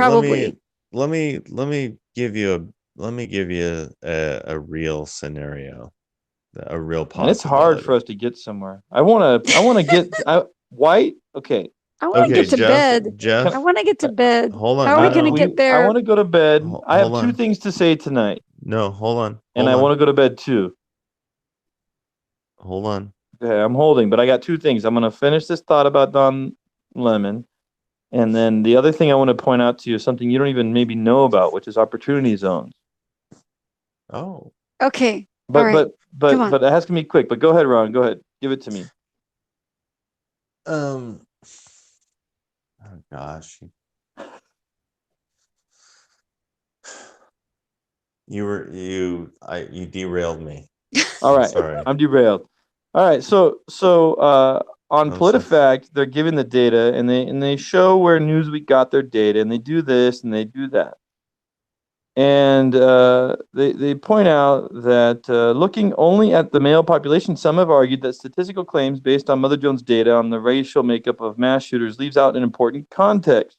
give you a real scenario, a real possibility. And it's hard for us to get somewhere. I want to get white. Okay. I want to get to bed. Jeff, I want to get to bed. Hold on. How are we going to get there? I want to go to bed. I have two things to say tonight. No, hold on. I want to go to bed too. Hold on. Okay, I'm holding, but I got two things. I'm going to finish this thought about Don Lemon. And then the other thing I want to point out to you is something you don't even maybe know about, which is opportunity zones. Oh. Okay. But it has to be quick. But go ahead, Ron. Go ahead. Give it to me. Oh gosh. You derailed me. All right. Sorry. I'm derailed. All right. So on PolitiFact, they're giving the data and they show where Newsweek got their data, and they do this and they do that. And they point out that looking only at the male population, some have argued that statistical claims based on Mother Jones data on the racial makeup of mass shooters leaves out an important context.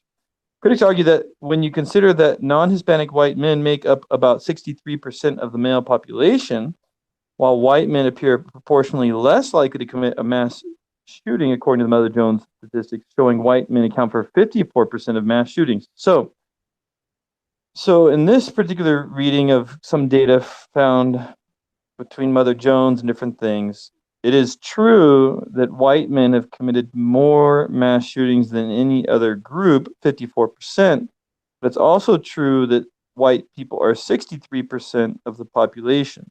Critics argue that when you consider that non-Hispanic white men make up about 63% of the male population, while white men appear proportionally less likely to commit a mass shooting, according to the Mother Jones statistics, showing white men account for 54% of mass shootings. So in this particular reading of some data found between Mother Jones and different things, it is true that white men have committed more mass shootings than any other group, 54%. But it's also true that white people are 63% of the population.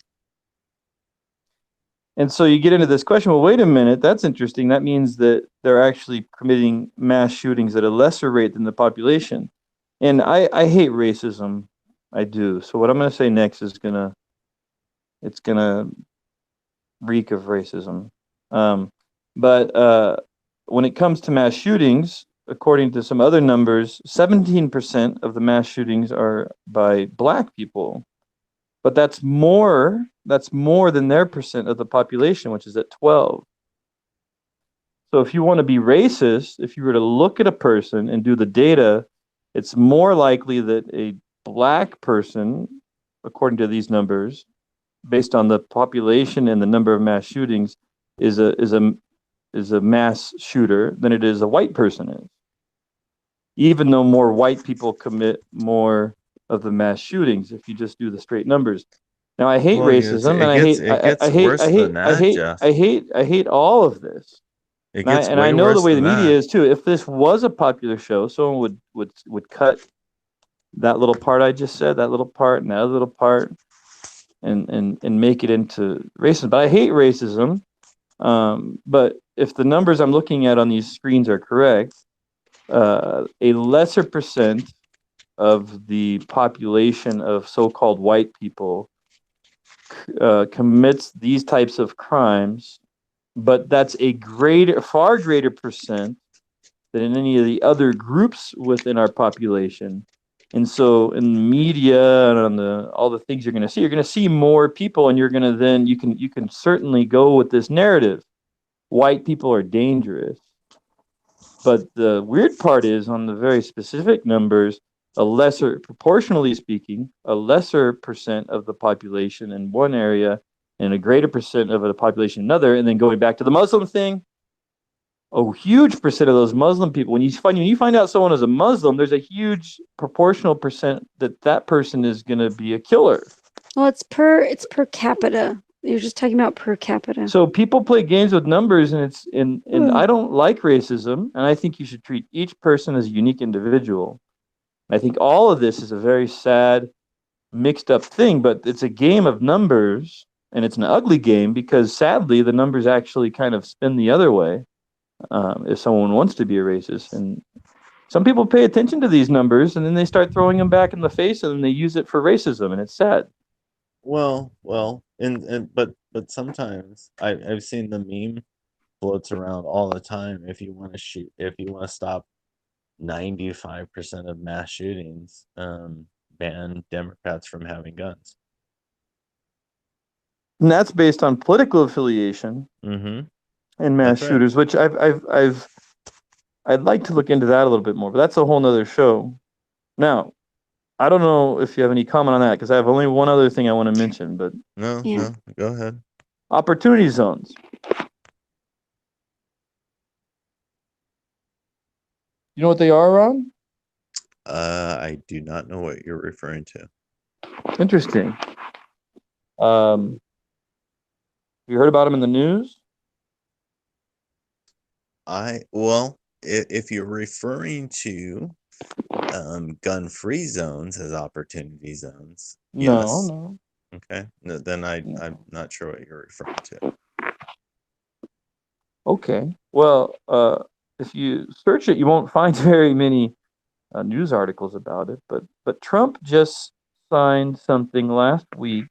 And so you get into this question, well, wait a minute, that's interesting. That means that they're actually committing mass shootings at a lesser rate than the population. And I hate racism. I do. So what I'm going to say next is it's going to reek of racism. But when it comes to mass shootings, according to some other numbers, 17% of the mass shootings are by Black people. But that's more than their percent of the population, which is at 12. So if you want to be racist, if you were to look at a person and do the data, it's more likely that a Black person, according to these numbers, based on the population and the number of mass shootings, is a mass shooter than it is a white person is. Even though more white people commit more of the mass shootings, if you just do the straight numbers. Now I hate racism, and I hate all of this. It gets way I know worse the way the than media that. is too. If this was a popular show, someone would cut that little part I just said, that little part and that other little part, and make it into racism. But I hate racism. But if the numbers I'm looking at on these screens are correct, a lesser percent of the population of so-called white people commits these types of crimes, but that's a far greater percent than in any of the other groups within our population. And so in the media and on all the things you're going to see more people, and you're going to then you can certainly go with this narrative. White people are dangerous. But the weird part is on the very specific numbers, proportionally speaking, a lesser percent of the population in one area and a greater percent of the population in another. And then going back to the Muslim thing, a huge percent of those Muslim people, when you find out someone is a Muslim, there's a huge proportional percent that person is going to be a killer. Well, it's per capita. You're just talking about per capita. So people play games with numbers, and I don't like racism, and I think you should treat each person as a unique individual. I think all of this is a very sad, mixed up thing, but it's a game of numbers, and it's an ugly game because sadly the numbers actually kind of spin the other way if someone wants to be a racist. And some people pay attention to these numbers, and then they start throwing them back in the face, and then they use it for racism, and it's sad. Well, but sometimes I've seen the meme floats around all the time. If you want to stop 95% of mass shootings, ban Democrats from having guns. And that's based on political affiliation and mass shooters, which I'd like to look into that a little bit more, but that's a whole nother show. Now, I don't know if you have any comment on that, because I have only one other thing I want to mention, but no, go ahead. Opportunity zones. You know what they are, Ron? I do not know what you're referring to. Interesting. You heard about them in the news? If you're referring to gun-free zones as opportunity zones, yes. No. Okay, then I'm not sure what you're referring to. Okay. Well, if you search it, you won't find very many news articles about it. But Trump just signed something last week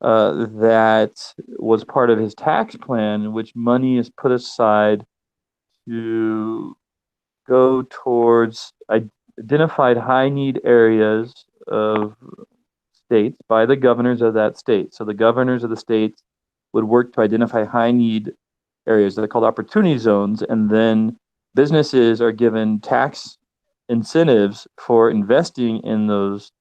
that was part of his tax plan, in which money is put aside to go towards identified high need areas of states by the governors of that state. So the governors of the states would work to identify high need areas that are called opportunity zones, and then businesses are given tax incentives for investing in those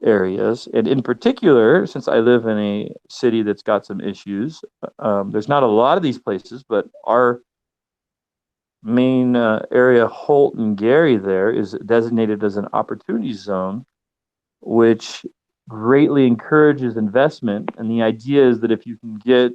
areas. And in particular, since I live in a city that's got some issues, there's not a lot of these places, but our main area, Holt and Gary, there is designated as an opportunity zone, which greatly encourages investment. And the idea is that if you can get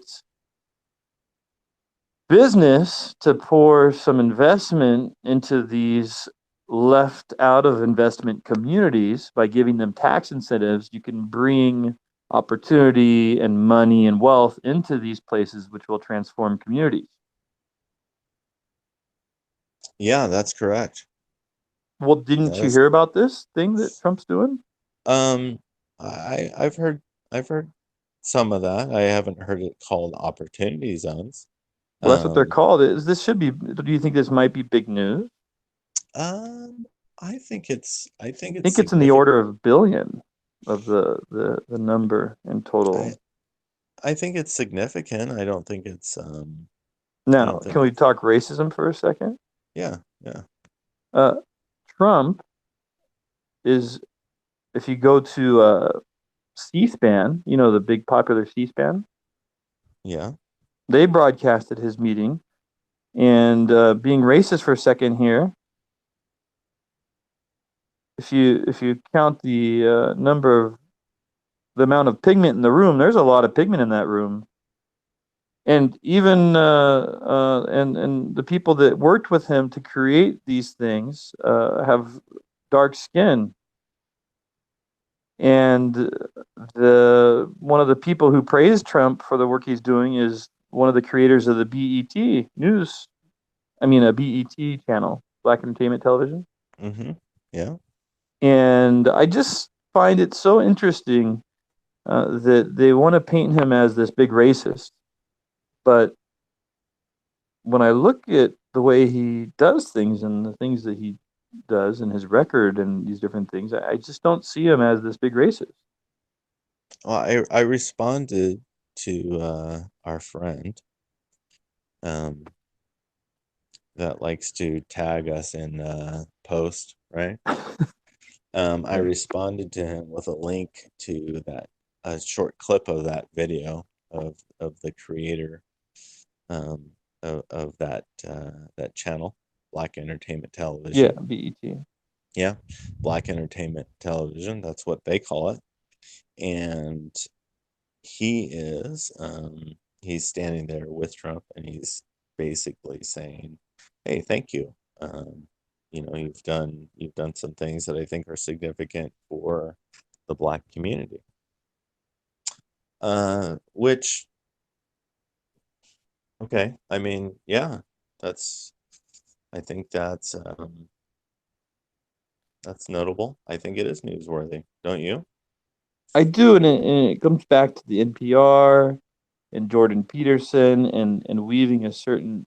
business to pour some investment into these left out of investment communities by giving them tax incentives, you can bring opportunity and money and wealth into these places, which will transform communities. Yeah, that's correct. Well, didn't you hear about this thing that Trump's doing? I've heard some of that. I haven't heard it called opportunity zones. Well, that's what they're called. This should be. Do you think this might be big news? I think it's in the order of billion of the number in total. I think it's significant. I don't think it's Now, can we talk racism for a second? Yeah. Trump is, if you go to C-SPAN, you know, the big popular C-SPAN. Yeah. They broadcasted his meeting, and being racist for a second here, if you count the the amount of pigment in the room, there's a lot of pigment in that room. And even and the people that worked with him to create these things have dark skin. And the one of the people who praised Trump for the work he's doing is one of the creators of the BET news. I mean, a BET channel, Black Entertainment Television. Mm-hmm. Yeah. And I just find it so interesting that they want to paint him as this big racist. But when I look at the way he does things and the things that he does and his record and these different things, I just don't see him as this big racist. Well, I responded to our friend that likes to tag us in post, right? I responded to him with a link to a short clip of that video of the creator of that channel, Black Entertainment Television. Yeah, BET. Yeah, Black Entertainment Television. That's what they call it. And he's standing there with Trump, and he's basically saying, "Hey, thank you. You know, you've done some things that I think are significant for the Black community." Which, okay, I mean, yeah, I think that's notable. I think it is newsworthy, don't you? I do, and it comes back to the NPR and Jordan Peterson and weaving a certain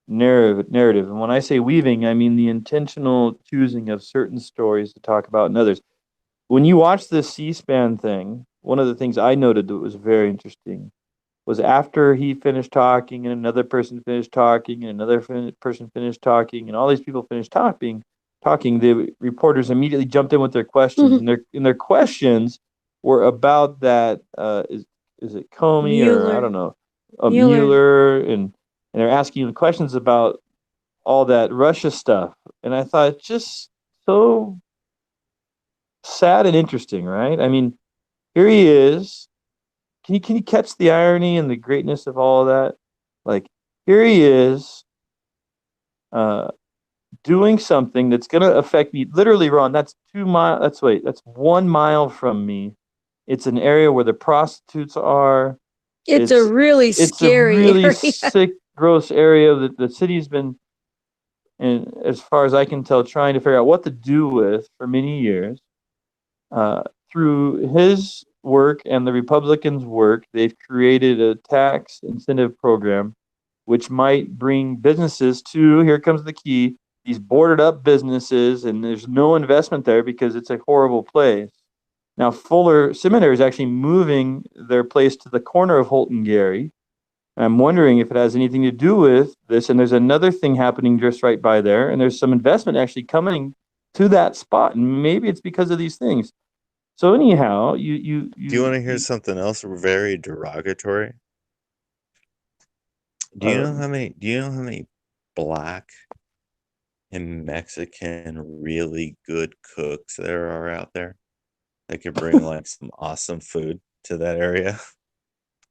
narrative. And when I say weaving, I mean the intentional choosing of certain stories to talk about and others. When you watch this C-SPAN thing, one of the things I noted that was very interesting was after he finished talking and another person finished talking and another person finished talking and all these people finished talking, the reporters immediately jumped in with their questions. And their questions were about that is it Comey Mueller. or I don't know, Mueller, and they're asking him questions about all that Russia stuff. And I thought, just so sad and interesting, right? I mean, here he is. Can you catch the irony and the greatness of all of that? Like, here he is doing something that's going to affect me. Literally, Ron, that's 1 mile from me. It's an area where the prostitutes are. It's a really scary area. Sick, gross area that the city's been, and as far as I can tell, trying to figure out what to do with for many years. Through his work and the Republicans' work, they've created a tax incentive program which might bring businesses to, here comes the key, these boarded up businesses, and there's no investment there because it's a horrible place. Now, Fuller Seminary is actually moving their place to the corner of Holt and Gary. I'm wondering if it has anything to do with this. And there's another thing happening just right by there. And there's some investment actually coming to that spot. And maybe it's because of these things. So anyhow, Do you want to hear something else very derogatory? Do you know how many black and Mexican really good cooks there are out there that could bring like some awesome food to that area?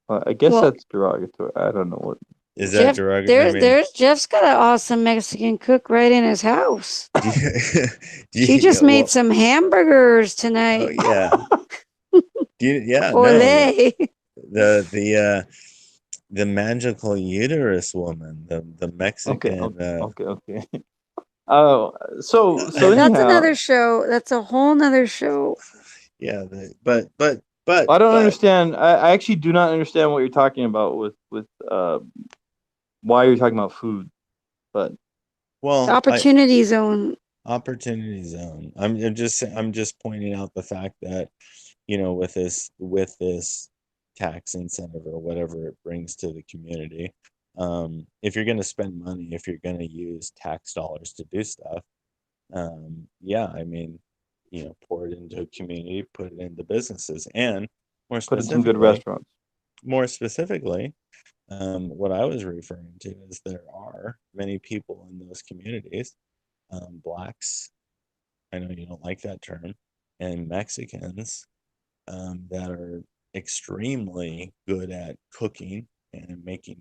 I guess that's derogatory. I don't know what. Is that derogatory? There's Jeff's got an awesome Mexican cook right in his house. She just made some hamburgers tonight. Oh yeah. Olé. No, the magical uterus woman, the Mexican. Okay. Oh, so that's anyhow, another show. That's a whole nother show. Yeah, but I don't understand. I actually do not understand what you're talking about with why you're talking about food. But opportunity zone. Opportunity zone. I'm just pointing out the fact that, with this tax incentive or whatever it brings to the community, if you're going to spend money, if you're going to use tax dollars to do stuff, pour it into a community, put it into businesses, and more put in some good restaurants. More specifically, what I was referring to is there are many people in those communities, blacks, I know you don't like that term, and Mexicans, that are extremely good at cooking and making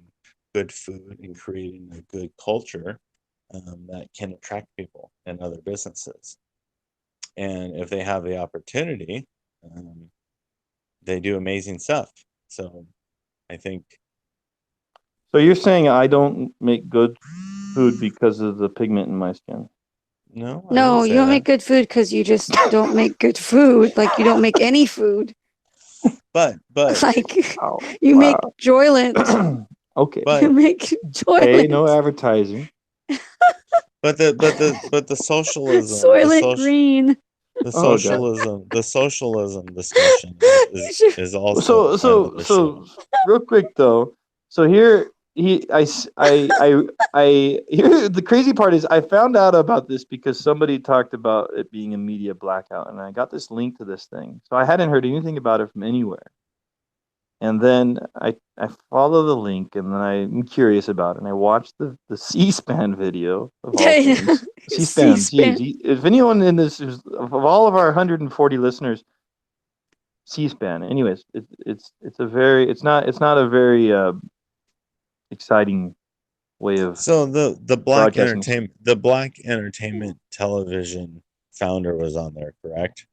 good food and creating a good culture, that can attract people and other businesses. And if they have the opportunity, they do amazing stuff. So I think. So you're saying I don't make good food because of the pigment in my skin? No, you don't make good food because you just don't make good food. Like you don't make any food. But like you make Joyland. Okay. But you make Joyland. Hey, no advertising. But the socialism. Soylent Green. The socialism discussion is also so real quick though. So here here the crazy part is I found out about this because somebody talked about it being a media blackout, and I got this link to this thing. So I hadn't heard anything about it from anywhere. And then I follow the link, and then I'm curious about it, and I watched the C-SPAN video of all things. C-SPAN. Geez, if anyone in this is, of all of our 140 listeners, C-SPAN. Anyways, it's not a very exciting way of. So the black entertainment television founder was on there, correct?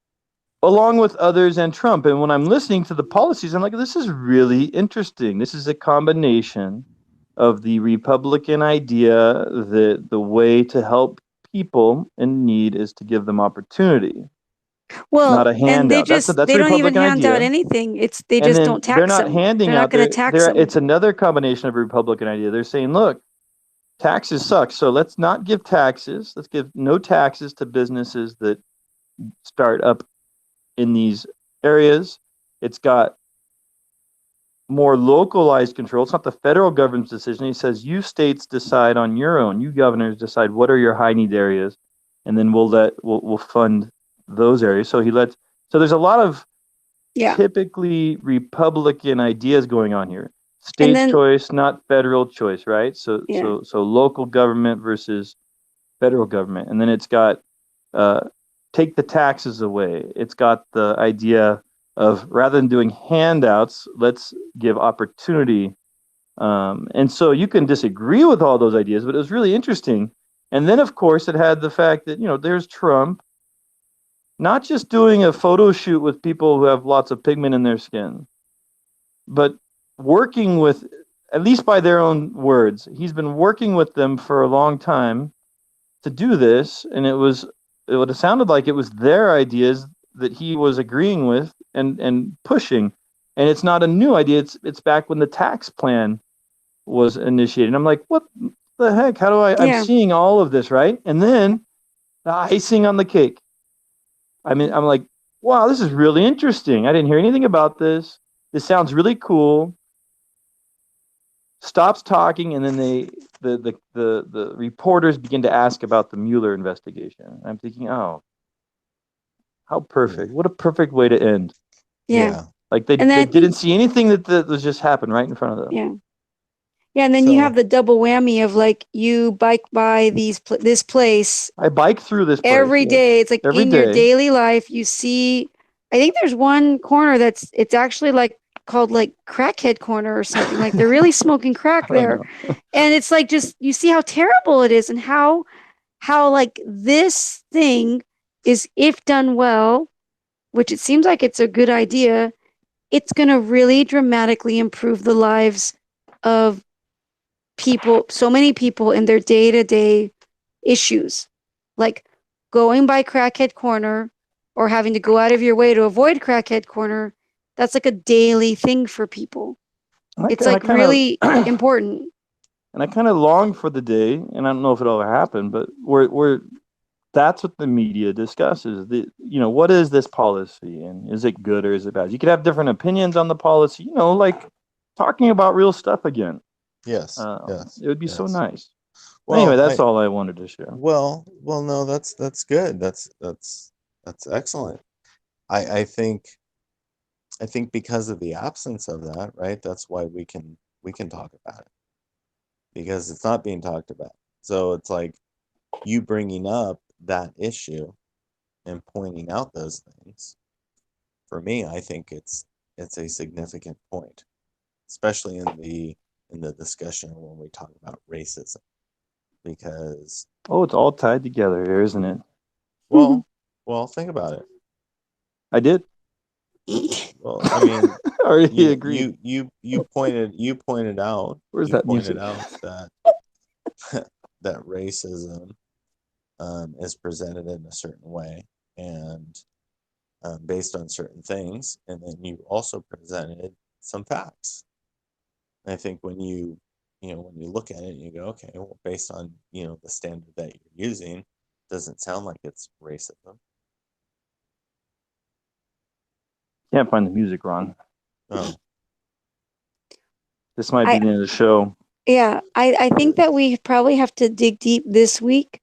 Along with others and Trump. And when I'm listening to the policies, I'm like, this is really interesting. This is a combination of the Republican idea that the way to help people in need is to give them opportunity. Well, not a handout. That's they don't even hand out anything. They just don't tax them. They're not handing out. They're not going to tax them. It's another combination of a Republican idea. They're saying, look, taxes suck. So let's not give taxes. Let's give no taxes to businesses that start up in these areas. It's got more localized control. It's not the federal government's decision. He says you states decide on your own. You governors decide what are your high need areas, and then we'll fund those areas. So there's a lot of typically Republican ideas going on here. State choice, not federal choice, right? So local government versus federal government, and then it's got take the taxes away. It's got the idea of rather than doing handouts, let's give opportunity. And so you can disagree with all those ideas, but it was really interesting. And then, of course, it had the fact that, there's Trump not just doing a photo shoot with people who have lots of pigment in their skin, but working with, at least by their own words, he's been working with them for a long time to do this. And it would have sounded like it was their ideas that he was agreeing with and pushing. And it's not a new idea. It's back when the tax plan was initiated. And I'm like, what? the heck? How do I'm Yeah. seeing all of this, right? And then the icing on the cake. I mean, I'm like, wow, this is really interesting. I didn't hear anything about this. This sounds really cool. Stops talking, and then the reporters begin to ask about the Mueller investigation. I'm thinking, oh, how perfect! What a perfect way to end. Yeah. Like they didn't see anything that was just happened right in front of them. Yeah. Yeah, and then you have the double whammy of like you bike by this place. I bike through this place every day. It's like every in day. your daily life, you see. I think there's one corner it's actually like called like crackhead corner or something. Like they're really smoking crack there, and it's like just you see how terrible it is and how like this thing is, if done well, which it seems like it's a good idea, it's going to really dramatically improve the lives of people, so many people in their day-to-day issues, like going by crackhead corner or having to go out of your way to avoid crackhead corner. That's like a daily thing for people. It's like really important. And I kind of long for the day, and I don't know if it'll ever happen, but where that's what the media discusses. What is this policy, and is it good or is it bad? You could have different opinions on the policy, like talking about real stuff again. Yes. It would be so nice. Well, anyway, that's all I wanted to share. Well, no, that's good. That's excellent. I think because of the absence of that, right? That's why we can talk about it, because it's not being talked about. So it's like you bringing up that issue and pointing out those things. For me, I think it's a significant point, especially in the discussion when we talk about racism, because it's all tied together here, isn't it? Well, think about it. I did. Well, I mean, already agreed. You pointed out. Where's that music? Out that that racism is presented in a certain way and based on certain things, and then you also presented some facts. And I think when you look at it and you go, okay, well, based on the standard that you're using, doesn't sound like it's racism. Can't find the music, Ron. Oh. This might be the end of the show. Yeah, I think that we probably have to dig deep this week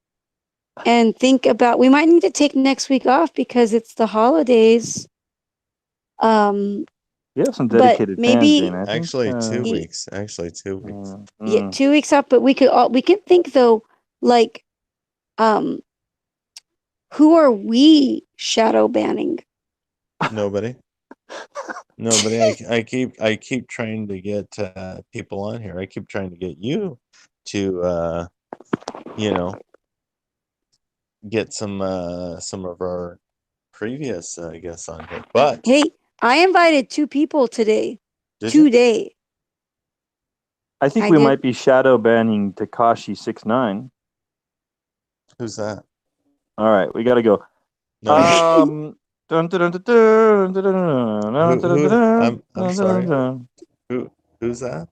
and think about, we might need to take next week off because it's the holidays. We have some dedicated maybe, fans, Actually, 2 weeks. Actually, 2 weeks. Yeah, 2 weeks off. But we can think though, like, who are we shadow banning? Nobody. I keep trying to get people on here. I keep trying to get you to get some of our previous guests on here. But hey, I invited 2 people today. Today. I think we might be shadow banning Tekashi 6ix9ine. Who's that? All right, we got to go. No. I'm sorry. Who's that?